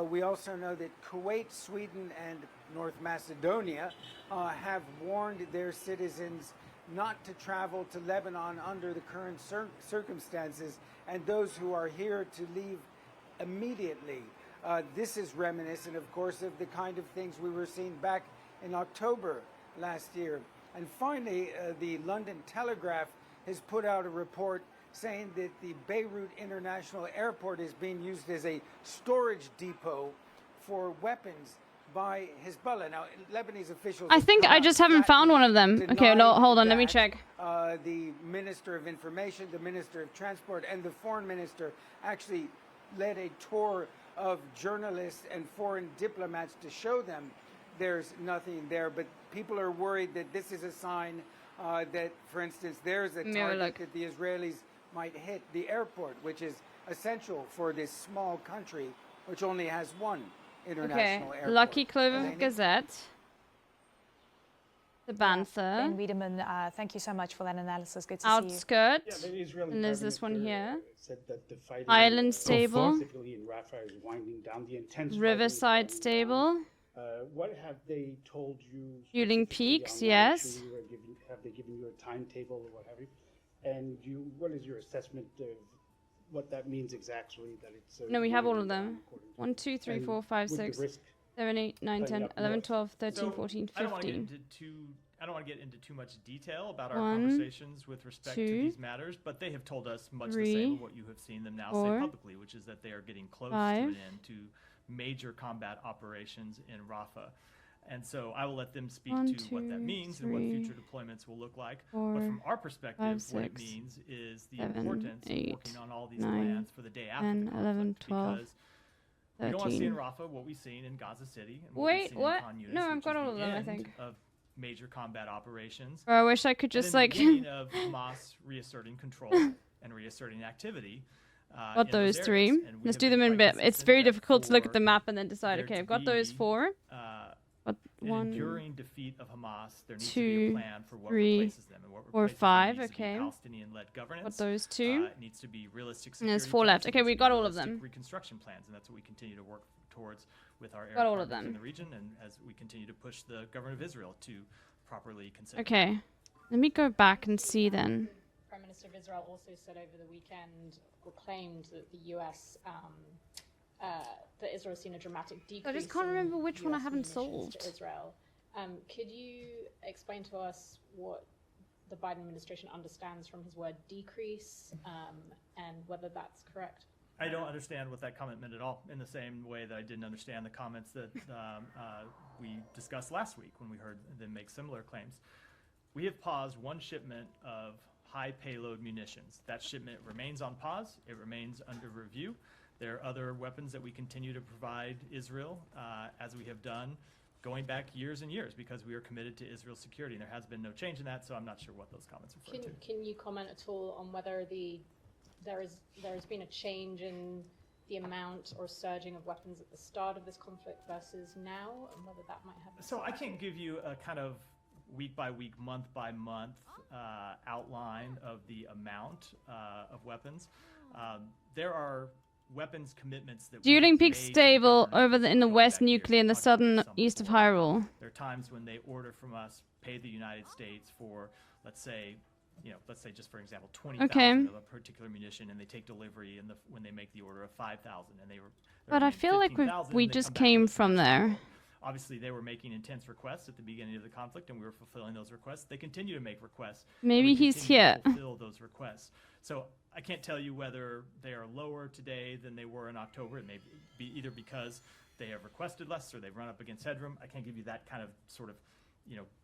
We also know that Kuwait, Sweden, and North Macedonia have warned their citizens not to travel to Lebanon under the current circumstances, and those who are here to leave immediately. This is reminiscent, of course, of the kind of things we were seeing back in October last year. And finally, the London Telegraph has put out a report saying that the Beirut International Airport is being used as a storage depot for weapons by Hezbollah. Now, Lebanese officials... I think I just haven't found one of them. Okay, no, hold on, let me check. The Minister of Information, the Minister of Transport, and the Foreign Minister actually led a tour of journalists and foreign diplomats to show them there's nothing there. But people are worried that this is a sign that, for instance, there's a target that the Israelis might hit the airport, which is essential for this small country, which only has one international airport. Lucky Clover Gazette. The Banther. Ben Wiedemann, thank you so much for that analysis. Good to Outskirt. see you. And there's this one here. Said that the fighting, Island Stable. specifically in Rafah, is winding down. The intense Riverside Stable. What have they told you? Fueling Peaks, yes. Have they given you a timetable or what have you? And what is your assessment of what that means exactly? That it's No, we have all of them. 1, 2, 3, 4, 5, 6, 7, 8, 9, 10, 11, 12, 13, 14, 15. I don't want to get into too much detail about our 1, conversations with respect to 2, these matters, but they have told us much 3, the same of what you have seen them now 4, say publicly, which is that they are getting close 5, to an end to major combat operations in Rafah. And so I will let them speak 1, to what that 2, means and what 3, future deployments will look like. 4, but from our perspective, 5, what it 6, means is the 7, importance 8, of working on all these 9, plans for the day after 10, the 11, conflict, 12, because we don't want to see in 13. Rafah what we've seen in Gaza City. And Wait, what? what? We've seen in Khan Yunis, No, I've which got is all the of them, I end think. Of major combat operations. Bro, I wish I could just and then like. the beginning of Hamas reasserting control and reasserting activity. Got those 3. Let's do them in a bit. It's very difficult to look at the map and then decide. Okay, I've got those 4. Got an 1, enduring defeat of Hamas. There needs 2, to be a plan for what 3, replaces them, and what or replaces 5. them needs Okay. to be Palestinian-led governance. Got those 2. It needs to be realistic. And there's security 4 left. plans, Okay, it we needs to got be all of realistic them. reconstruction plans, and that's what we continue to work towards with our Got air all of partners in them. the region, and as we continue to push the government of Israel to properly consider. Okay, let me go back and see then. Prime Minister of Israel also said over the weekend, or claimed that the U.S. That Israel has seen a dramatic decrease. I just can't remember which one I haven't solved. To Israel. Could you explain to us what the Biden administration understands from his word decrease, and whether that's correct? I don't understand what that comment meant at all, in the same way that I didn't understand the comments that we discussed last week when we heard them make similar claims. We have paused one shipment of high payload munitions. That shipment remains on pause. It remains under review. There are other weapons that we continue to provide Israel, as we have done going back years and years, because we are committed to Israel's security. And there has been no change in that, so I'm not sure what those comments refer to. Can you comment at all on whether there has been a change in the amount or surging of weapons at the start of this conflict versus now, and whether that might have... So I can't give you a kind of week by week, month by month outline of the amount of weapons. There are weapons commitments that Dueling Peak Stable over in the west, nuclear in the southern east of Hyrule. There are times when they order from us, pay the United States for, let's say just for example, 20,000 of a particular munition, and they take delivery when they make the order of 5,000, and they were. But I feel like we just came from there. Obviously, they were making intense requests at the beginning of the conflict, and we were fulfilling those requests. They continue to make requests. Maybe he's here. Fulfill those requests. So I can't tell you whether they are lower today than they were in October. It may be either because they have requested less or they've run up against headroom. I can't give you that kind of sort of,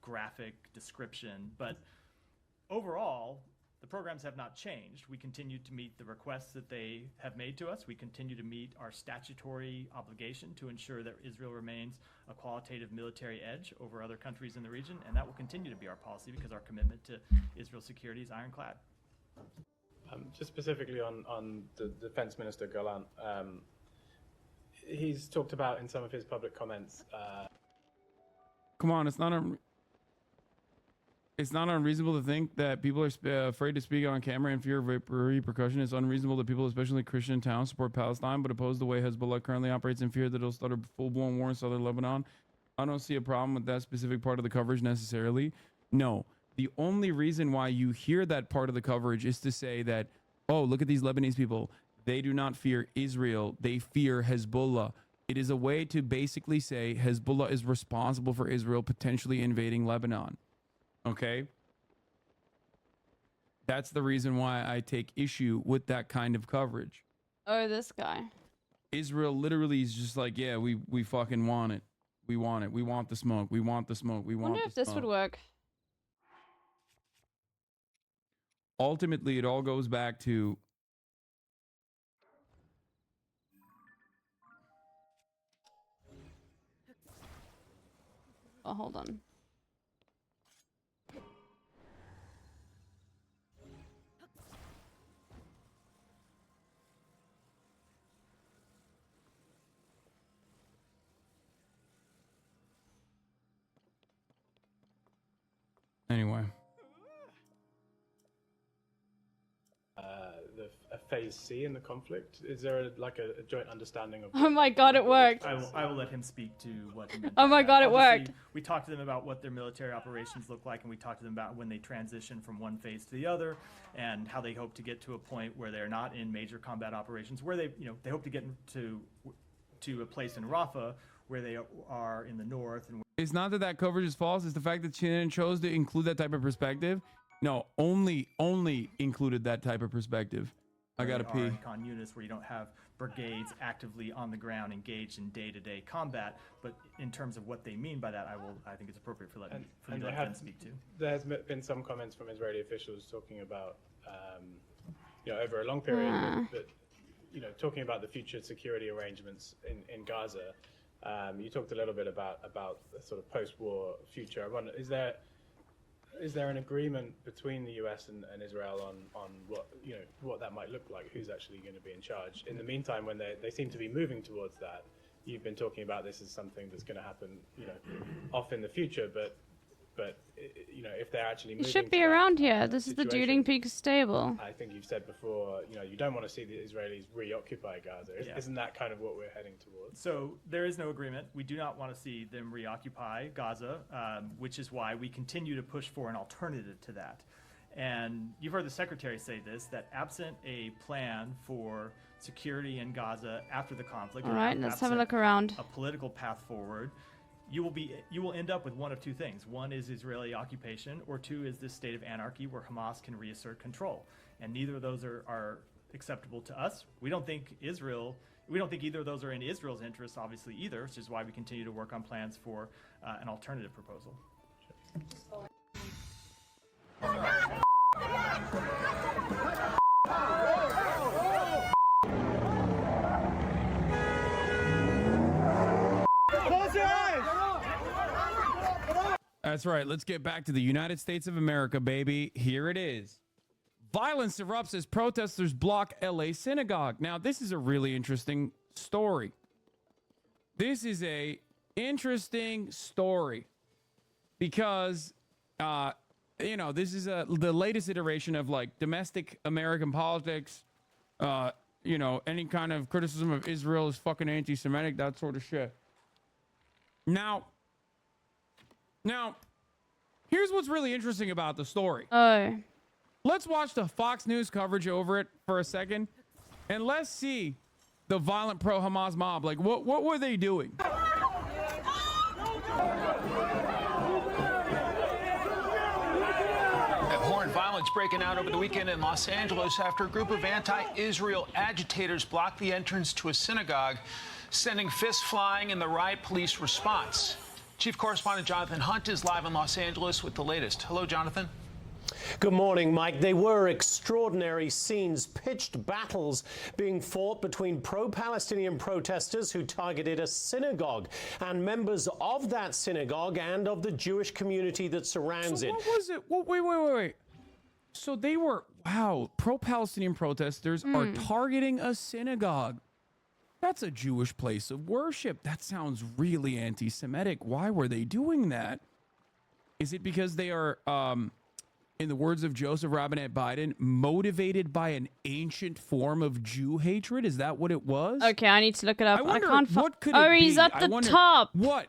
graphic description. But overall, the programs have not changed. We continue to meet the requests that they have made to us. We continue to meet our statutory obligation to ensure that Israel remains a qualitative military edge over other countries in the region, and that will continue to be our policy because our commitment to Israel's security is ironclad. Just specifically on the Defense Minister Gallant, he's talked about in some of his public comments. Come on, it's not unreasonable to think that people are afraid to speak on camera in fear of repercussion. It's unreasonable that people, especially Christian towns, support Palestine but oppose the way Hezbollah currently operates in fear that it'll start a full-blown war in southern Lebanon. I don't see a problem with that specific part of the coverage necessarily. No. The only reason why you hear that part of the coverage is to say that, oh, look at these Lebanese people. They do not fear Israel. They fear Hezbollah. It is a way to basically say Hezbollah is responsible for Israel potentially invading Lebanon. Okay? That's the reason why I take issue with that kind of coverage. Oh, this guy. Israel literally is just like, yeah, we fucking want it. We want it. We want the smoke. We want the smoke. We I want wonder the if this smoke. would work. Ultimately, it all goes back to Oh, hold on. anyway. A phase C in the conflict? Is there a joint understanding of? Oh my god, it worked. I will let him speak to what he meant. Oh my god, it Obviously, worked. We talked to them about what their military operations look like, and we talked to them about when they transition from one phase to the other, and how they hope to get to a point where they're not in major combat operations, where they hope to get to a place in Rafah where they are in the north. And It's not that that coverage is false. It's the fact that CNN chose to include that type of perspective. No, only included that type of perspective. I gotta pee. Con units where you don't have brigades actively on the ground engaged in day-to-day combat, but in terms of what they mean by that, I think it's appropriate for them to speak to. There has been some comments from Israeli officials talking about, over a long period, but talking about the future security arrangements in Gaza. You talked a little bit about the sort of post-war future. I wonder, is there an agreement between the U.S. and Israel on what that might look like? Who's actually going to be in charge? In the meantime, when they seem to be moving towards that, you've been talking about this as something that's going to happen, off in the future. But if they're actually He moving should to be that around here. This is the situation, Duding Peak stable. I think you've said before, you don't want to see the Israelis reoccupy Gaza. Yeah. Isn't that kind of what we're heading towards? So there is no agreement. We do not want to see them reoccupy Gaza, which is why we continue to push for an alternative to that. And you've heard the secretary say this, that absent a plan for security in Gaza after the conflict, All right, let's have a look around. a political path forward, you will end up with one of two things. One is Israeli occupation, or two is this state of anarchy where Hamas can reassert control. And neither of those are acceptable to us. We don't think either of those are in Israel's interest, obviously, either, which is why we continue to work on plans for an alternative proposal. That's right. Let's get back to the United States of America, baby. Here it is. Violence erupts as protesters block LA synagogue. Now, this is a really interesting story. This is a interesting story because, this is the latest iteration of like domestic American politics. Any kind of criticism of Israel is fucking anti-Semitic, that sort of shit. Now, here's what's really interesting about the story. Oh. Let's watch the Fox News coverage over it for a second, and let's see the violent pro-Hamas mob. Like, what were they doing? Abhorrent violence breaking out over the weekend in Los Angeles after a group of anti-Israel agitators blocked the entrance to a synagogue, sending fists flying in the riot police response. Chief Correspondent Jonathan Hunt is live in Los Angeles with the latest. Hello, Jonathan. Good morning, Mike. They were extraordinary scenes, pitched battles being fought between pro-Palestinian protesters who targeted a synagogue and members of that synagogue and of the Jewish community that surrounds it. What was it? Wait. So they were, pro-Palestinian protesters are targeting a synagogue. That's a Jewish place of worship. That sounds really anti-Semitic. Why were they doing that? Is it because they are, in the words of Joseph Robinette Biden, motivated by an ancient form of Jew hatred? Is that what it was? Okay, I need to look it up. I wonder, can't what could it be? he's at the top. What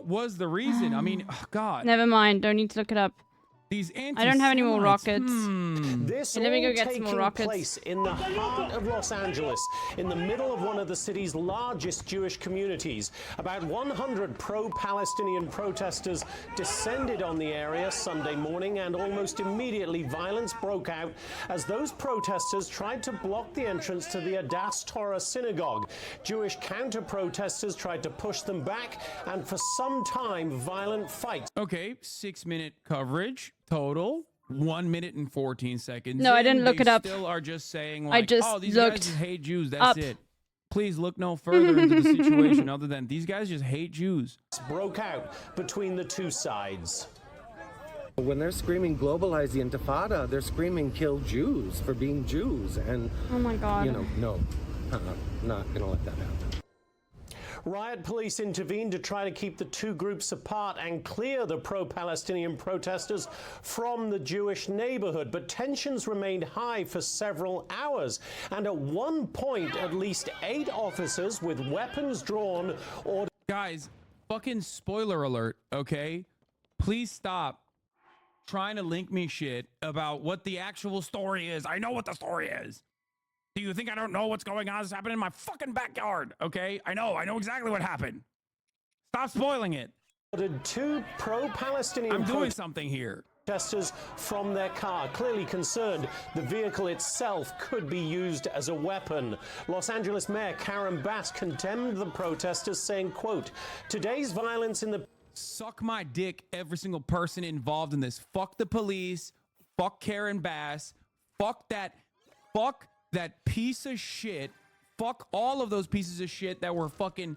was the reason? I mean, God. Never mind. Don't need to look it up. These I don't have any more rockets. This Hey, let me all go get some more taking rockets. place in the heart of Los Angeles, in the middle of one of the city's largest Jewish communities. About 100 pro-Palestinian protesters descended on the area Sunday morning, and almost immediately violence broke out as those protesters tried to block the entrance to the Adass Torah synagogue. Jewish counter-protesters tried to push them back, and for some time, violent fights. Okay, 6-minute coverage total. 1 minute and 14 seconds. No, I didn't look they it up. Still are just saying I like, just oh, these looked guys just hate Jews. That's up. it. Please look no further into the situation other than these guys just hate Jews. Broke out between the two sides. When they're screaming globalize the Intifada, they're screaming kill Jews for being Jews. And, oh my God. you know, no, not going to let that happen. Riot police intervened to try to keep the two groups apart and clear the pro-Palestinian protesters from the Jewish neighborhood. But tensions remained high for several hours. And at one point, at least 8 officers with weapons drawn ordered... Guys, fucking spoiler alert, okay? Please stop trying to link me shit about what the actual story is. I know what the story is. Do you think I don't know what's going on? This happened in my fucking backyard, okay? I know exactly what happened. Stop spoiling it. Ordered 2 pro-Palestinian I'm doing something here. Protesters from their car, clearly concerned the vehicle itself could be used as a weapon. Los Angeles Mayor Karen Bass condemned the protesters, saying, quote, today's violence in the... Suck my dick, every single person involved in this. Fuck the police. Fuck Karen Bass. Fuck that piece of shit. Fuck all of those pieces of shit that were fucking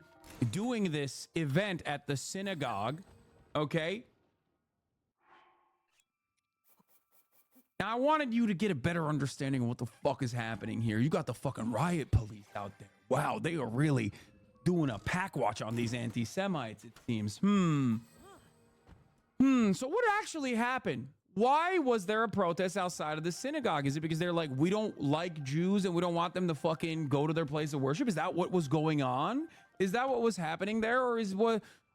doing this event at the synagogue. Okay? Now, I wanted you to get a better understanding of what the fuck is happening here. You got the fucking riot police out there. Wow, they are really doing a pack watch on these anti-Semites, it seems. So what actually happened? Why was there a protest outside of the synagogue? Is it because they're like, we don't like Jews and we don't want them to fucking go to their place of worship? Is that what was going on? Is that what was happening there? Or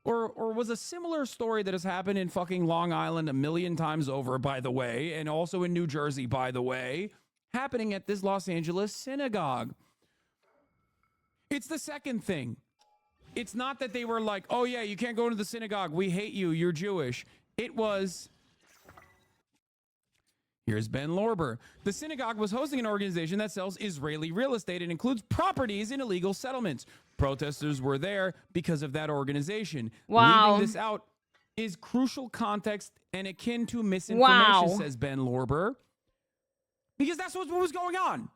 was a similar story that has happened in fucking Long Island 1,000,000 times over, by the way, and also in New Jersey, by the way, happening at this Los Angeles synagogue? It's the second thing. It's not that they were like, oh yeah, you can't go into the synagogue. We hate you. You're Jewish. It was... Here's Ben Lorber. The synagogue was hosting an organization that sells Israeli real estate and includes properties in illegal settlements. Protesters were there because of that organization. Wow. Leaving this out is crucial context and akin to misinformation, says Ben Lorber. Because that's what was going on.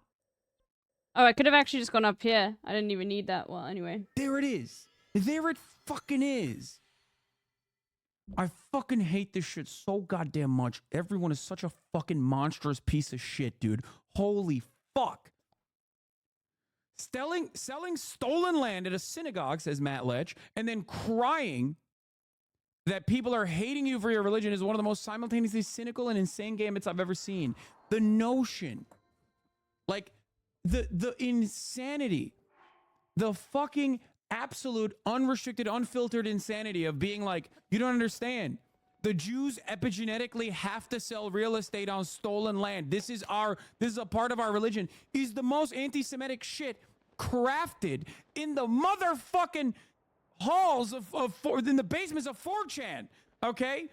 Oh, I could have actually just gone up here. I didn't even need that. Well, anyway. There it is. There it fucking is. I fucking hate this shit so goddamn much. Everyone is such a fucking monstrous piece of shit, dude. Holy fuck. Selling stolen land at a synagogue, says Matt Lech, and then crying that people are hating you for your religion is one of the most simultaneously cynical and insane gambits I've ever seen. The notion, like the insanity, the fucking absolute, unrestricted, unfiltered insanity of being like, you don't understand. The Jews epigenetically have to sell real estate on stolen land. This is a part of our religion. Is the most anti-Semitic shit crafted in the motherfucking halls in the basements of 4chan. Okay?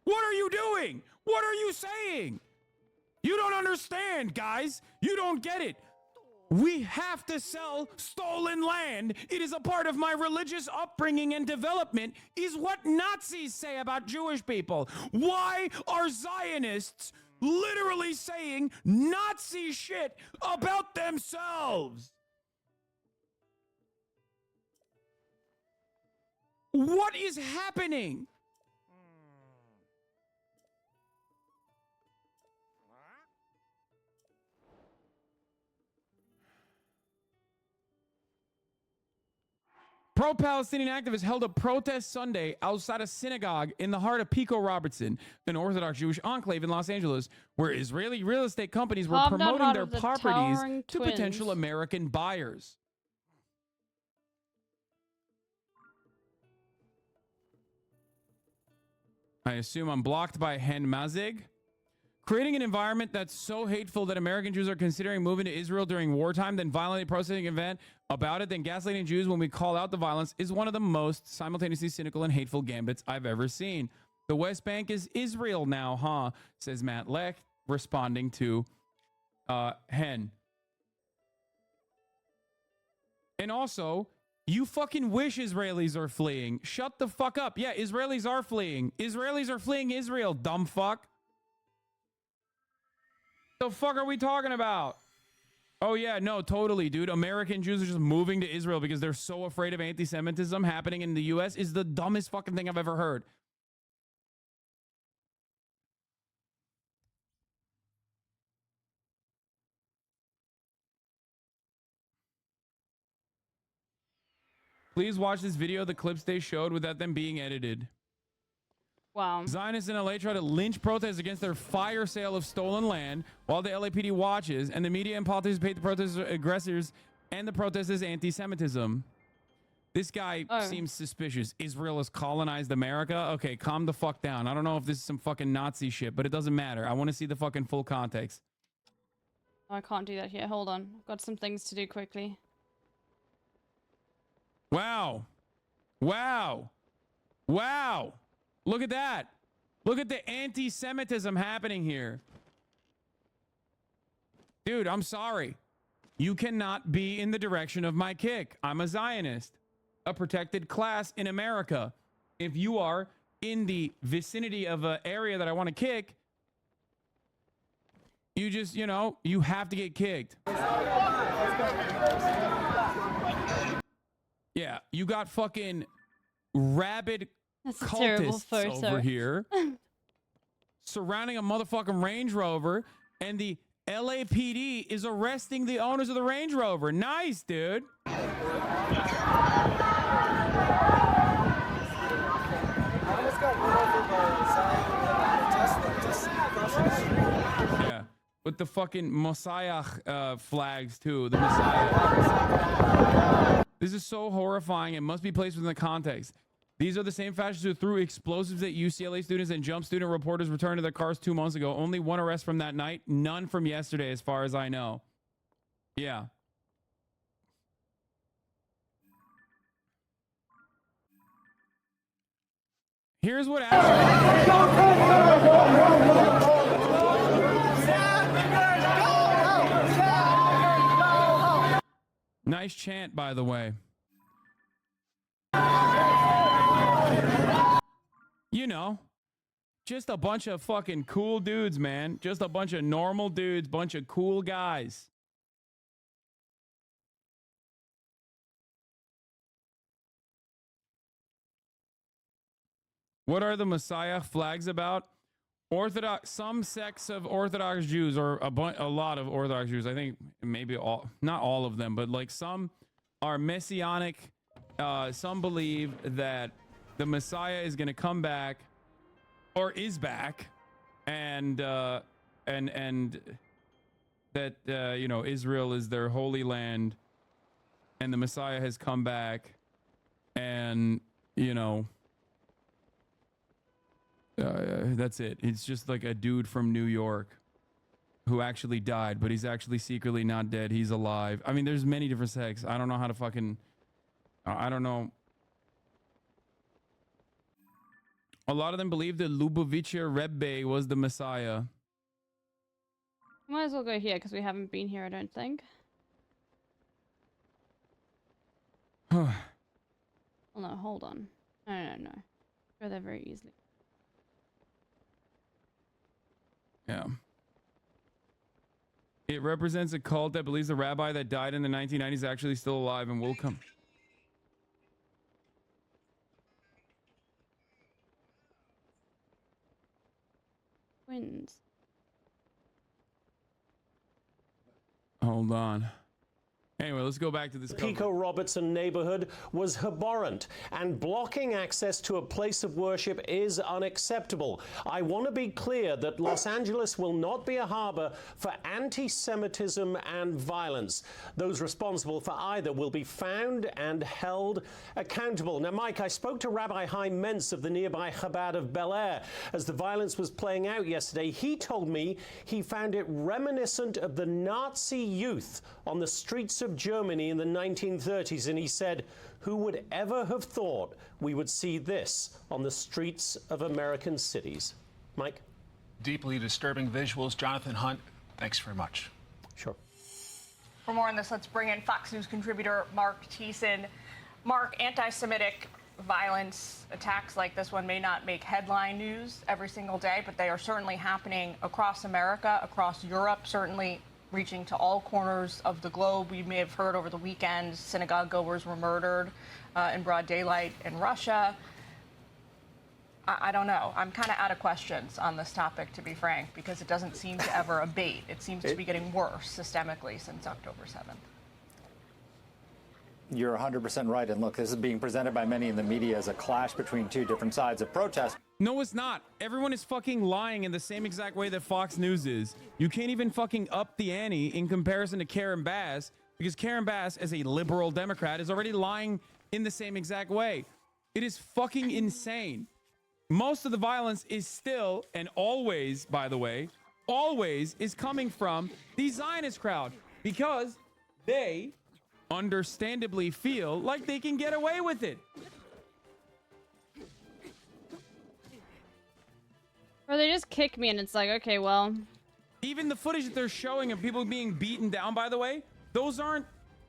What are you doing? What are you saying? You don't understand, guys. You don't get it. We have to sell stolen land. It is a part of my religious upbringing and development, is what Nazis say about Jewish people. Why are Zionists literally saying Nazi shit about themselves? What is happening? Pro-Palestinian activists held a protest Sunday outside a synagogue in the heart of Pico Robertson, an Orthodox Jewish enclave in Los Angeles, where Israeli real estate companies were promoting their properties to potential American buyers. I assume I'm blocked by Hen Mazig. Creating an environment that's so hateful that American Jews are considering moving to Israel during wartime, then violently protesting an event about it, then gaslighting Jews when we call out the violence is one of the most simultaneously cynical and hateful gambits I've ever seen. The West Bank is Israel now, huh? Says Matt Leck, responding to Hen. And also, you fucking wish Israelis are fleeing. Shut the fuck up. Yeah, Israelis are fleeing. Israelis are fleeing Israel, dumb fuck. The fuck are we talking about? Oh yeah, no, totally, dude. American Jews are just moving to Israel because they're so afraid of anti-Semitism happening in the US is the dumbest fucking thing I've ever heard. Please watch this video, the clips they showed without them being edited. Wow. Zionists in LA try to lynch protests against their fire sale of stolen land while the LAPD watches, and the media and politicians paint the protesters aggressors and the protests as anti-Semitism. This guy seems suspicious. Israel has colonized America. Okay, calm the fuck down. I don't know if this is some fucking Nazi shit, but it doesn't matter. I want to see the fucking full context. I can't do that here. Hold on. I've got some things to do quickly. Wow. Wow. Wow. Look at that. Look at the anti-Semitism happening here. Dude, I'm sorry. You cannot be in the direction of my kick. I'm a Zionist, a protected class in America. If you are in the vicinity of an area that I want to kick, you just, you know, you have to get kicked. Yeah, you got fucking rabid cultists over here surrounding a motherfucking Range Rover, and the LAPD is arresting the owners of the Range Rover. Nice, dude. Yeah, with the fucking Messiah flags too. The Messiah. This is so horrifying. It must be placed within the context. These are the same fascists who threw explosives at UCLA students and jumped student reporters returned to their cars 2 months ago. Only one arrest from that night. None from yesterday, as far as I know. Yeah. Here's what happened. Nice chant, by the way. You know, just a bunch of fucking cool dudes, man. Just a bunch of normal dudes, bunch of cool guys. What are the Messiah flags about? Orthodox, some sects of Orthodox Jews, or a lot of Orthodox Jews. I think maybe all, not all of them, but like some are messianic. Some believe that the Messiah is going to come back, or is back, and that you know, Israel is their holy land, and the Messiah has come back, and you know, that's it. It's just like a dude from New York who actually died, but he's actually secretly not dead. He's alive. I mean, there's many different sects. I don't know how to fucking, I don't know. A lot of them believe that Lubavitcher Rebbe was the Messiah. Might as well go here because we haven't been here, I don't think. Oh no, hold on. No. Go there very easily. Yeah. It represents a cult that believes the rabbi that died in the 1990s is actually still alive and will come. Twins. Hold on. Anyway, let's go back to this. Pico Robertson neighborhood was abhorrent, and blocking access to a place of worship is unacceptable. I want to be clear that Los Angeles will not be a harbor for anti-Semitism and violence. Those responsible for either will be found and held accountable. Now, Mike, I spoke to Rabbi Chaim Mentz of the nearby Chabad of Bel Air as the violence was playing out yesterday. He told me he found it reminiscent of the Nazi youth on the streets of Germany in the 1930s, and he said, who would ever have thought we would see this on the streets of American cities? Mike? Deeply disturbing visuals. Jonathan Hunt, thanks very much. Sure. For more on this, let's bring in Fox News contributor Mark Thiessen. Mark, anti-Semitic violence attacks like this one may not make headline news every single day, but they are certainly happening across America, across Europe, certainly reaching to all corners of the globe. We may have heard over the weekend synagogue goers were murdered in broad daylight in Russia. I don't know. I'm kind of out of questions on this topic, to be frank, because it doesn't seem to ever abate. It seems to be getting worse systemically since October 7th. You're 100% right. And look, this is being presented by many in the media as a clash between two different sides of protest. No, it's not. Everyone is fucking lying in the same exact way that Fox News is. You can't even fucking up the ante in comparison to Karen Bass, because Karen Bass, as a liberal Democrat, is already lying in the same exact way. It is fucking insane. Most of the violence is still, and always, by the way, always is coming from the Zionist crowd, because they understandably feel like they can get away with it. Or they just kick me and it's like, okay, well. Even the footage that they're showing of people being beaten down, by the way, those aren't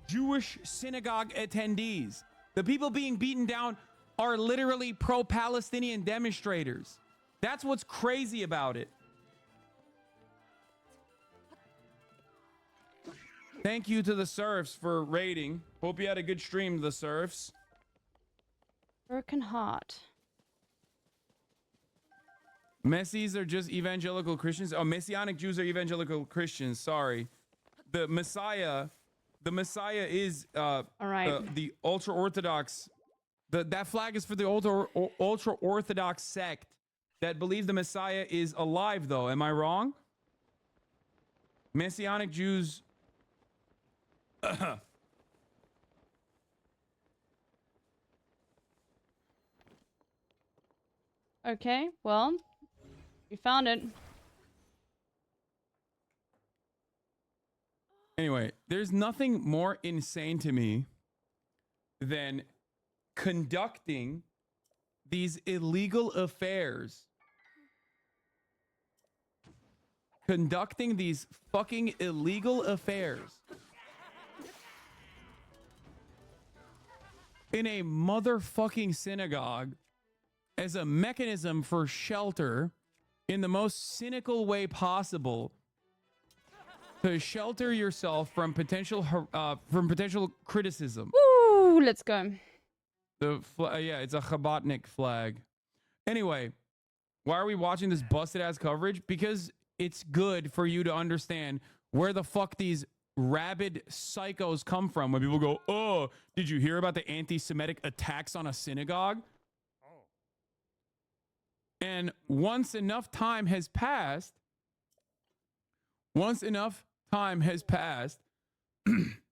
Jewish synagogue attendees. The people being beaten down are literally pro-Palestinian demonstrators. That's what's crazy about it. Thank you to the Serfs for raiding. Hope you had a good stream, the Serfs. Broken heart. Messies are just evangelical Christians. Oh, Messianic Jews are evangelical Christians. Sorry. The Messiah is the ultra-Orthodox. That flag is for the ultra-Orthodox sect that believe the Messiah is alive, though. Am I wrong? Messianic Jews... Okay, well, we found it. Anyway, there's nothing more insane to me than conducting these illegal affairs. Conducting these fucking illegal affairs in a motherfucking synagogue as a mechanism for shelter in the most cynical way possible to shelter yourself from potential criticism. Woo, let's go. Yeah, it's a Chabadnik flag. Anyway, why are we watching this busted ass coverage? Because it's good for you to understand where the fuck these rabid psychos come from when people go, oh, did you hear about the anti-Semitic attacks on a synagogue? And once enough time has passed,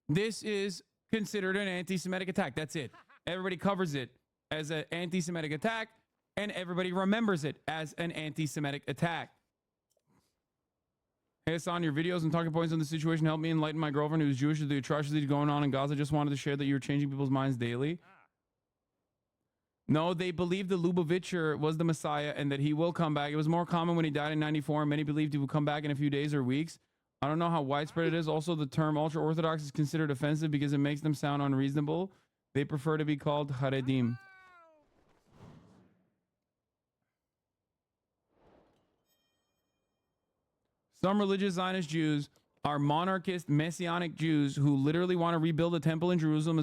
this is considered an anti-Semitic attack. That's it. Everybody covers it as an anti-Semitic attack, and everybody remembers it as an anti-Semitic attack. Hey, Hassan, your videos and talking points on the situation helped me enlighten my girlfriend who's Jewish to the atrocities going on in Gaza. Just wanted to share that you're changing people's minds daily. No, they believed the Lubavitcher was the Messiah and that he will come back. It was more common when he died in 94. Many believed he would come back in a few days or weeks. I don't know how widespread it is. Also, the term ultra-Orthodox is considered offensive because it makes them sound unreasonable. They prefer to be called Haredim. Some religious Zionist Jews are monarchist Messianic Jews who literally want to rebuild a temple in Jerusalem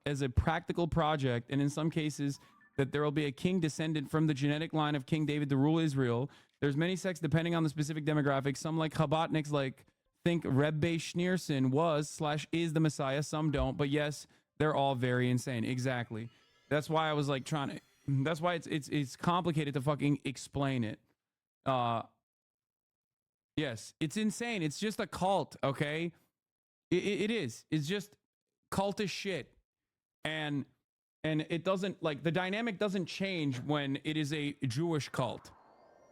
as a practical project, and in some cases that there will be a king descendant from the genetic line of King David to rule Israel. There's many sects depending on the specific demographics. Some like Chabadniks like think Rebbe Schneerson was/is the Messiah. Some don't, but yes, they're all very insane. Exactly. That's why I was like trying to. That's why it's complicated to fucking explain it. Yes, it's insane. It's just a cult. Okay, it is. It's just cultish shit, and it doesn't like the dynamic doesn't change when it is a Jewish cult.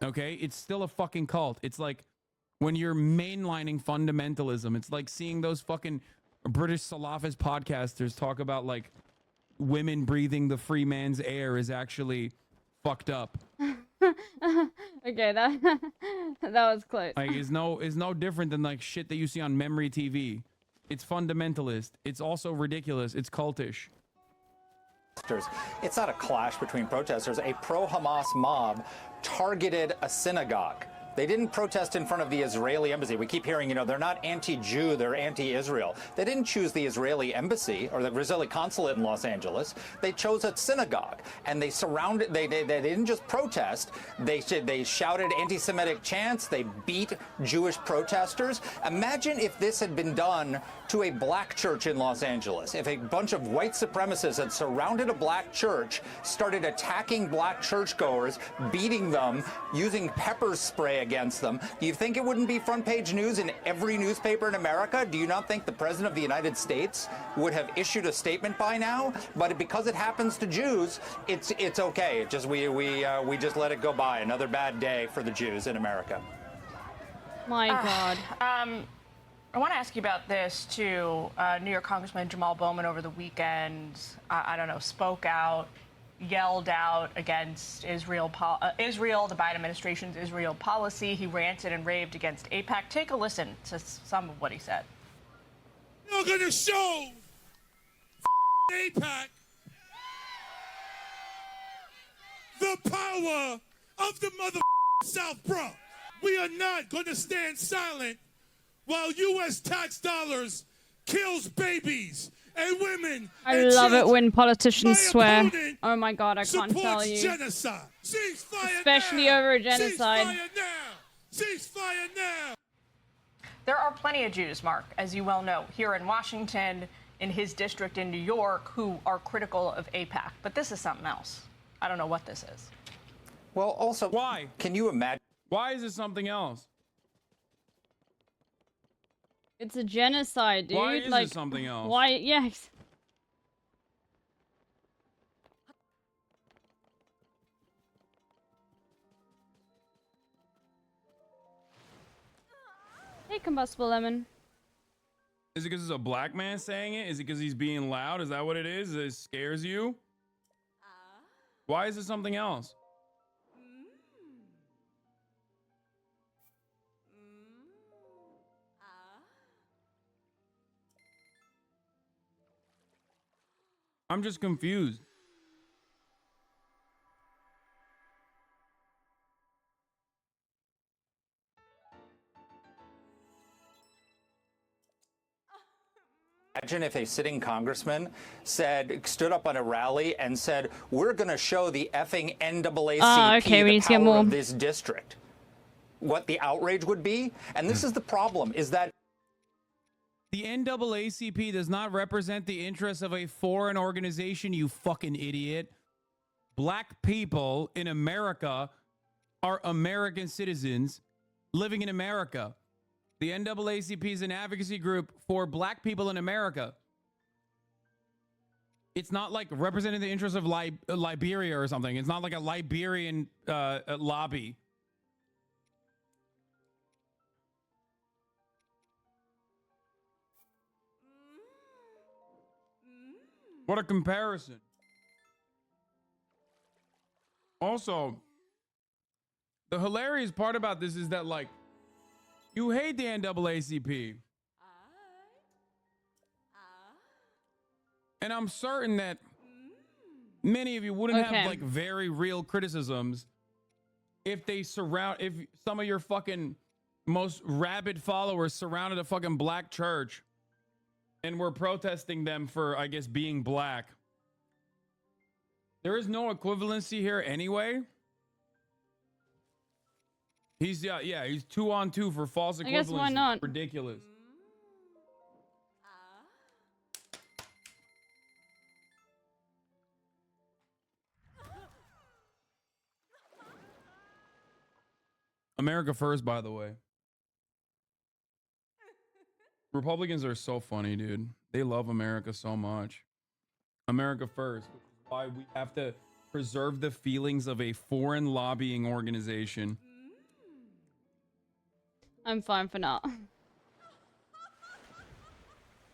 Okay, it's still a fucking cult. It's like when you're mainlining fundamentalism. It's like seeing those fucking British Salafist podcasters talk about like women breathing the free man's air is actually fucked up. Okay, that was close. Like is no different than like shit that you see on memory TV. It's fundamentalist. It's also ridiculous. It's cultish. It's not a clash between protesters. A pro-Hamas mob targeted a synagogue. They didn't protest in front of the Israeli embassy. We keep hearing, they're not anti-Jew, they're anti-Israel. They didn't choose the Israeli embassy or the Israeli consulate in Los Angeles. They chose a synagogue, and they surrounded. They didn't just protest. They shouted anti-Semitic chants. They beat Jewish protesters. Imagine if this had been done to a black church in Los Angeles. If a bunch of white supremacists had surrounded a black church, started attacking black churchgoers, beating them, using pepper spray against them, do you think it wouldn't be front page news in every newspaper in America? Do you not think the President of the United States would have issued a statement by now? But because it happens to Jews, it's okay. It just we just let it go by. Another bad day for the Jews in America. My God. I want to ask you about this too. New York Congressman Jamal Bowman over the weekend, I don't know, spoke out, yelled out against Israel, the Biden administration's Israel policy. He ranted and raved against AIPAC. Take a listen to some of what he said. You're going to show AIPAC the power of the mother South Bronx. We are not going to stand silent while U.S. tax dollars kills babies and women. I and love it children. when politicians My swear. opponent Oh my God, I can't tell supports you. genocide. Ceasefire Especially now. over a genocide. Ceasefire now. Ceasefire now. There are plenty of Jews, Mark, as you well know, here in Washington, in his district in New York, who are critical of AIPAC. But this is something else. I don't know what this is. Well, also, why? Can you imagine? Why is it something else? It's a genocide, dude. Why is like, it something else? Why? Yes. Hey, Combustible Lemon. Is it because it's a black man saying it? Is it because he's being loud? Is that what it is? It scares you? Why is it something else? I'm just confused. Imagine if a sitting congressman stood up on a rally and said, "We're going to show the effing NAACP okay, we the need to get power more. of this district." What the outrage would be, and this is the problem, is that The NAACP does not represent the interests of a foreign organization, you fucking idiot. Black people in America are American citizens living in America. The NAACP is an advocacy group for black people in America. It's not like representing the interests of Liberia or something. It's not like a Liberian lobby. What a comparison. Also, the hilarious part about this is that, like, you hate the NAACP. And I'm certain that many of you wouldn't have, like, very real criticisms if some of your fucking most rabid followers surrounded a fucking black church and were protesting them for, I guess, being black. There is no equivalency here anyway. He's he's 2-on-2 for false I equivalency. guess why not? Ridiculous. America first, by the way. Republicans are so funny, dude. They love America so much. America first, which is why we have to preserve the feelings of a foreign lobbying organization. I'm fine for now.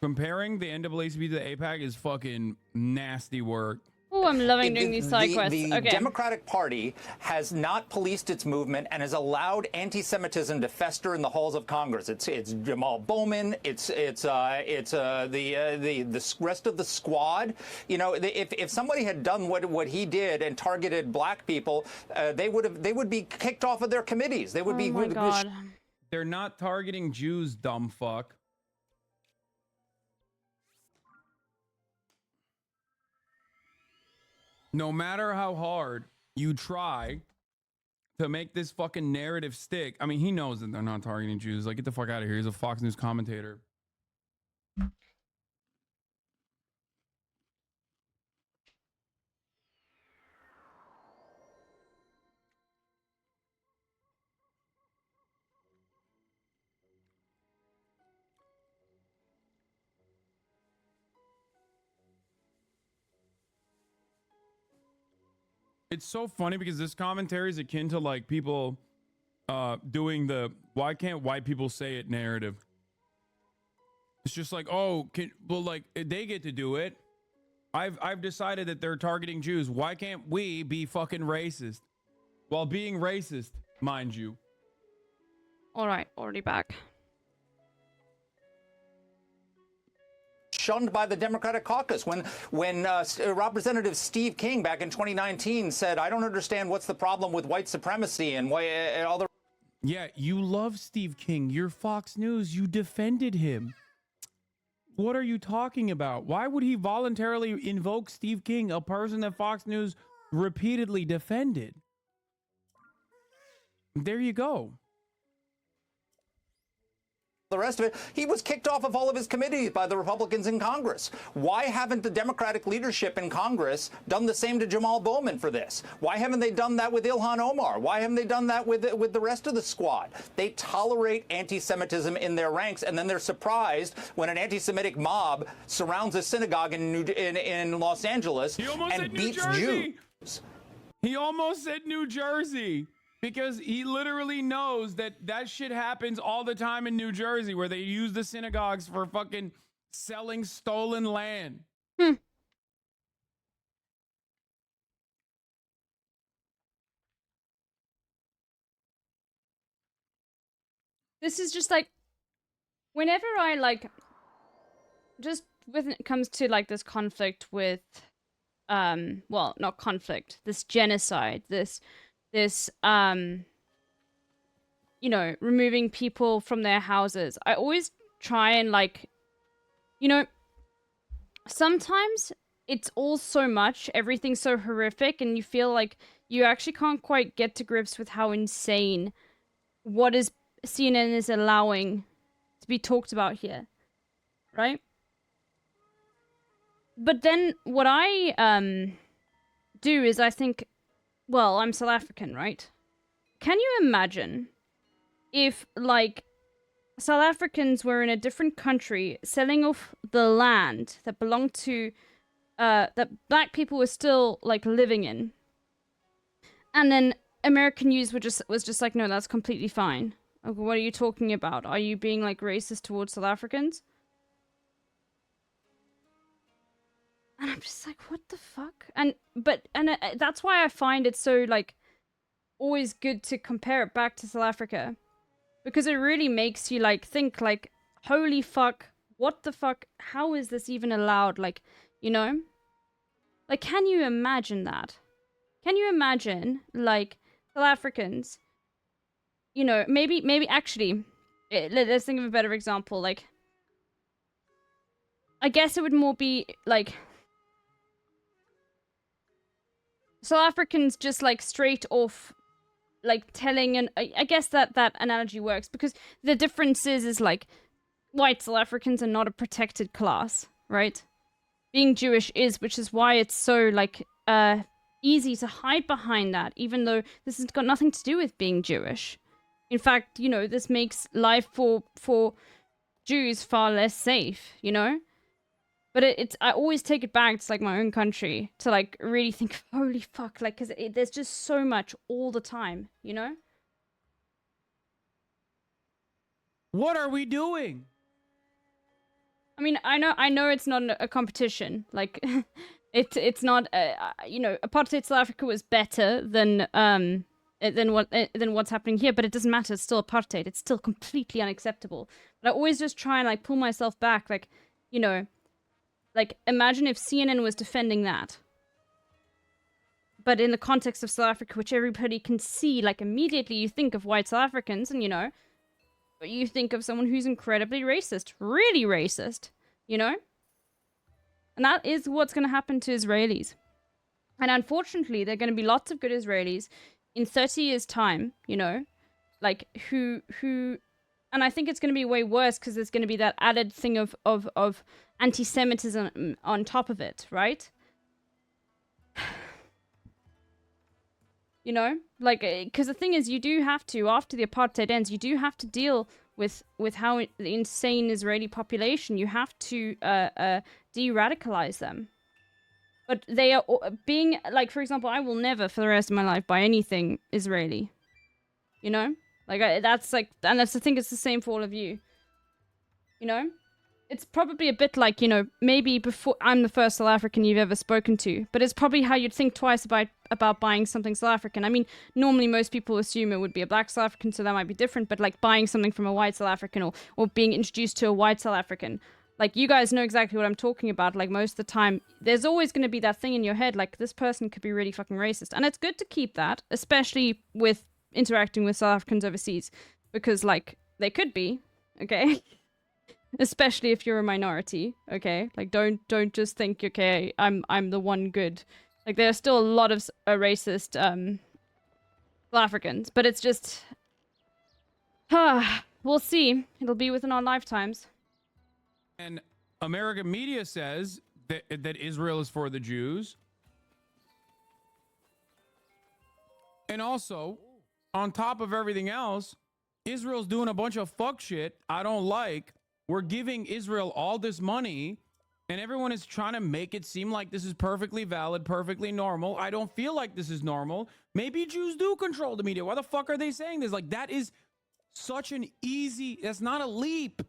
Comparing the NAACP to the AIPAC is fucking nasty work. Oh, I'm loving doing these side quests. The Okay. Democratic Party has not policed its movement and has allowed anti-Semitism to fester in the halls of Congress. It's Jamal Bowman. It's the rest of the squad. You know, if somebody had done what he did and targeted black people, they would be kicked off of their committees. They would be. Oh my God. They're not targeting Jews, dumb fuck. No matter how hard you try to make this fucking narrative stick, I mean, he knows that they're not targeting Jews. Like, get the fuck out of here. He's a Fox News commentator. It's so funny because this commentary is akin to like people doing the why can't white people say it narrative. It's just like, oh, like they get to do it. I've decided that they're targeting Jews. Why can't we be fucking racist? While being racist, mind you. All right, already back. Shunned by the Democratic caucus when Representative Steve King back in 2019 said, I don't understand what's the problem with white supremacy and why all the. Yeah, you love Steve King. You're Fox News. You defended him. What are you talking about? Why would he voluntarily invoke Steve King, a person that Fox News repeatedly defended? There you go. The rest of it, he was kicked off of all of his committees by the Republicans in Congress. Why haven't the Democratic leadership in Congress done the same to Jamal Bowman for this? Why haven't they done that with Ilhan Omar? Why haven't they done that with the rest of the squad? They tolerate anti-Semitism in their ranks, and then they're surprised when an anti-Semitic mob surrounds a synagogue in Los Angeles and beats Jews. He almost said New Jersey. Because he literally knows that shit happens all the time in New Jersey where they use the synagogues for fucking selling stolen land. This is just like, whenever I like, just when it comes to like this conflict with, well, not conflict, this genocide, this, you know, removing people from their houses. I always try and like, you know, sometimes it's all so much, everything's so horrific, and you feel like you actually can't quite get to grips with how insane what is CNN is allowing to be talked about here, right? But then what I do is I think, well, I'm South African, right? Can you imagine if, like, South Africans were in a different country selling off the land that belonged to, that black people were still, like, living in, and then American news was just like, no, that's completely fine. Like, what are you talking about? Are you being, like, racist towards South Africans? And I'm just like, what the fuck? And that's why I find it so, like, always good to compare it back to South Africa. Because it really makes you, like, think, like, holy fuck, what the fuck? How is this even allowed? Like, you know? Like, can you imagine that? Can you imagine, like, South Africans, you know, maybe actually, let's think of a better example. Like, I guess it would more be, like, South Africans just, like, straight off, like telling, and I guess that analogy works because the difference is like white South Africans are not a protected class, right? Being Jewish is, which is why it's so like easy to hide behind that, even though this has got nothing to do with being Jewish. In fact, you know, this makes life for Jews far less safe, you know? But it's I always take it back to like my own country to like really think, holy fuck, like, because there's just so much all the time, you know? What are we doing? I mean, I know it's not a competition. Like, it's not. You know, apartheid South Africa was better than what's happening here, but it doesn't matter. It's still apartheid. It's still completely unacceptable. But I always just try and like pull myself back. Like, you know, like imagine if CNN was defending that, but in the context of South Africa, which everybody can see, like immediately you think of white South Africans, and you know. But you think of someone who's incredibly racist, really racist, you know? And that is what's going to happen to Israelis. And unfortunately, there are going to be lots of good Israelis in 30 years' time, you know? Like, who... And I think it's going to be way worse because there's going to be that added thing of anti-Semitism on top of it, right? You know, like, because the thing is, you do have to, after the apartheid ends, you do have to deal with how the insane Israeli population, you have to de-radicalize them. But they are being, like, for example, I will never for the rest of my life buy anything Israeli. You know? Like, that's like, and that's, I think it's the same for all of you. You know? It's probably a bit like, you know, maybe before I'm the first South African you've ever spoken to, but it's probably how you'd think twice about buying something South African. I mean, normally most people assume it would be a black South African, so that might be different, but like buying something from a white South African or being introduced to a white South African, like you guys know exactly what I'm talking about. Like most of the time, there's always going to be that thing in your head, like this person could be really fucking racist. And it's good to keep that, especially with interacting with South Africans overseas, because like they could be, okay? Especially if you're a minority, okay? Like, don't just think, okay, I'm the one good. Like, there are still a lot of racist South Africans, but it's just, we'll see. It'll be within our lifetimes. And American media says that Israel is for the Jews. And also, on top of everything else, Israel's doing a bunch of fuck shit I don't like. We're giving Israel all this money, and everyone is trying to make it seem like this is perfectly valid, perfectly normal. I don't feel like this is normal. Maybe Jews do control the media. Why the fuck are they saying this? Like, that is such an easy... That's not a leap.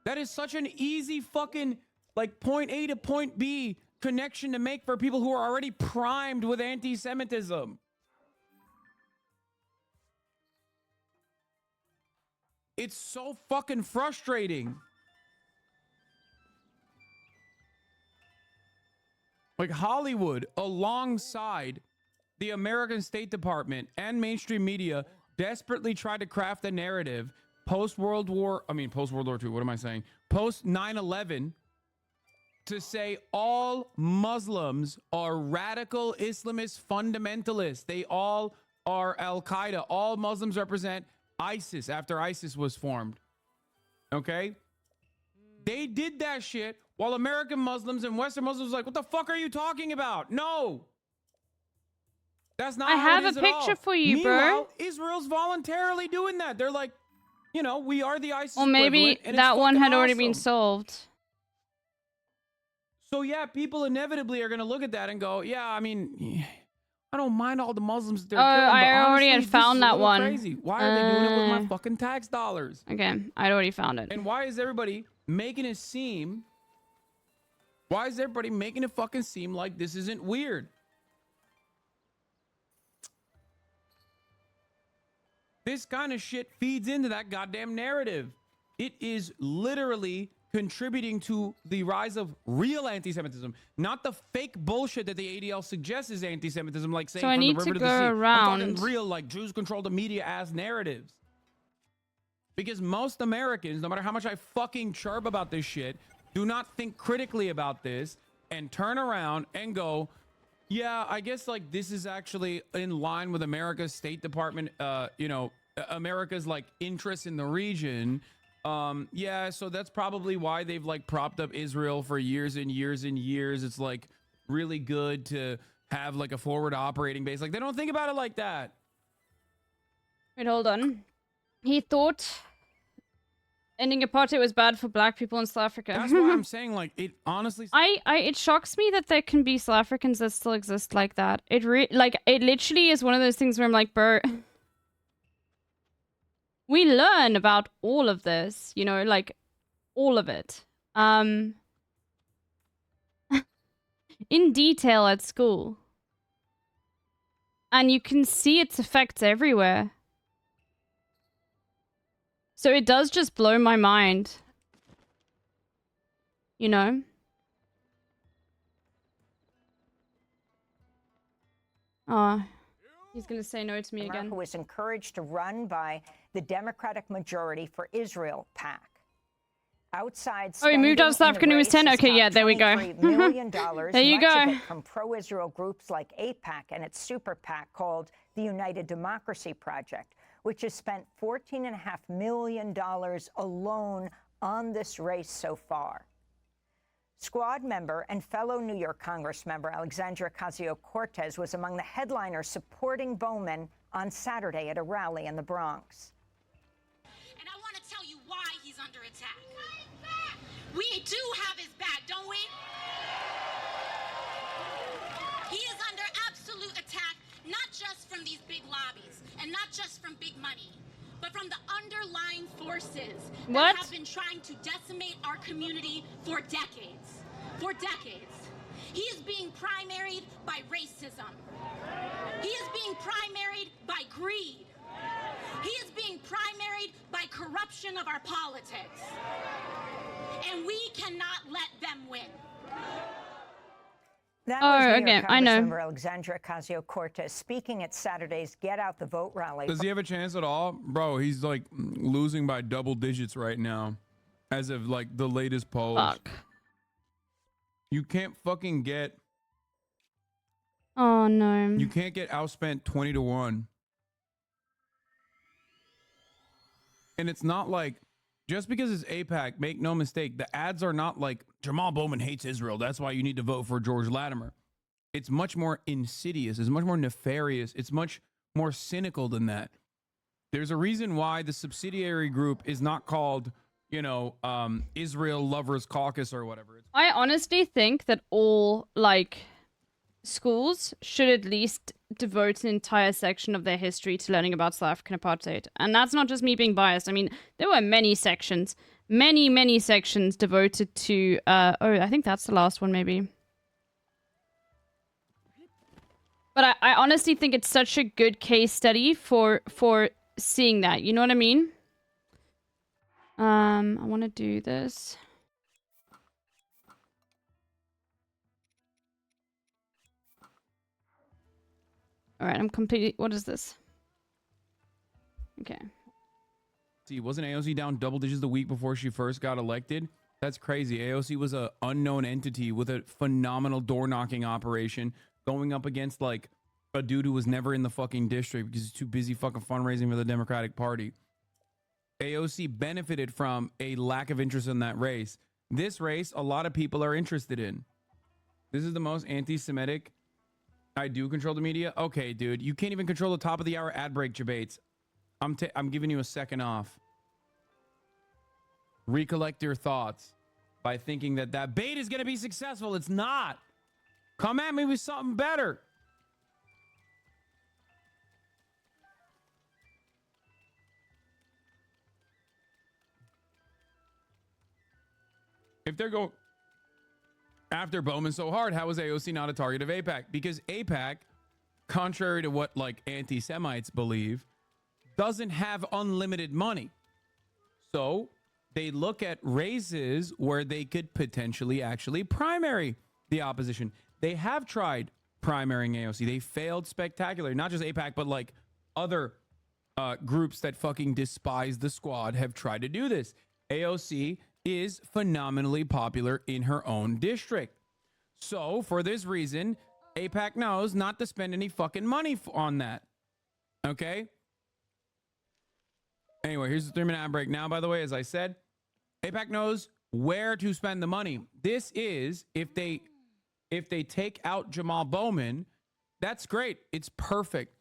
That is such an easy fucking, like, point A to point B connection to make for people who are already primed with anti-Semitism. It's so fucking frustrating. Like Hollywood, alongside the American State Department and mainstream media, desperately tried to craft a narrative post-World War II, what am I saying? Post 9/11, to say all Muslims are radical Islamist fundamentalists. They all are Al-Qaeda. All Muslims represent ISIS after ISIS was formed. Okay? They did that shit while American Muslims and Western Muslims were like, what the fuck are you talking about? No. That's not how it is at all. I have a picture for you, Meanwhile, bro. Israel's voluntarily doing that. They're like, you know, we are the ISIS Or maybe equivalent, and that one had already awesome. been solved. So yeah, people inevitably are going to look at that and go, yeah, I mean... I don't mind all the Muslims they're killing, but I already honestly, had this found is a that little one. crazy. Why are they doing it with my fucking tax dollars? Okay, I'd already found it. And why is everybody making it seem... Why is everybody making it fucking seem like this isn't weird? This kind of shit feeds into that goddamn narrative. It is literally contributing to the rise of real anti-Semitism, not the fake bullshit that the ADL suggests is anti-Semitism, like saying So I from the need river to to the sea. go around. I'm talking real, like Jews control the media as narratives. Because most Americans, no matter how much I fucking chirp about this shit, do not think critically about this and turn around and go, Yeah, I guess like this is actually in line with America's State Department, you know, America's like interest in the region. Yeah, so that's probably why they've like propped up Israel for years and years and years. It's like really good to have like a forward operating base. Like they don't think about it like that. Wait, hold on. He thought ending apartheid was bad for black people in South Africa. That's why I'm saying like it honestly. It shocks me that there can be South Africans that still exist like that. It literally is one of those things where I'm like, bro, we learn about all of this, you know, like all of it. In detail at school. And you can see its effects everywhere. So it does just blow my mind. You know? Oh, he's going to say no to me again. America was encouraged to run by the Democratic majority for Israel PAC. Outside oh, he moved out of South Africa when he was 10? Okay, yeah, there we go. $23 million, there you much go. of it from pro-Israel groups like AIPAC and its super PAC called the United Democracy Project, which has spent $14.5 million alone on this race so far. Squad member and fellow New York Congressmember Alexandria Ocasio-Cortez was among the headliners supporting Bowman on Saturday at a rally in the Bronx. And I want to tell you why he's under attack. We do have his back, don't we? He is under absolute attack, not just from these big lobbies and not just from big money, but from the underlying forces that have been trying to decimate our community for decades. For decades. He is being primaried by racism. He is being primaried by greed. He is being primaried by corruption of our politics. And we cannot let them win. That was New York I know. Congressmember Alexandria Ocasio-Cortez speaking at Saturday's Get Out the Vote rally. Does he have a chance at all? Bro, he's like losing by double digits right now as of like the latest polls. Fuck. You can't fucking get... Oh, no. You can't get outspent 20-1. And it's not like... Just because it's AIPAC, make no mistake, the ads are not like, Jamal Bowman hates Israel, that's why you need to vote for George Latimer. It's much more insidious. It's much more nefarious. It's much more cynical than that. There's a reason why the subsidiary group is not called, you know, Israel Lovers Caucus or whatever. I honestly think that all, like, schools should at least devote an entire section of their history to learning about South African apartheid. And that's not just me being biased. I mean, there were many sections, many sections devoted to, I think that's the last one maybe. But I honestly think it's such a good case study for seeing that. You know what I mean? I want to do this. All right, I'm completely... What is this? Okay. See, wasn't AOC down double digits the week before she first got elected? That's crazy. AOC was an unknown entity with a phenomenal door-knocking operation going up against, like, a dude who was never in the fucking district because he's too busy fucking fundraising for the Democratic Party. AOC benefited from a lack of interest in that race. This race, a lot of people are interested in. This is the most anti-Semitic... I do control the media? Okay, dude. You can't even control the top of the hour ad break debates. I'm giving you a second off. Recollect your thoughts by thinking that that bait is going to be successful. It's not. Come at me with something better. If they're going after Bowman so hard, how is AOC not a target of AIPAC? Because AIPAC, contrary to what like anti-Semites believe, doesn't have unlimited money. So they look at races where they could potentially actually primary the opposition. They have tried primarying AOC. They failed spectacularly. Not just AIPAC, but like other groups that fucking despise the squad have tried to do this. AOC is phenomenally popular in her own district. So for this reason, AIPAC knows not to spend any fucking money on that. Okay? Anyway, here's the 3-minute ad break. Now, by the way, as I said, AIPAC knows where to spend the money. This is, if they take out Jamal Bowman, that's great. It's perfect.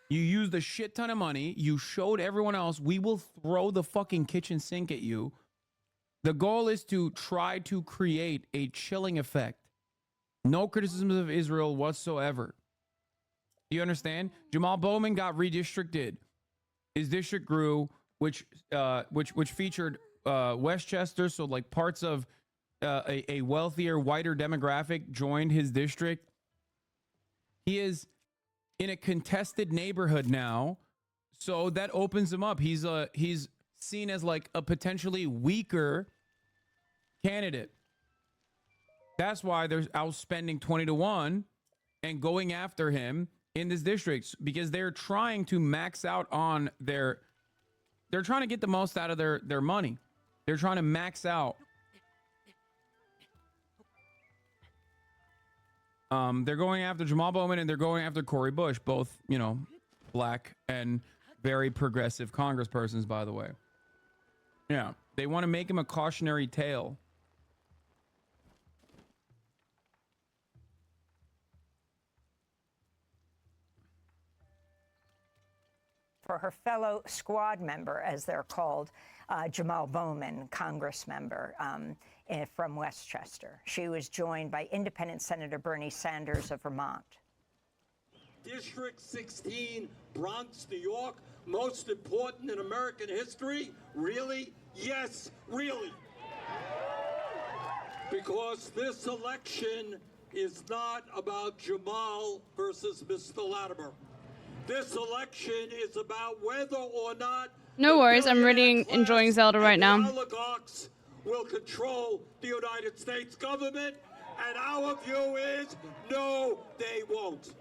You used a shit ton of money. You showed everyone else, we will throw the fucking kitchen sink at you. The goal is to try to create a chilling effect. No criticisms of Israel whatsoever. Do you understand? Jamal Bowman got redistricted. His district grew, which featured Westchester, so like parts of a wealthier, whiter demographic joined his district. He is in a contested neighborhood now, so that opens him up. He's seen as like a potentially weaker candidate. That's why they're outspending 20-1 and going after him in this district, because they're trying to max out on they're trying to get the most out of their money. They're trying to max out. They're going after Jamal Bowman and they're going after Cori Bush, both, you know, black and very progressive congresspersons, by the way. Yeah, they want to make him a cautionary tale. For her fellow squad member, as they're called, Jamal Bowman, Congress member from Westchester. She was joined by Independent Senator Bernie Sanders of Vermont. District 16, Bronx, New York, most important in American history? Really? Yes, really. Because this election is not about Jamal versus Mr. Latimer. This election is about whether or not No worries, I'm really enjoying Zelda right now. oligarchs will control the United States government, and our view is no, they won't.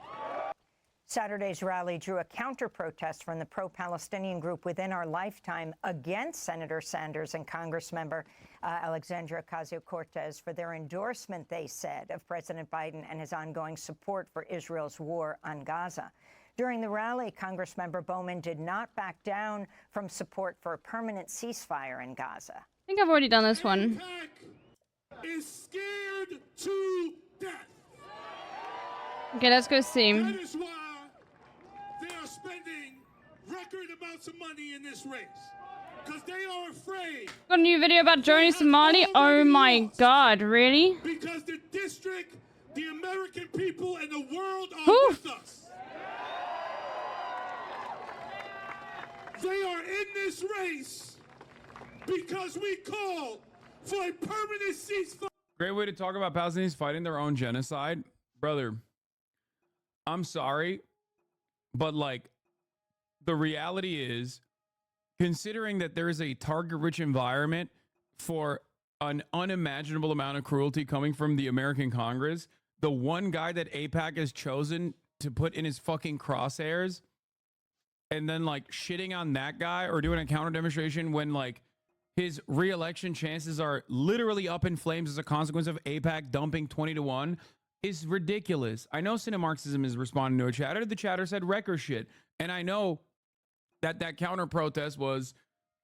Saturday's rally drew a counter-protest from the pro-Palestinian group Within Our Lifetime against Senator Sanders and Congressmember Alexandria Ocasio-Cortez for their endorsement, they said, of President Biden and his ongoing support for Israel's war on Gaza. During the rally, Congressmember Bowman did not back down from support for a permanent ceasefire in Gaza. I think I've already done this one. Is scared to death. Okay, let's go see. That is why they are spending record amounts of money in this race. Because they are afraid. Got a new video about Joni Somali. Oh my god, really? Because the district, the American people, and the world are with us. They are in this race because we call for a permanent ceasefire. Great way to talk about Palestinians fighting their own genocide. Brother, I'm sorry, but like, the reality is, considering that there is a target-rich environment for an unimaginable amount of cruelty coming from the American Congress, the one guy that AIPAC has chosen to put in his fucking crosshairs, and then like shitting on that guy or doing a counter demonstration when like his re-election chances are literally up in flames as a consequence of AIPAC dumping 20-1 is ridiculous. I know Cinemarxism is responding to a chatter. The chatter said wrecker shit. And I know that that counter protest was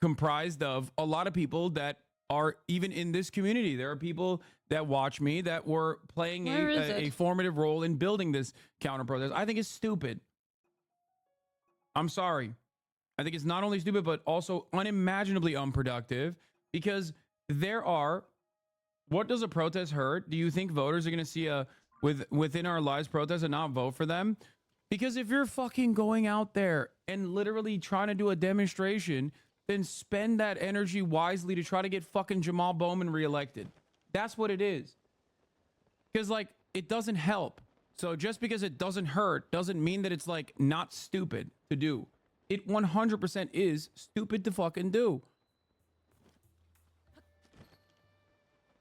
comprised of a lot of people that are even in this community. There are people that watch me that were playing a formative role in building this counter protest. I think it's stupid. I'm sorry. I think it's not only stupid, but also unimaginably unproductive, because there are, what does a protest hurt? Do you think voters are going to see a Within Our Lives protest and not vote for them? Because if you're fucking going out there and literally trying to do a demonstration, then spend that energy wisely to try to get fucking Jamal Bowman reelected. That's what it is. Because like, it doesn't help. So just because it doesn't hurt doesn't mean that it's like not stupid to do. It 100% is stupid to fucking do.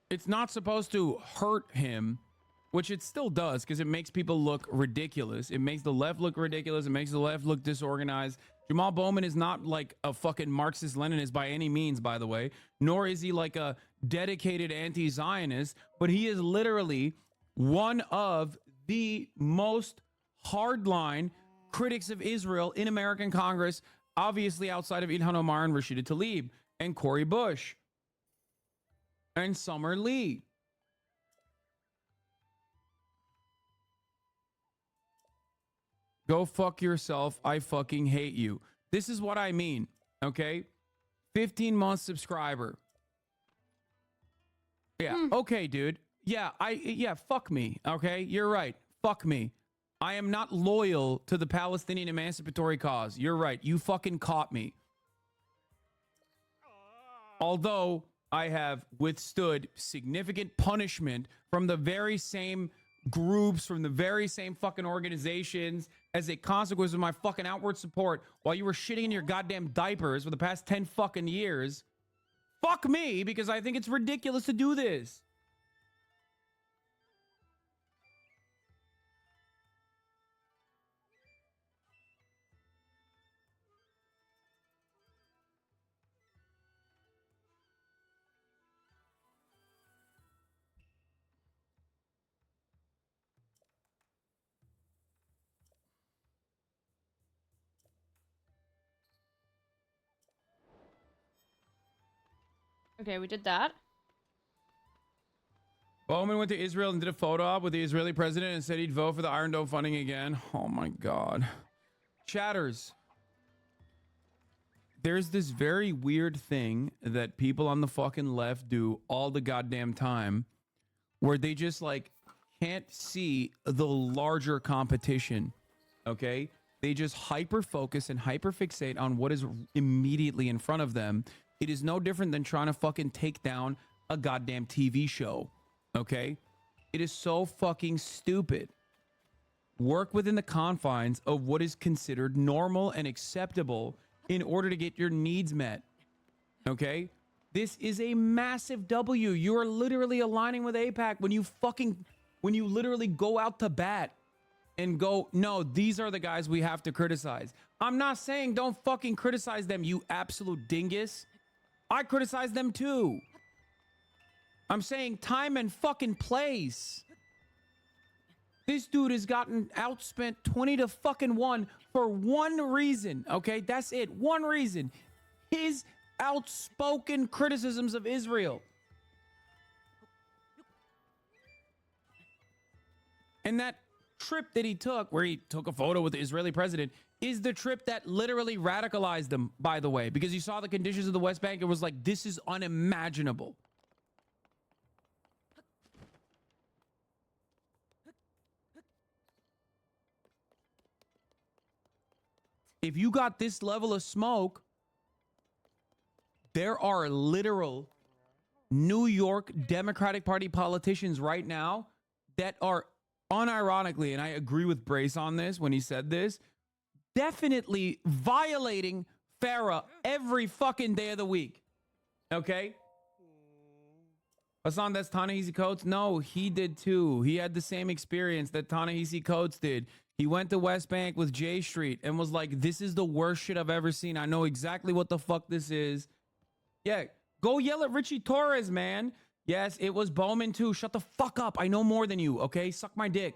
It's not supposed to hurt him, which it still does, because it makes people look ridiculous. It makes the left look ridiculous. It makes the left look disorganized. Jamal Bowman is not like a fucking Marxist-Leninist by any means, by the way, nor is he like a dedicated anti-Zionist, but he is literally one of the most hardline critics of Israel in American Congress, obviously outside of Ilhan Omar and Rashida Tlaib and Cori Bush and Summer Lee. Go fuck yourself. I fucking hate you. This is what I mean, okay? 15-month subscriber. Yeah, okay, dude. Yeah, fuck me, okay? You're right. Fuck me. I am not loyal to the Palestinian emancipatory cause. You're right. You fucking caught me. Although I have withstood significant punishment from the very same groups, from the very same fucking organizations as a consequence of my fucking outward support while you were shitting in your goddamn diapers for the past 10 fucking years. Fuck me, because I think it's ridiculous to do this. Okay, we did that. Bowman went to Israel and did a photo op with the Israeli president and said he'd vote for the Iron Dome funding again. Oh my God. Chatters. There's this very weird thing that people on the fucking left do all the goddamn time where they just like can't see the larger competition. Okay? They just hyper focus and hyper fixate on what is immediately in front of them. It is no different than trying to fucking take down a goddamn TV show. Okay? It is so fucking stupid. Work within the confines of what is considered normal and acceptable in order to get your needs met. Okay? This is a massive W. You are literally aligning with AIPAC when you literally go out to bat and go, no, these are the guys we have to criticize. I'm not saying don't fucking criticize them, you absolute dingus. I criticize them too. I'm saying time and fucking place. This dude has gotten outspent 20 to fucking 1 for one reason, okay? That's it. One reason. His outspoken criticisms of Israel. And that trip that he took, where he took a photo with the Israeli president, is the trip that literally radicalized him, by the way, because he saw the conditions of the West Bank and was like, this is unimaginable. If you got this level of smoke, there are literal New York Democratic Party politicians right now that are unironically, and I agree with Brace on this when he said this, definitely violating FARA every fucking day of the week. Okay? Hassan, that's Ta-Nehisi Coates? No, he did too. He had the same experience that Ta-Nehisi Coates did. He went to West Bank with J Street and was like, this is the worst shit I've ever seen. I know exactly what the fuck this is. Yeah, go yell at Richie Torres, man. Yes, it was Bowman too. Shut the fuck up. I know more than you, okay? Suck my dick.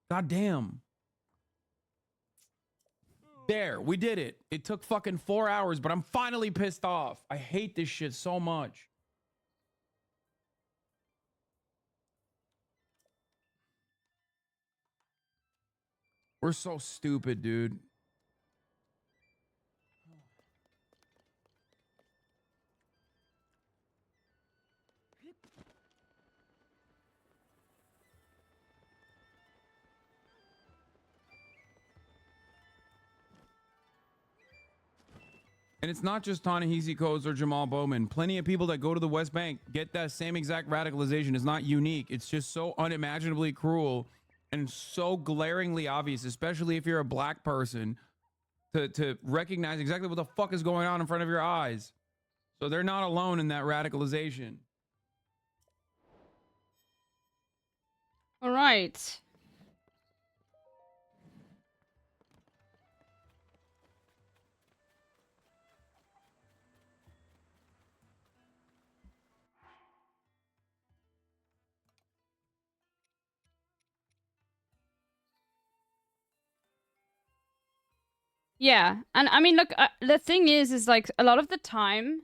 God damn. There, we did it. It took fucking 4 hours, but I'm finally pissed off. I hate this shit so much. We're so stupid, dude. And it's not just Ta-Nehisi Coates or Jamal Bowman. Plenty of people that go to the West Bank get that same exact radicalization. It's not unique. It's just so unimaginably cruel and so glaringly obvious, especially if you're a black person, to recognize exactly what the fuck is going on in front of your eyes. So they're not alone in that radicalization. All right. Yeah, and I mean, look, the thing is like a lot of the time,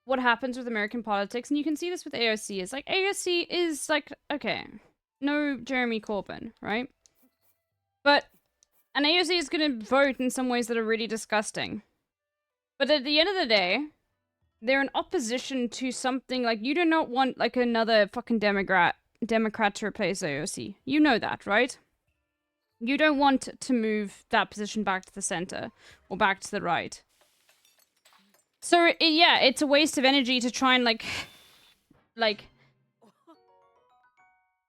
what happens with American politics, and you can see this with AOC, is like AOC is like, okay, no Jeremy Corbyn, right? But an AOC is going to vote in some ways that are really disgusting. But at the end of the day, they're in opposition to something like, you do not want like another fucking Democrat to replace AOC. You know that, right? You don't want to move that position back to the center or back to the right. So yeah, it's a waste of energy to try and like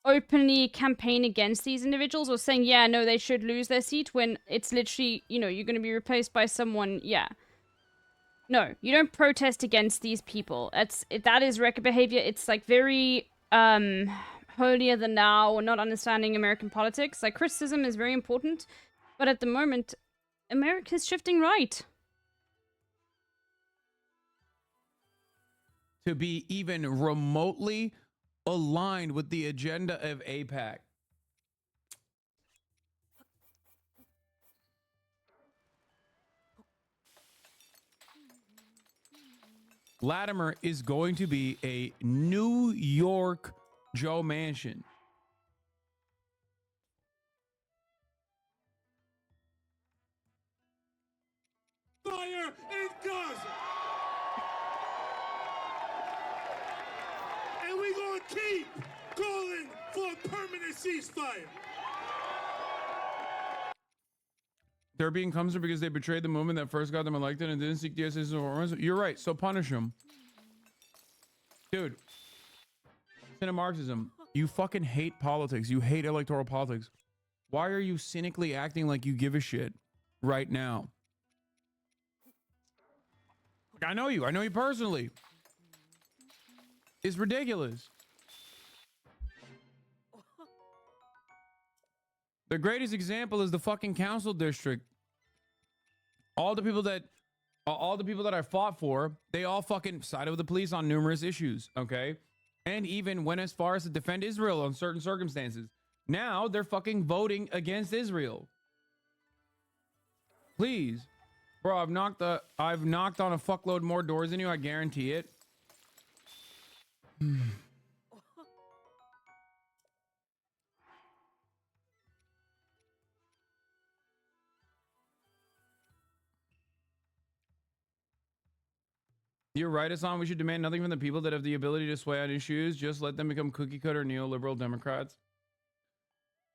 openly campaign against these individuals or saying, yeah, no, they should lose their seat, when it's literally, you know, you're going to be replaced by someone. Yeah. No, you don't protest against these people. That is record behavior. It's like very holier than thou, or not understanding American politics. Like, criticism is very important, but at the moment, America's shifting right. To be even remotely aligned with the agenda of AIPAC. Latimer is going to be a New York Joe Manchin. Fire in Gaza. And we're going to keep calling for a permanent ceasefire. They're being cumbersome because they betrayed the movement that first got them elected and didn't seek the assistance of foreigners. You're right, so punish them. Dude, sin of Marxism. You fucking hate politics. You hate electoral politics. Why are you cynically acting like you give a shit right now? I know you. I know you personally. It's ridiculous. The greatest example is the fucking council district. All the people that I fought for, they all fucking sided with the police on numerous issues, okay? And even went as far as to defend Israel on certain circumstances. Now they're fucking voting against Israel. Please. Bro, I've knocked on a fuckload more doors than you, I guarantee it. You're right, Hassan. We should demand nothing from the people that have the ability to sway on issues. Just let them become cookie cutter neoliberal Democrats.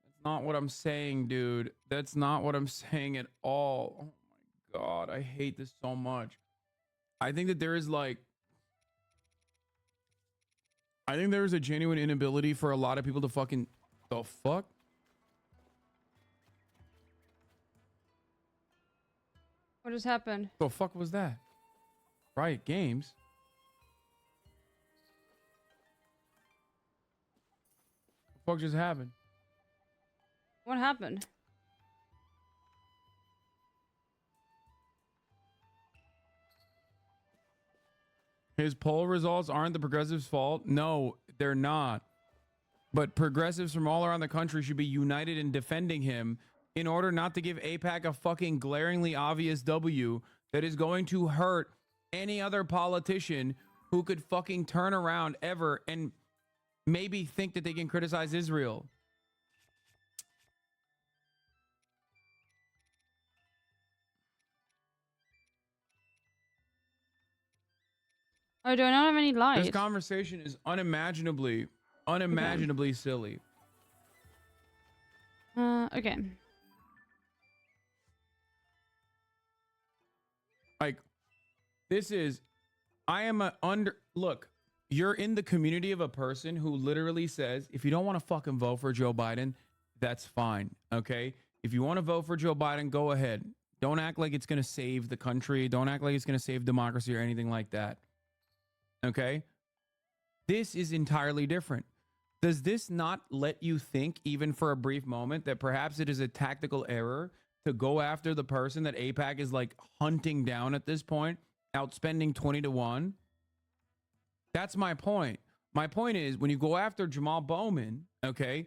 That's not what I'm saying, dude. That's not what I'm saying at all. Oh my God. I hate this so much. I think that there is a genuine inability for a lot of people to fucking... The fuck? What just happened? The fuck was that? Riot Games? What the fuck just happened? What happened? His poll results aren't the progressives' fault. No, they're not. But progressives from all around the country should be united in defending him in order not to give AIPAC a fucking glaringly obvious W that is going to hurt any other politician who could fucking turn around ever and maybe think that they can criticize Israel. Oh, do I not have any light? This conversation is unimaginably silly. Okay. Like, look, you're in the community of a person who literally says, if you don't want to fucking vote for Joe Biden, that's fine, okay? If you want to vote for Joe Biden, go ahead. Don't act like it's going to save the country. Don't act like it's going to save democracy or anything like that, okay? This is entirely different. Does this not let you think, even for a brief moment, that perhaps it is a tactical error to go after the person that AIPAC is like hunting down at this point, outspending 20-1? That's my point. My point is, when you go after Jamal Bowman, okay,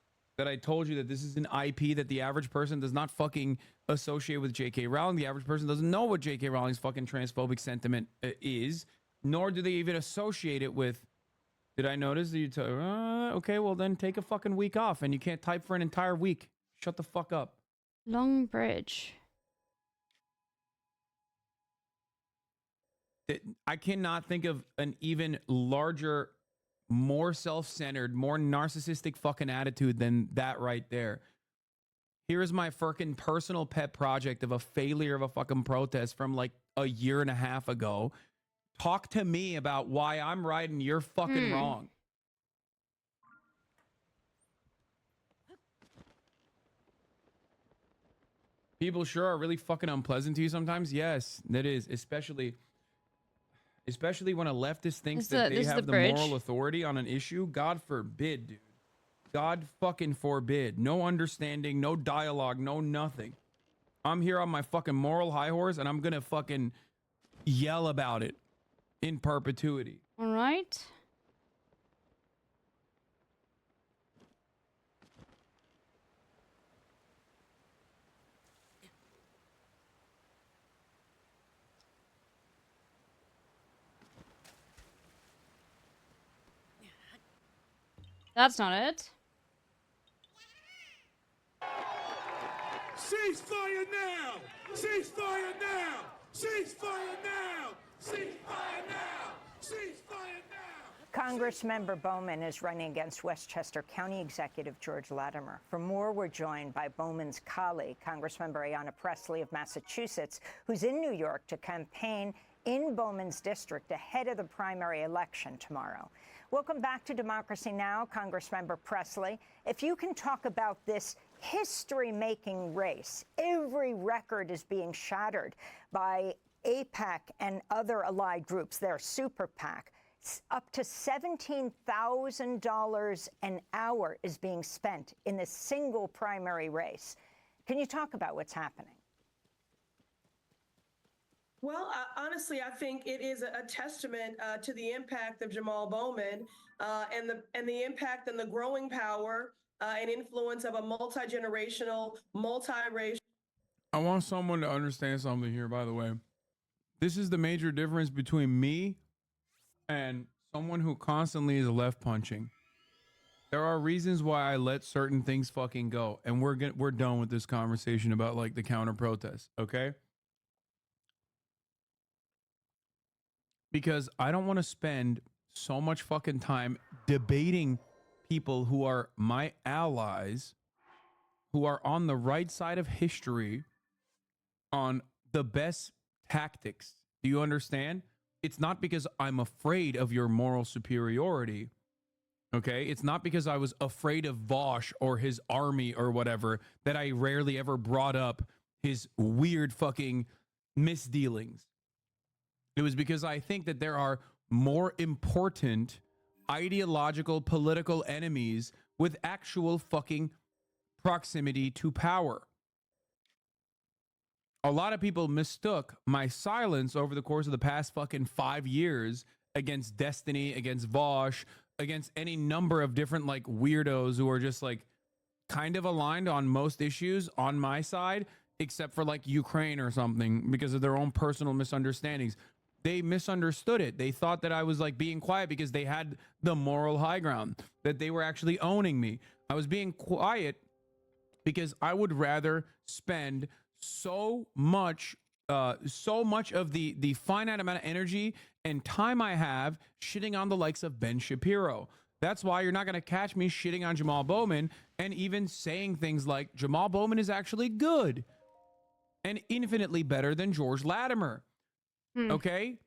that I told you that this is an IP that the average person does not fucking associate with J.K. Rowling. The average person doesn't know what J.K. Rowling's fucking transphobic sentiment is, nor do they even associate it with. Did I notice that you okay, well then take a fucking week off and you can't type for an entire week. Shut the fuck up. Long Bridge. I cannot think of an even larger, more self-centered, more narcissistic fucking attitude than that right there. Here's my fucking personal pet project of a failure of a fucking protest from like a year and a half ago. Talk to me about why I'm right and you're fucking wrong. People sure are really fucking unpleasant to you sometimes. Yes, that is, especially when a leftist thinks that they have the moral authority on an issue. God forbid, dude. God fucking forbid. No understanding, no dialogue, no nothing. I'm here on my fucking moral high horse and I'm gonna fucking yell about it in perpetuity. All right. That's not it. Ceasefire now! Ceasefire now! Ceasefire now! Ceasefire now! Ceasefire now! Congressmember Bowman is running against Westchester County Executive George Latimer. For more, we're joined by Bowman's colleague, Congressmember Ayanna Pressley of Massachusetts, who's in New York to campaign in Bowman's district ahead of the primary election tomorrow. Welcome back to Democracy Now!, Congressmember Pressley. If you can talk about this history-making race, every record is being shattered by AIPAC and other allied groups, their super PAC. Up to $17,000 an hour is being spent in a single primary race. Can you talk about what's happening? Well, honestly, I think it is a testament to the impact of Jamal Bowman and the impact and the growing power and influence of a multi-generational, multi-racial. I want someone to understand something here, by the way. This is the major difference between me and someone who constantly is left punching. There are reasons why I let certain things fucking go, and we're done with this conversation about like the counter protests, okay? Because I don't want to spend so much fucking time debating people who are my allies, who are on the right side of history, on the best tactics. Do you understand? It's not because I'm afraid of your moral superiority, okay? It's not because I was afraid of Vosh or his army or whatever that I rarely ever brought up his weird fucking misdealings. It was because I think that there are more important ideological political enemies with actual fucking proximity to power. A lot of people mistook my silence over the course of the past fucking 5 years against Destiny, against Vosh, against any number of different like weirdos who are just like kind of aligned on most issues on my side, except for like Ukraine or something because of their own personal misunderstandings. They misunderstood it. They thought that I was like being quiet because they had the moral high ground, that they were actually owning me. I was being quiet because I would rather spend so much of the finite amount of energy and time I have shitting on the likes of Ben Shapiro. That's why you're not going to catch me shitting on Jamal Bowman and even saying things like Jamal Bowman is actually good and infinitely better than George Latimer. Okay?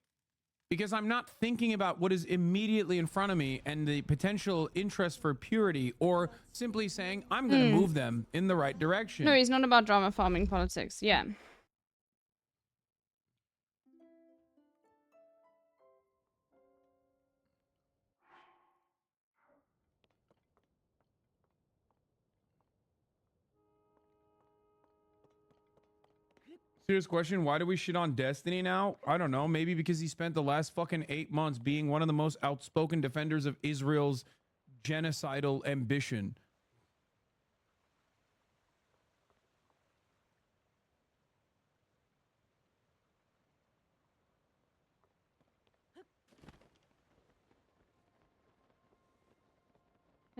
Because I'm not thinking about what is immediately in front of me and the potential interest for purity, or simply saying I'm going to move them in the right direction. No, he's not about drama farming politics. Yeah. Serious question, why do we shit on Destiny now? I don't know, maybe because he spent the last fucking 8 months being one of the most outspoken defenders of Israel's genocidal ambition.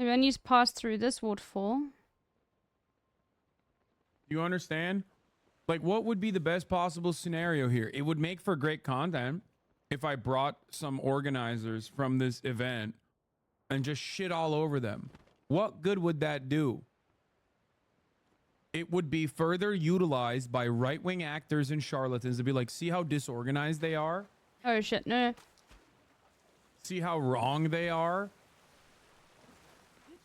Maybe I need to pass through this waterfall. You understand? Like, what would be the best possible scenario here? It would make for great content if I brought some organizers from this event and just shit all over them. What good would that do? It would be further utilized by right-wing actors and charlatans to be like, see how disorganized they are? Oh shit, no. See how wrong they are?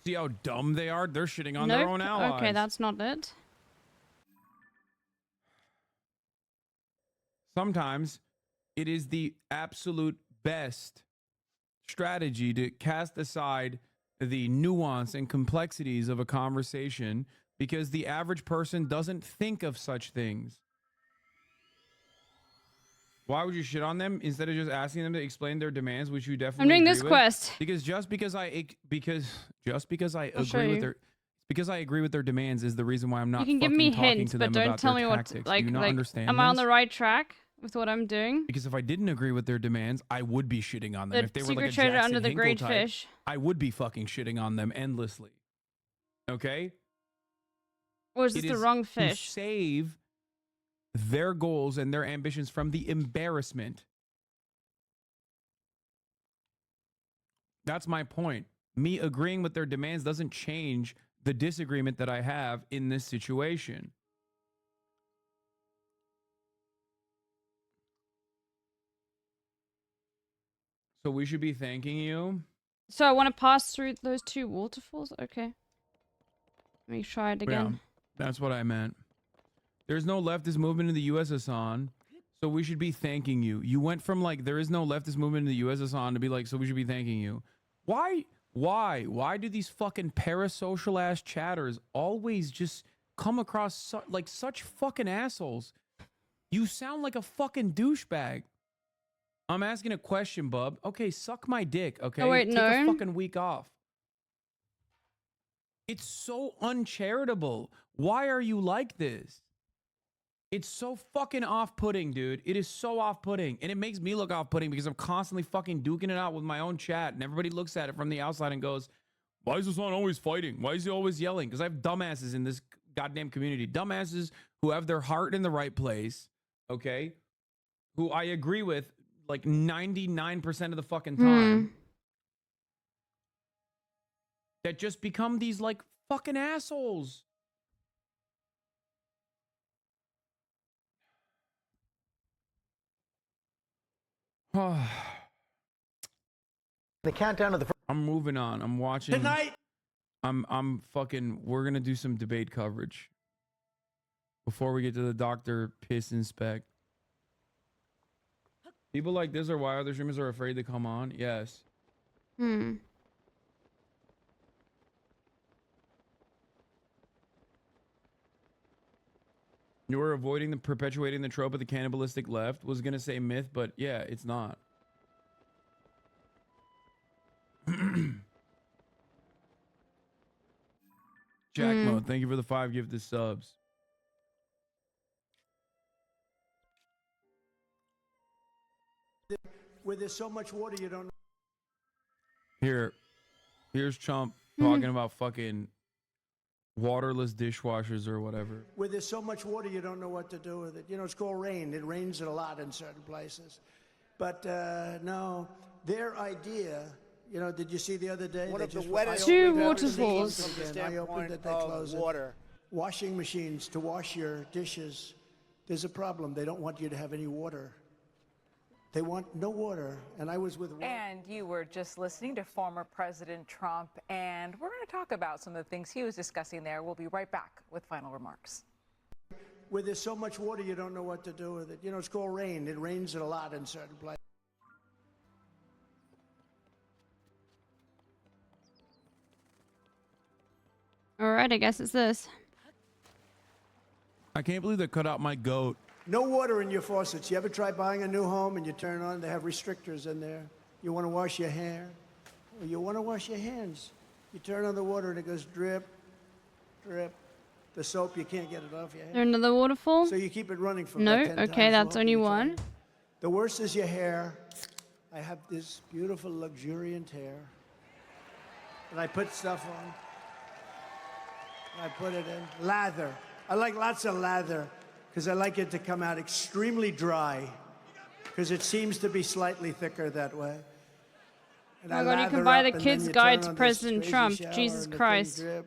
See how dumb they are? They're shitting on Nope. their own allies. Okay, that's not it. Sometimes it is the absolute best strategy to cast aside the nuance and complexities of a conversation because the average person doesn't think of such things. Why would you shit on them instead of just asking them to explain their demands, which you definitely I'm doing agree this with? quest. Because because I agree with their demands is the reason why I'm not You can give fucking me talking hints, to but them don't about tell their me what tactics. like Do you not understand am I on this? the right track with what I'm doing? Because if I didn't agree with their demands, I would be shitting on them. The If they were secret like a treasure Jackson under the Hinkle great type, fish. I would be fucking shitting on them endlessly. Okay? Or is this the wrong fish? To save their goals and their ambitions from the embarrassment. That's my point. Me agreeing with their demands doesn't change the disagreement that I have in this situation. So we should be thanking you. So I want to pass through those two waterfalls? Okay. Let me try it again. Yeah, that's what I meant. There's no leftist movement in the US, Hassan. So we should be thanking you. You went from like, there is no leftist movement in the US, Hassan, to be like, so we should be thanking you. Why do these fucking parasocial ass chatters always just come across like such fucking assholes? You sound like a fucking douchebag. I'm asking a question, bub. Okay, suck my dick, okay? Oh, wait, Take no. a fucking week off. It's so uncharitable. Why are you like this? It's so fucking off-putting, dude. It is so off-putting. And it makes me look off-putting because I'm constantly fucking duking it out with my own chat. And everybody looks at it from the outside and goes, why is this one always fighting? Why is he always yelling? Because I have dumbasses in this goddamn community. Dumbasses who have their heart in the right place, okay? Who I agree with like 99% of the fucking time. That just become these like fucking assholes. The countdown of the. I'm moving on. I'm watching. Tonight. I'm fucking. We're gonna do some debate coverage before we get to the Dr. Piss Inspect. People like this are why other streamers are afraid to come on. Yes. You were avoiding the perpetuating the trope of the cannibalistic left. Was gonna say myth, but yeah, it's not. Jack Mode, thank you for the 5 gifted subs. Where there's so much water you don't know. Here's Chump talking about fucking waterless dishwashers or whatever. Where there's so much water you don't know what to do with it. You know, it's called rain. It rains a lot in certain places. But no, their idea, you know, did you see the other day? One they of the just wettest Two waterfalls. from the I opened it, they standpoint closed of it. water. Washing machines to wash your dishes. There's a problem. They don't want you to have any water. They want no water. And I was with... And you were just listening to former President Trump, and we're going to talk about some of the things he was discussing there. We'll be right back with final remarks. Where there's so much water you don't know what to do with it. You know, it's called rain. It rains a lot in certain places. All right, I guess it's this. I can't believe they cut out my goat. No water in your faucets. You ever try buying a new home and you turn on, they have restrictors in there. You want to wash your hair, or you want to wash your hands. You turn on the water and it goes drip, drip. The soap, you can't get it off your hair. There another waterfall? So you keep it running for No, about 10 okay, times that's longer only each one. time. The worst is your hair. I have this beautiful, luxuriant hair. And I put stuff on. And I put it in. Lather. I like lots of lather because I like it to come out extremely dry because it seems to be slightly thicker that way. And Oh my God, you can buy the Kid's Guide to President Trump. Jesus Christ. Drip,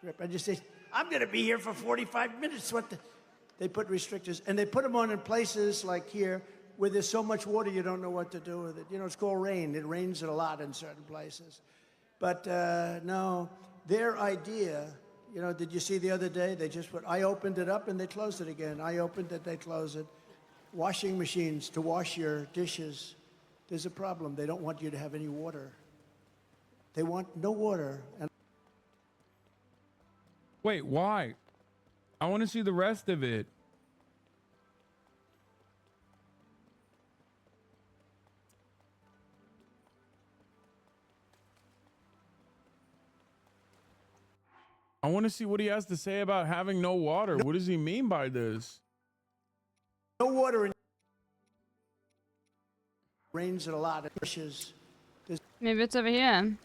drip. I just say, I'm going to be here for 45 minutes. What the? They put restrictors, and they put them on in places like here where there's so much water you don't know what to do with it. You know, it's called rain. It rains a lot in certain places. But no, their idea, you know, did you see the other day? They just put, I opened it up and they closed it again. I opened it, they closed it. Washing machines to wash your dishes. There's a problem. They don't want you to have any water. They want no water. And Wait, why? I want to see the rest of it. I want to see what he has to say about having no water. What does he mean by this? no water in rains a lot of dishes. Maybe it's over here.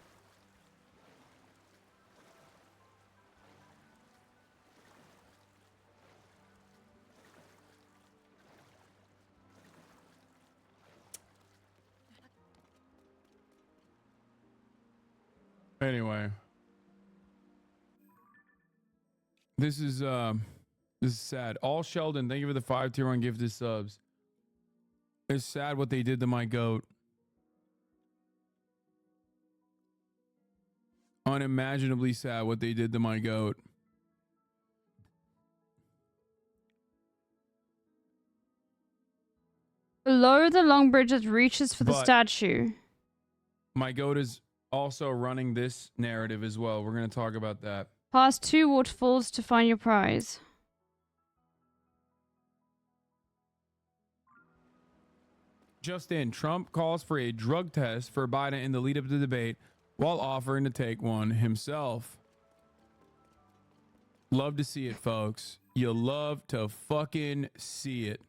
Anyway, this is sad. All Sheldon, thank you for the 5 tier 1 gifted subs. It's sad what they did to my goat. Unimaginably sad what they did to my goat. Below the long bridge that reaches for the But- statue. My goat is also running this narrative as well. We're going to talk about that. Pass 2 waterfalls to find your prize. Just in, Trump calls for a drug test for Biden in the lead up to the debate while offering to take one himself. Love to see it, folks. You love to fucking see it.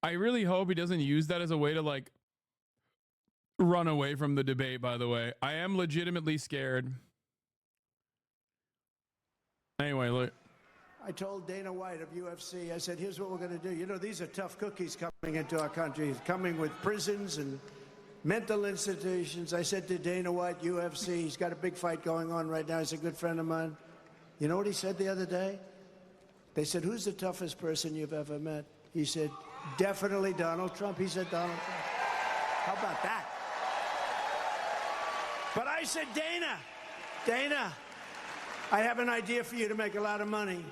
I really hope he doesn't use that as a way to like run away from the debate, by the way. I am legitimately scared. Anyway, look. I told Dana White of UFC, I said, here's what we're going to do. You know, these are tough cookies coming into our country, coming with prisons and mental institutions. I said to Dana White, UFC, he's got a big fight going on right now. He's a good friend of mine. You know what he said the other day? They said, who's the toughest person you've ever met? He said, definitely Donald Trump. He said, Donald Trump. How about that? But I said, Dana, I have an idea for you to make a lot of money.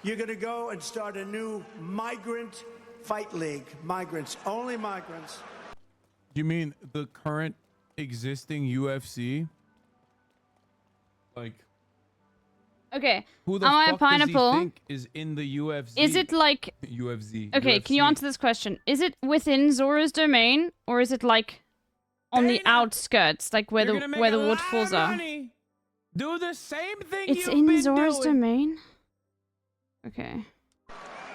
You're going to go and start a new migrant fight league. Migrants, only migrants. You mean the current existing UFC? Like, Okay. who the Am I a fuck does he pineapple? think is in the UFC? Is it like UFC? Okay, can you answer this question? Is it within Zora's domain or is it like on the outskirts, like where You're the gonna make where a the lot of waterfalls are? money. Do the same thing It's you've in been Zora's doing. domain? Okay.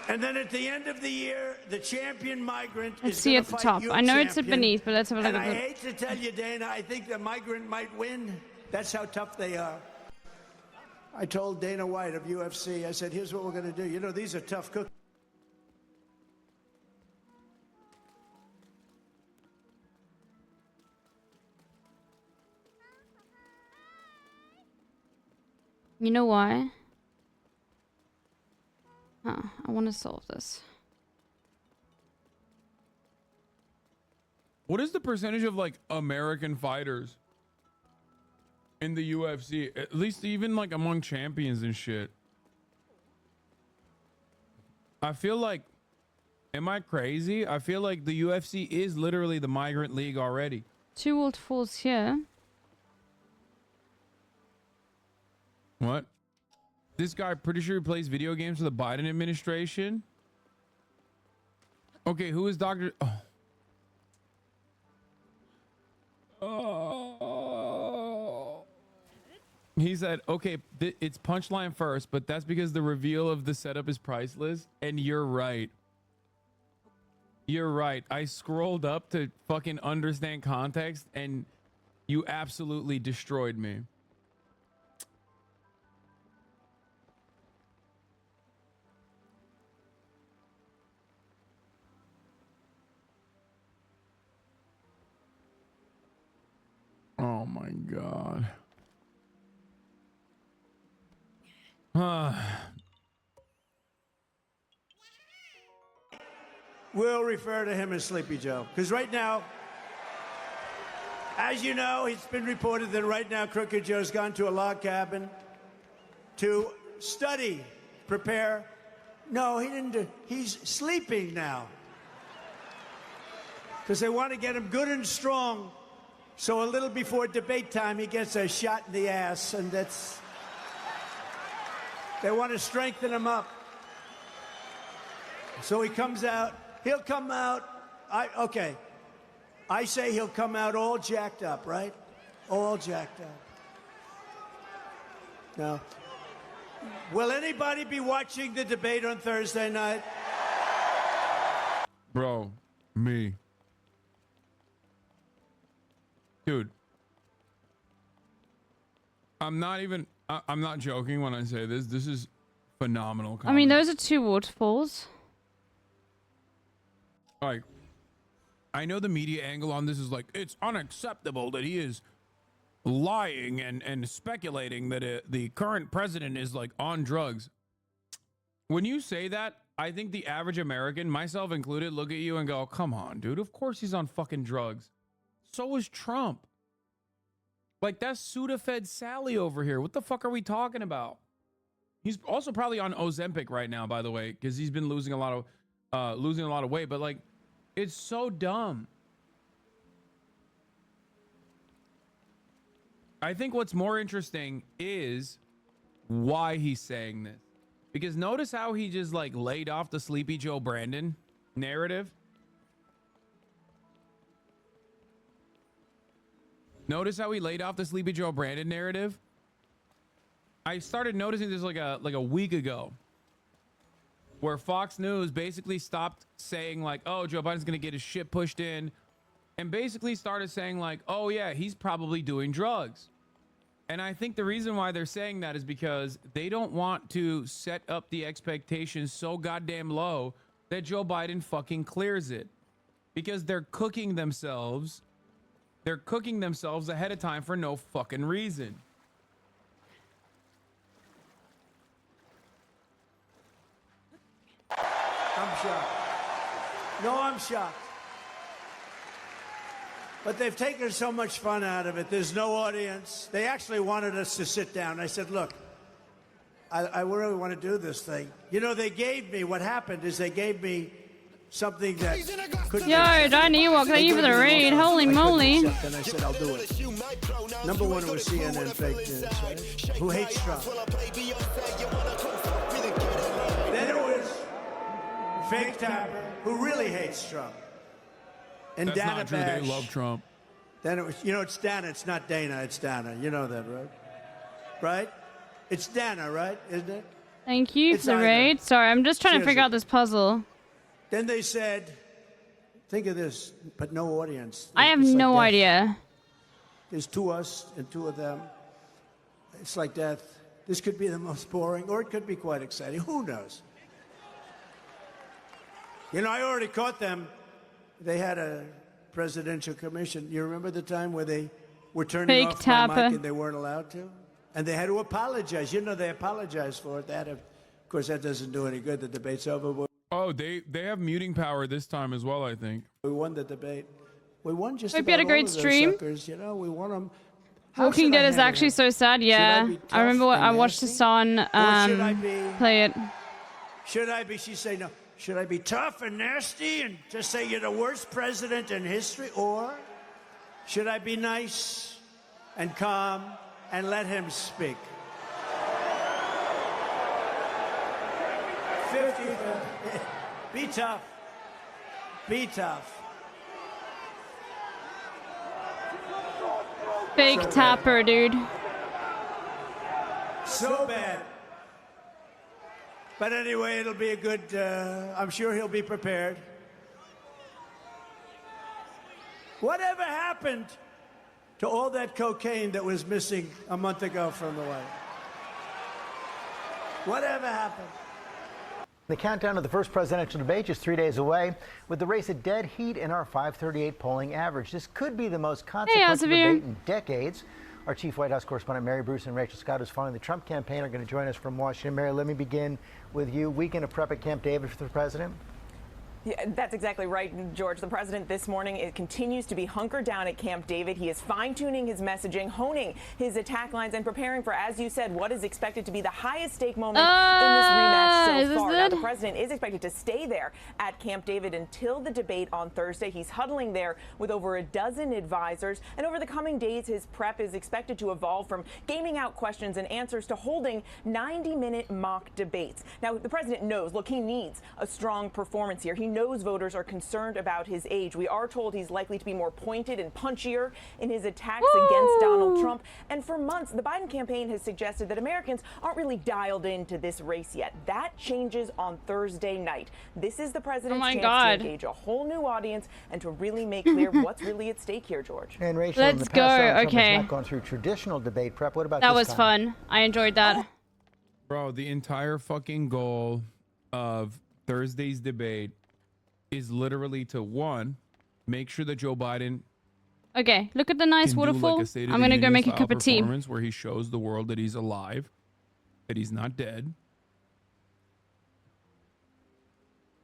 And then at the end of the year, the champion migrant Let's is see gonna at the fight top. your I know it's at champion. beneath, but let's have a look And at I the hate to tell you, Dana, I think the migrant might win. That's how tough they are. I told Dana White of UFC, I said, here's what we're going to do. You know, these are tough cookies. You know why? Huh, I want to solve this. What is the percentage of like American fighters in the UFC? At least even like among champions and shit. I feel like, am I crazy? I feel like the UFC is literally the migrant league already. 2 waterfalls here. What? This guy, pretty sure he plays video games for the Biden administration. Okay, who is Dr. Oh. He said, okay, it's punchline first, but that's because the reveal of the setup is priceless. And you're right. You're right. I scrolled up to fucking understand context, and you absolutely destroyed me. Oh my god. We'll refer to him as Sleepy Joe. Because right now, as you know, it's been reported that right now Crooked Joe's gone to a log cabin to study, prepare. No, he didn't. He's sleeping now. Because they want to get him good and strong. So a little before debate time, he gets a shot in the ass, and that's... They want to strengthen him up. So he comes out. He'll come out. Okay. I say he'll come out all jacked up, right? All jacked up. Now, will anybody be watching the debate on Thursday night? Bro, me. Dude. I'm not joking when I say this. This is phenomenal comedy. I mean, those are two waterfalls. Like, I know the media angle on this is like, it's unacceptable that he is lying and speculating that the current president is like on drugs. When you say that, I think the average American, myself included, look at you and go, come on, dude. Of course he's on fucking drugs. So is Trump. Like, that's Sudafed Sally over here. What the fuck are we talking about? He's also probably on Ozempic right now, by the way, because he's been losing a lot of weight. But like, it's so dumb. I think what's more interesting is why he's saying this. Because notice how he just like laid off the Sleepy Joe Brandon narrative. Notice how he laid off the Sleepy Joe Brandon narrative. I started noticing this like a week ago, where Fox News basically stopped saying like, oh, Joe Biden's gonna get his shit pushed in, and basically started saying like, oh yeah, he's probably doing drugs. And I think the reason why they're saying that is because they don't want to set up the expectations so goddamn low that Joe Biden fucking clears it, because they're cooking themselves. They're cooking themselves ahead of time for no fucking reason. I'm shocked. No, I'm shocked. But they've taken so much fun out of it. There's no audience. They actually wanted us to sit down. I said, look, I really want to do this thing. You know, they gave me, what happened is they gave me something that could Yo, don't Ewok, thank you for the raid. Holy moly. And I said, I'll do it. Number one, it was CNN fake news, right? Who hates Trump. Then it was fake Tapper, who really hates Trump. And That's Dana not true. Bash. They love Trump. Then it was, you know, it's Dana. It's not Dana. It's Dana. You know that, right? Right? It's Dana, right? Isn't it? Thank you for the raid. Sorry, I'm just trying to figure out this puzzle. Then they said, think of this, but no audience. I have no idea. There's two us and two of them. It's like death. This could be the most boring, or it could be quite exciting. Who knows? You know, I already caught them. They had a presidential commission. You remember the time where they were turning off my mic and they weren't allowed to? And they had to apologize. You know, they apologized for it. Of course, that doesn't do any good. The debate's over. Oh, they have muting power this time as well, I think. We won the debate. We won just Hope you had a great stream. Suckers, you know, we won them. Walking Dead is actually so sad. Yeah, I remember I watched this on play it. Should I be? She say no. Should I be tough and nasty and just say you're the worst president in history, or should I be nice and calm and let him speak? 50. Be tough. Be tough. Fake Tapper, dude. So bad. But anyway, it'll be a good, I'm sure he'll be prepared. Whatever happened to all that cocaine that was missing a month ago from the White House? Whatever happened? The countdown to the first presidential debate just 3 days away, with the race at dead heat in our 538 polling average. This could be the most consequential debate in decades. Our chief White House correspondent Mary Bruce and Rachel Scott, who's following the Trump campaign, are going to join us from Washington. Mary, let me begin with you. Weekend of prep at Camp David for the president. Yeah, that's exactly right, George. The president this morning, it continues to be hunkered down at Camp David. He is fine-tuning his messaging, honing his attack lines, and preparing for, as you said, what is expected to be the highest stake moment in this rematch so far. Now, the president is expected to stay there at Camp David until the debate on Thursday. He's huddling there with over a dozen advisors, and over the coming days, his prep is expected to evolve from gaming out questions and answers to holding 90-minute mock debates. Now, the president knows, look, he needs a strong performance here. He knows voters are concerned about his age. We are told he's likely to be more pointed and punchier in his attacks against Donald Trump. And for months, the Biden campaign has suggested that Americans aren't really dialed into this race yet. That changes on Thursday night. This is the president's chance to engage a whole new audience and to really make clear what's really at stake here, George. And Rachel, Let's go. Trump Okay. has not gone through traditional debate prep. What about That this was time? fun. I enjoyed that. Bro, the entire fucking goal of Thursday's debate is literally to, one, make sure that Joe Biden Okay, look at the nice can waterfall. do like a State of I'm the gonna go Union make a style cup of tea. performance where he shows the world that he's alive, that he's not dead.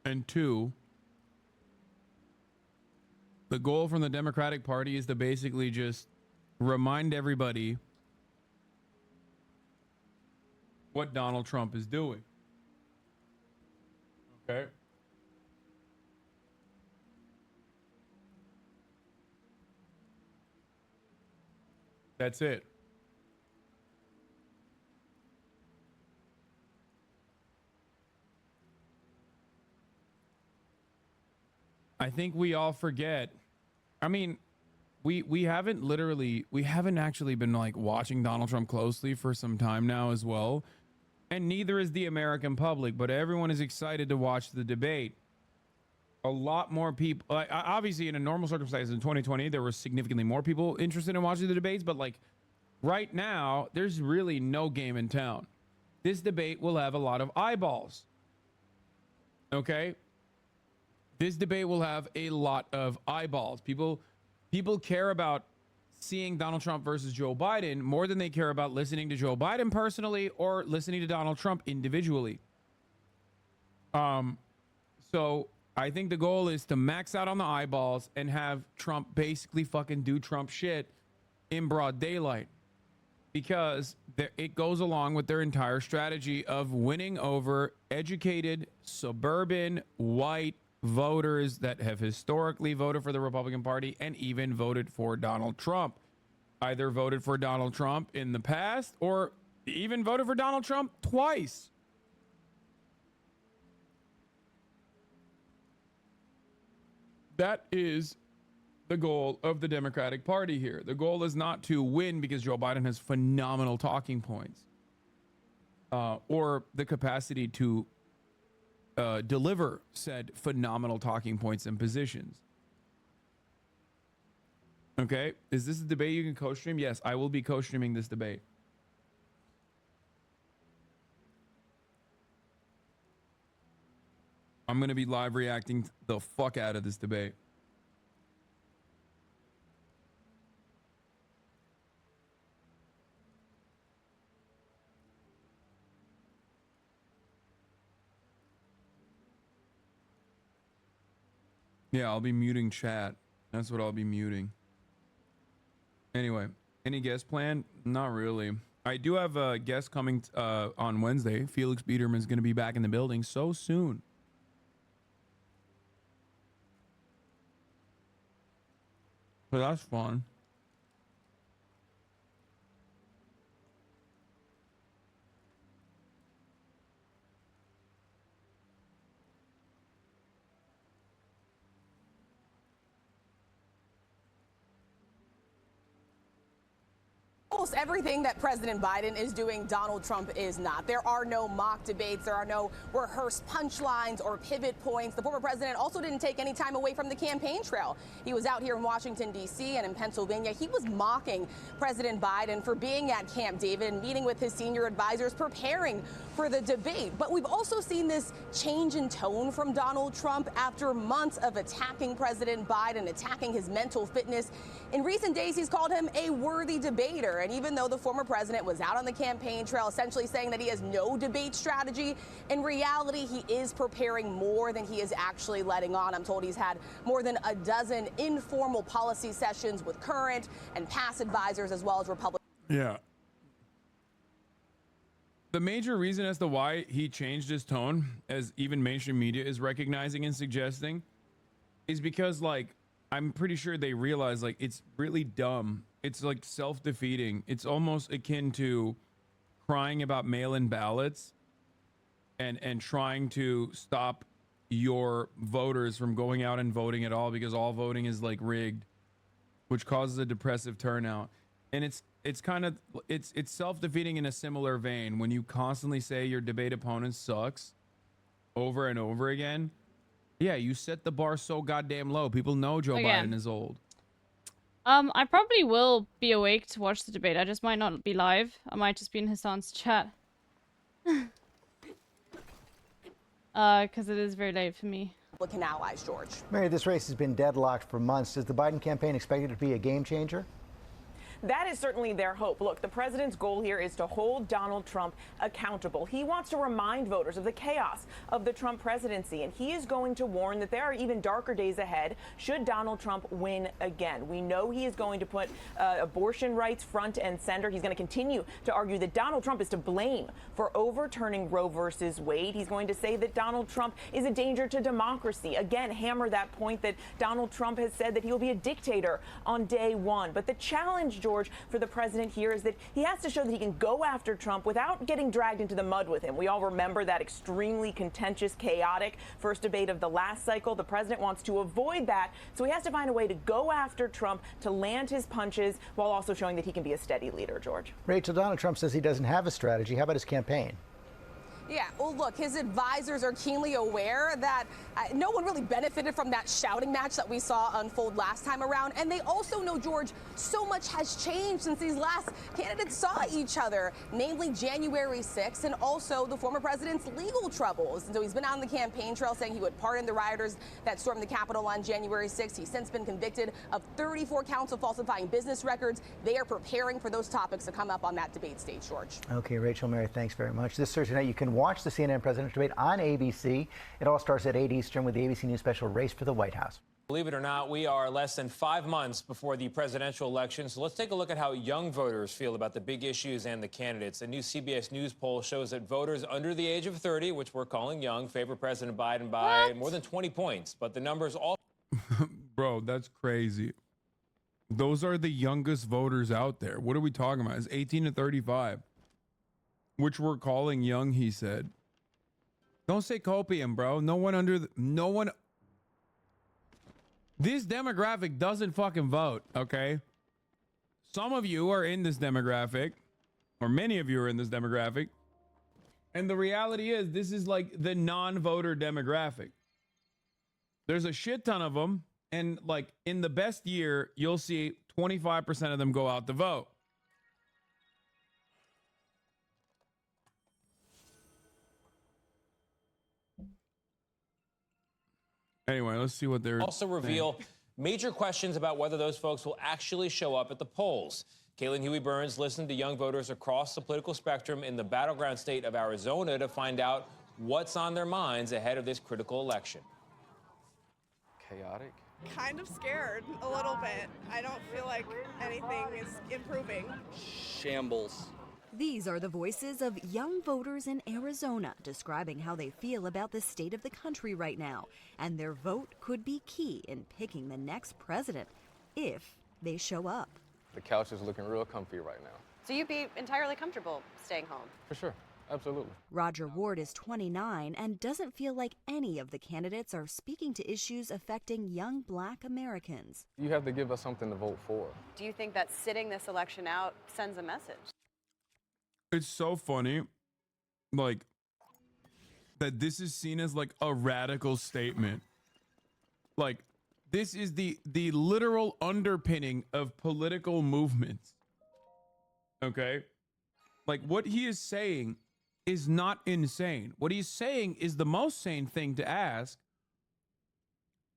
And two, the goal from the Democratic Party is to basically just remind everybody what Donald Trump is doing. Okay? That's it. I think we all forget. I mean, we haven't actually been like watching Donald Trump closely for some time now as well. And neither is the American public, but everyone is excited to watch the debate. A lot more people, obviously in a normal circumstance in 2020, there were significantly more people interested in watching the debates. But like right now, there's really no game in town. This debate will have a lot of eyeballs. Okay? This debate will have a lot of eyeballs. People care about seeing Donald Trump versus Joe Biden more than they care about listening to Joe Biden personally or listening to Donald Trump individually. So I think the goal is to max out on the eyeballs and have Trump basically fucking do Trump shit in broad daylight, because it goes along with their entire strategy of winning over educated, suburban, white voters that have historically voted for the Republican Party and even voted for Donald Trump. Either voted for Donald Trump in the past or even voted for Donald Trump twice. That is the goal of the Democratic Party here. The goal is not to win because Joe Biden has phenomenal talking points or the capacity to deliver said phenomenal talking points and positions. Okay, is this a debate you can co-stream? Yes, I will be co-streaming this debate. I'm going to be live reacting the fuck out of this debate. Yeah, I'll be muting chat. That's what I'll be muting. Anyway, any guest plan? Not really. I do have a guest coming on Wednesday. Felix Biederman is going to be back in the building so soon. So that's fun. Almost everything that President Biden is doing, Donald Trump is not. There are no mock debates. There are no rehearsed punchlines or pivot points. The former president also didn't take any time away from the campaign trail. He was out here in Washington, D.C. and in Pennsylvania. He was mocking President Biden for being at Camp David and meeting with his senior advisors, preparing for the debate. But we've also seen this change in tone from Donald Trump after months of attacking President Biden, attacking his mental fitness. In recent days, he's called him a worthy debater. And even though the former president was out on the campaign trail essentially saying that he has no debate strategy, in reality, he is preparing more than he is actually letting on. I'm told he's had more than a dozen informal policy sessions with current and past advisors, as well as Republicans. Yeah. The major reason as to why he changed his tone, as even mainstream media is recognizing and suggesting, is because, like, I'm pretty sure they realize, like, it's really dumb. It's like self-defeating. It's almost akin to crying about mail-in ballots and trying to stop your voters from going out and voting at all because all voting is like rigged, which causes a depressive turnout. And it's kind of it's self-defeating in a similar vein when you constantly say your debate opponent sucks over and over again. Yeah, you set the bar so goddamn low. People know Joe Biden is old. I probably will be awake to watch the debate. I just might not be live. I might just be in Hassan's chat. Because it is very late for me. Republican allies, George. Mary, this race has been deadlocked for months. Is the Biden campaign expected to be a game changer? That is certainly their hope. Look, the president's goal here is to hold Donald Trump accountable. He wants to remind voters of the chaos of the Trump presidency, and he is going to warn that there are even darker days ahead should Donald Trump win again. We know he is going to put abortion rights front and center. He's going to continue to argue that Donald Trump is to blame for overturning Roe versus Wade. He's going to say that Donald Trump is a danger to democracy. Again, hammer that point that Donald Trump has said that he will be a dictator on day one. But the challenge, George, for the president here is that he has to show that he can go after Trump without getting dragged into the mud with him. We all remember that extremely contentious, chaotic first debate of the last cycle. The president wants to avoid that, so he has to find a way to go after Trump, to land his punches, while also showing that he can be a steady leader, George. Rachel, Donald Trump says he doesn't have a strategy. How about his campaign? Yeah, well, look, his advisors are keenly aware that no one really benefited from that shouting match that we saw unfold last time around. And they also know, George, so much has changed since these last candidates saw each other, namely January 6th and also the former president's legal troubles. And so he's been on the campaign trail saying he would pardon the rioters that stormed the Capitol on January 6th. He's since been convicted of 34 counts of falsifying business records. They are preparing for those topics to come up on that debate stage, George. Okay, Rachel, Mary, thanks very much. This Thursday night, you can watch the CNN presidential debate on ABC. It all starts at 8 Eastern with the ABC News special Race for the White House. Believe it or not, we are less than 5 months before the presidential election. So let's take a look at how young voters feel about the big issues and the candidates. A new CBS News poll shows that voters under the age of 30, which we're calling young, favor President Biden by more than 20 points. But the numbers all... Bro, that's crazy. Those are the youngest voters out there. What are we talking about? It's 18 to 35. Which we're calling young, he said. Don't say copium, bro. No one. This demographic doesn't fucking vote, okay? Some of you are in this demographic, or many of you are in this demographic. And the reality is, this is like the non-voter demographic. There's a shit ton of them. And like in the best year, you'll see 25% of them go out to vote. Anyway, let's see what they're also reveal major questions about whether those folks will actually show up at the polls. Caitlin Huey-Burns listened to young voters across the political spectrum in the battleground state of Arizona to find out what's on their minds ahead of this critical election. Chaotic? Kind of scared, a little bit. I don't feel like anything is improving. Shambles. These are the voices of young voters in Arizona describing how they feel about the state of the country right now, and their vote could be key in picking the next president if they show up. The couch is looking real comfy right now. So you'd be entirely comfortable staying home? For sure. Absolutely. Roger Ward is 29 and doesn't feel like any of the candidates are speaking to issues affecting young Black Americans. You have to give us something to vote for. Do you think that sitting this election out sends a message? It's so funny, like, that this is seen as like a radical statement. Like, this is the literal underpinning of political movements. Okay? Like, what he is saying is not insane. What he's saying is the most sane thing to ask.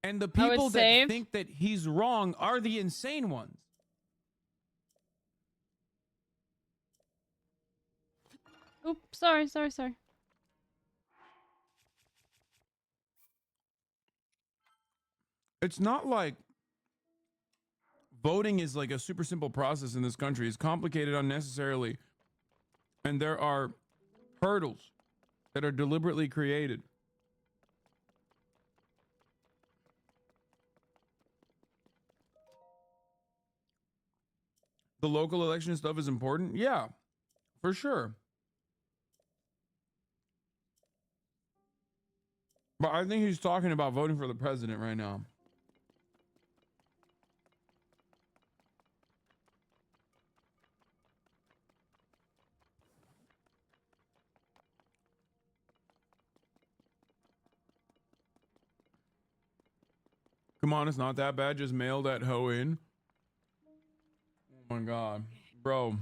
And the people that think that he's wrong are the insane ones. Oops, sorry. It's not like voting is like a super simple process in this country. It's complicated unnecessarily. And there are hurdles that are deliberately created. The local election stuff is important? Yeah, for sure. But I think he's talking about voting for the president right now. Come on, it's not that bad. Just mail that hoe in. Oh my God. Bro.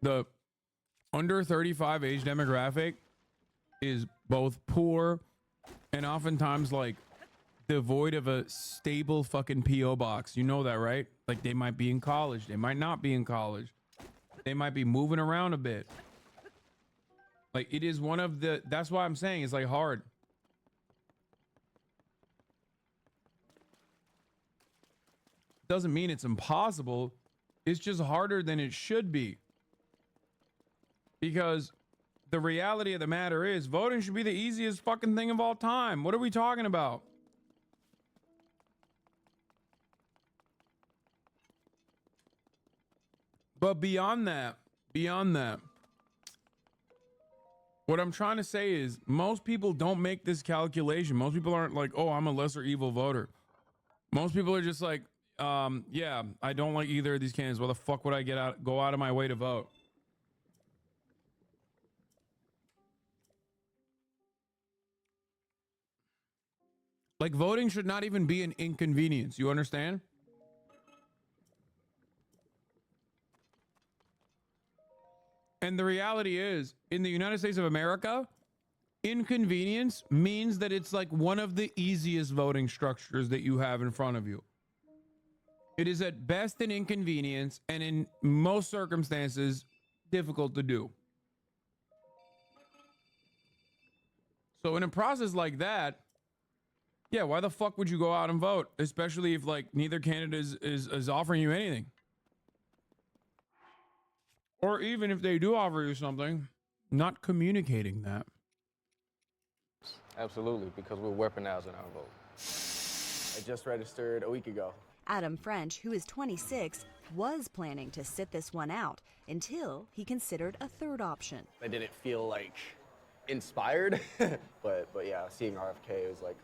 The under 35 age demographic is both poor and oftentimes like devoid of a stable fucking P.O. box. You know that, right? Like they might be in college. They might not be in college. They might be moving around a bit. Like it is one of the, that's why I'm saying it's like hard. Doesn't mean it's impossible. It's just harder than it should be. Because the reality of the matter is voting should be the easiest fucking thing of all time. What are we talking about? But beyond that, what I'm trying to say is most people don't make this calculation. Most people aren't like, oh, I'm a lesser evil voter. Most people are just like, yeah, I don't like either of these candidates. Why the fuck would I go out of my way to vote? Like voting should not even be an inconvenience. You understand? And the reality is, in the United States of America, inconvenience means that it's like one of the easiest voting structures that you have in front of you. It is at best an inconvenience and in most circumstances difficult to do. So in a process like that, yeah, why the fuck would you go out and vote? Especially if like neither candidate is offering you anything. Or even if they do offer you something, not communicating that. Absolutely, because we're weaponizing our vote. I just registered a week ago. Adam French, who is 26, was planning to sit this one out until he considered a third option. I didn't feel like inspired, but yeah, seeing RFK was like,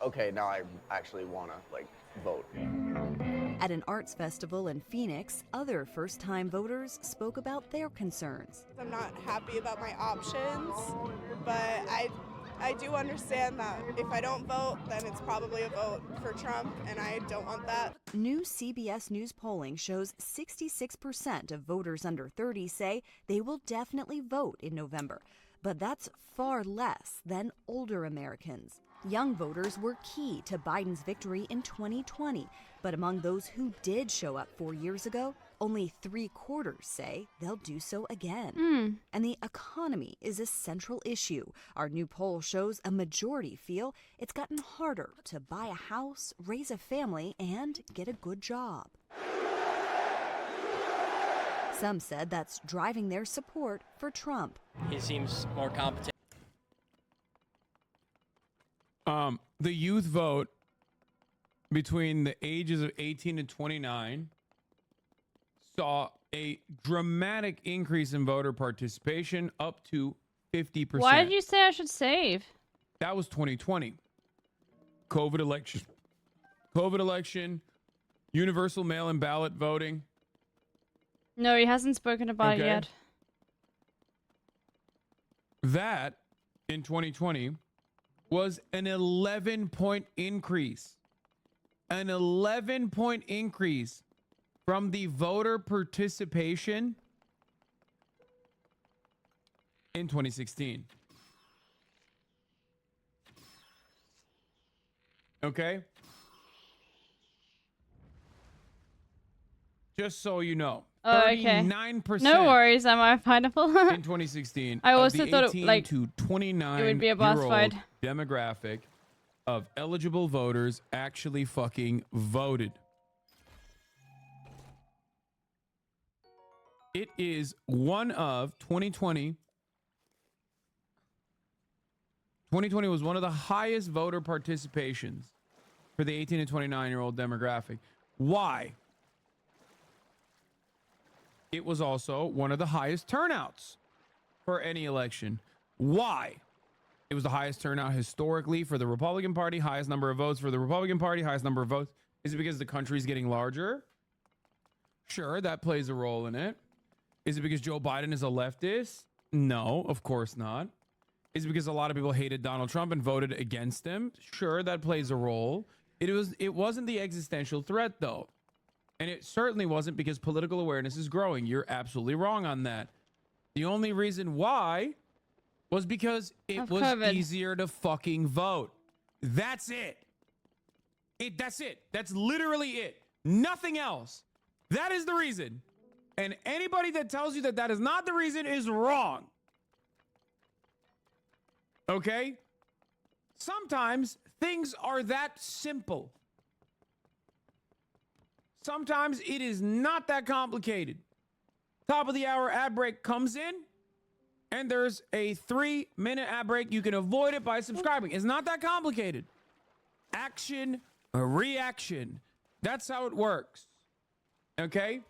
okay, now I actually want to like vote. At an arts festival in Phoenix, other first-time voters spoke about their concerns. I'm not happy about my options, but I do understand that if I don't vote, then it's probably a vote for Trump, and I don't want that. New CBS News polling shows 66% of voters under 30 say they will definitely vote in November, but that's far less than older Americans. Young voters were key to Biden's victory in 2020, but among those who did show up 4 years ago, only 3/4 say they'll do so again. And the economy is a central issue. Our new poll shows a majority feel it's gotten harder to buy a house, raise a family, and get a good job. Some said that's driving their support for Trump. He seems more competent. The youth vote between the ages of 18 and 29 saw a dramatic increase in voter participation, up to 50%. Why did you say I should save? That was 2020. COVID election, universal mail-in ballot voting. No, he hasn't spoken about it yet. That, in 2020, was an 11-point increase. An 11-point increase from the voter participation in 2016. Okay? Just so you know. Oh, okay. 39%. No worries, am I pineapple? In 2016. I also thought it, 18 like, to 29 it would be a boss fight. demographic of eligible voters actually fucking voted. It is one of 2020. 2020 was one of the highest voter participations for the 18 to 29-year-old demographic. Why? It was also one of the highest turnouts for any election. Why? It was the highest turnout historically for the Republican Party, highest number of votes for the Republican Party, highest number of votes. Is it because the country's getting larger? Sure, that plays a role in it. Is it because Joe Biden is a leftist? No, of course not. Is it because a lot of people hated Donald Trump and voted against him? Sure, that plays a role. It wasn't the existential threat, though. And it certainly wasn't because political awareness is growing. You're absolutely wrong on that. The only reason why was because it was easier to fucking vote. That's it. That's it. That's literally it. Nothing else. That is the reason. And anybody that tells you that that is not the reason is wrong. Okay? Sometimes things are that simple. Sometimes it is not that complicated. Top of the hour ad break comes in, and there's a 3-minute ad break. You can avoid it by subscribing. It's not that complicated. Action, a reaction. That's how it works. Okay?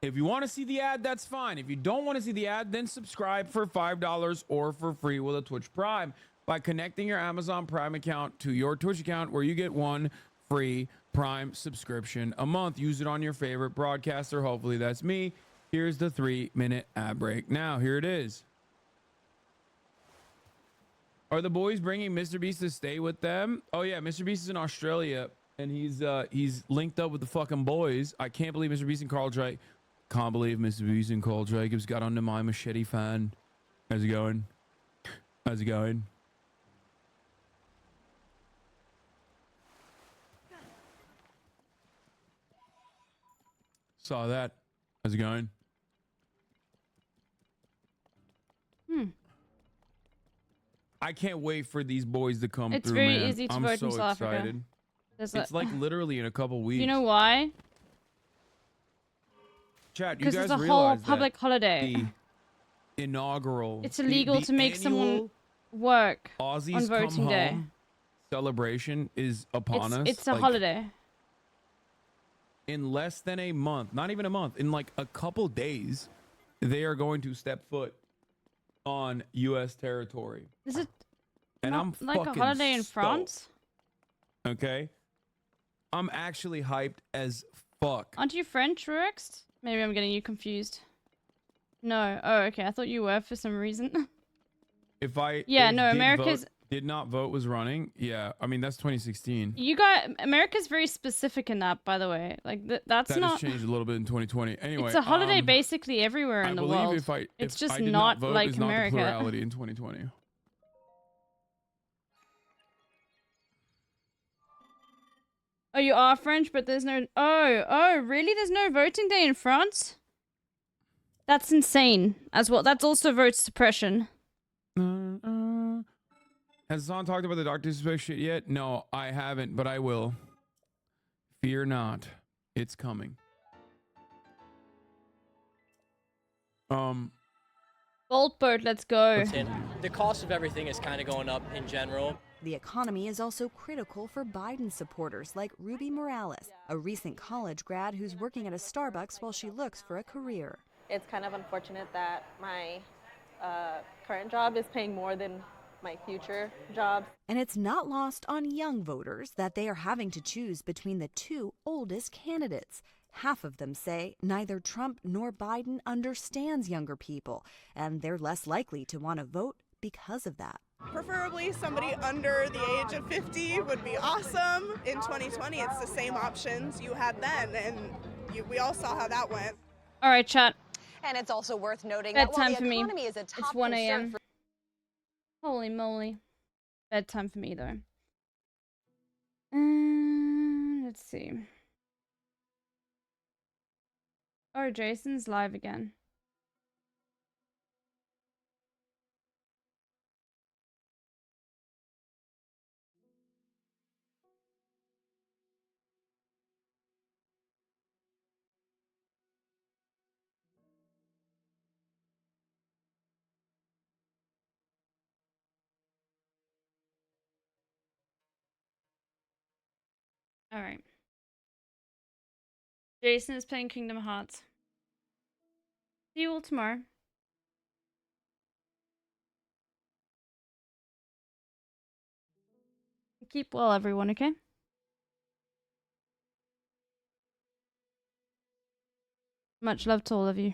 If you want to see the ad, that's fine. If you don't want to see the ad, then subscribe for $5 or for free with a Twitch Prime by connecting your Amazon Prime account to your Twitch account, where you get one free Prime subscription a month. Use it on your favorite broadcaster. Hopefully that's me. Here's the 3-minute ad break. Now, here it is. Are the boys bringing Mr. Beast to stay with them? Oh yeah, Mr. Beast is in Australia, and he's linked up with the fucking boys. I can't believe Mr. Beast and Carl Drake. Can't believe Mr. Beast and Carl Jacobs got onto my machete fan. How's it going? How's it going? Saw that. How's it going? I can't wait for these boys to come It's through, very man. easy to I'm vote so in South excited. Africa. It's like literally in a couple weeks. You know why? Chat, you Because guys it's a whole realize that public holiday. the inaugural. It's illegal to make someone work Aussies on voting come day. home celebration is upon us. It's a like, holiday. In less than a month, not even a month, in like a couple days, they are going to step foot on U.S. territory. Is it And I'm like a fucking holiday in stoked. France? Okay, I'm actually hyped as fuck. Aren't you French, Rex? Maybe I'm getting you confused. No. Oh, okay. I thought you were for some reason. If I Yeah, if no, did America's- vote, did not vote was running. Yeah, I mean that's 2016. You got America's very specific in that, by the way. Like that's That not. has changed a little bit in 2020. Anyway, It's a holiday basically everywhere I in the believe world. if It's if just I did not vote like is not America. the plurality in 2020. Oh, you are French, but there's no. Oh, really? There's no voting day in France? That's insane as well. That's also vote suppression. Has Hassan talked about the Dark Disrespect shit yet? No, I haven't, but I will. Fear not. It's coming. Bolt boat, let's go. And the cost of everything is kind of going up in general. The economy is also critical for Biden supporters like Ruby Morales, a recent college grad who's working at a Starbucks while she looks for a career. It's kind of unfortunate that my current job is paying more than my future job. And it's not lost on young voters that they are having to choose between the two oldest candidates. Half of them say neither Trump nor Biden understands younger people, and they're less likely to want to vote because of that. Preferably somebody under the age of 50 would be awesome. In 2020, it's the same options you had then, and we all saw how that went. All right, chat. And it's also worth noting Bedtime that while the for me. economy is a top It's 1 concern a.m. for Holy moly. Bedtime for me, though. Let's see. Oh, Jason's live again. All right. Jason is playing Kingdom Hearts. See you all tomorrow. Keep well, everyone, okay? Much love to all of you.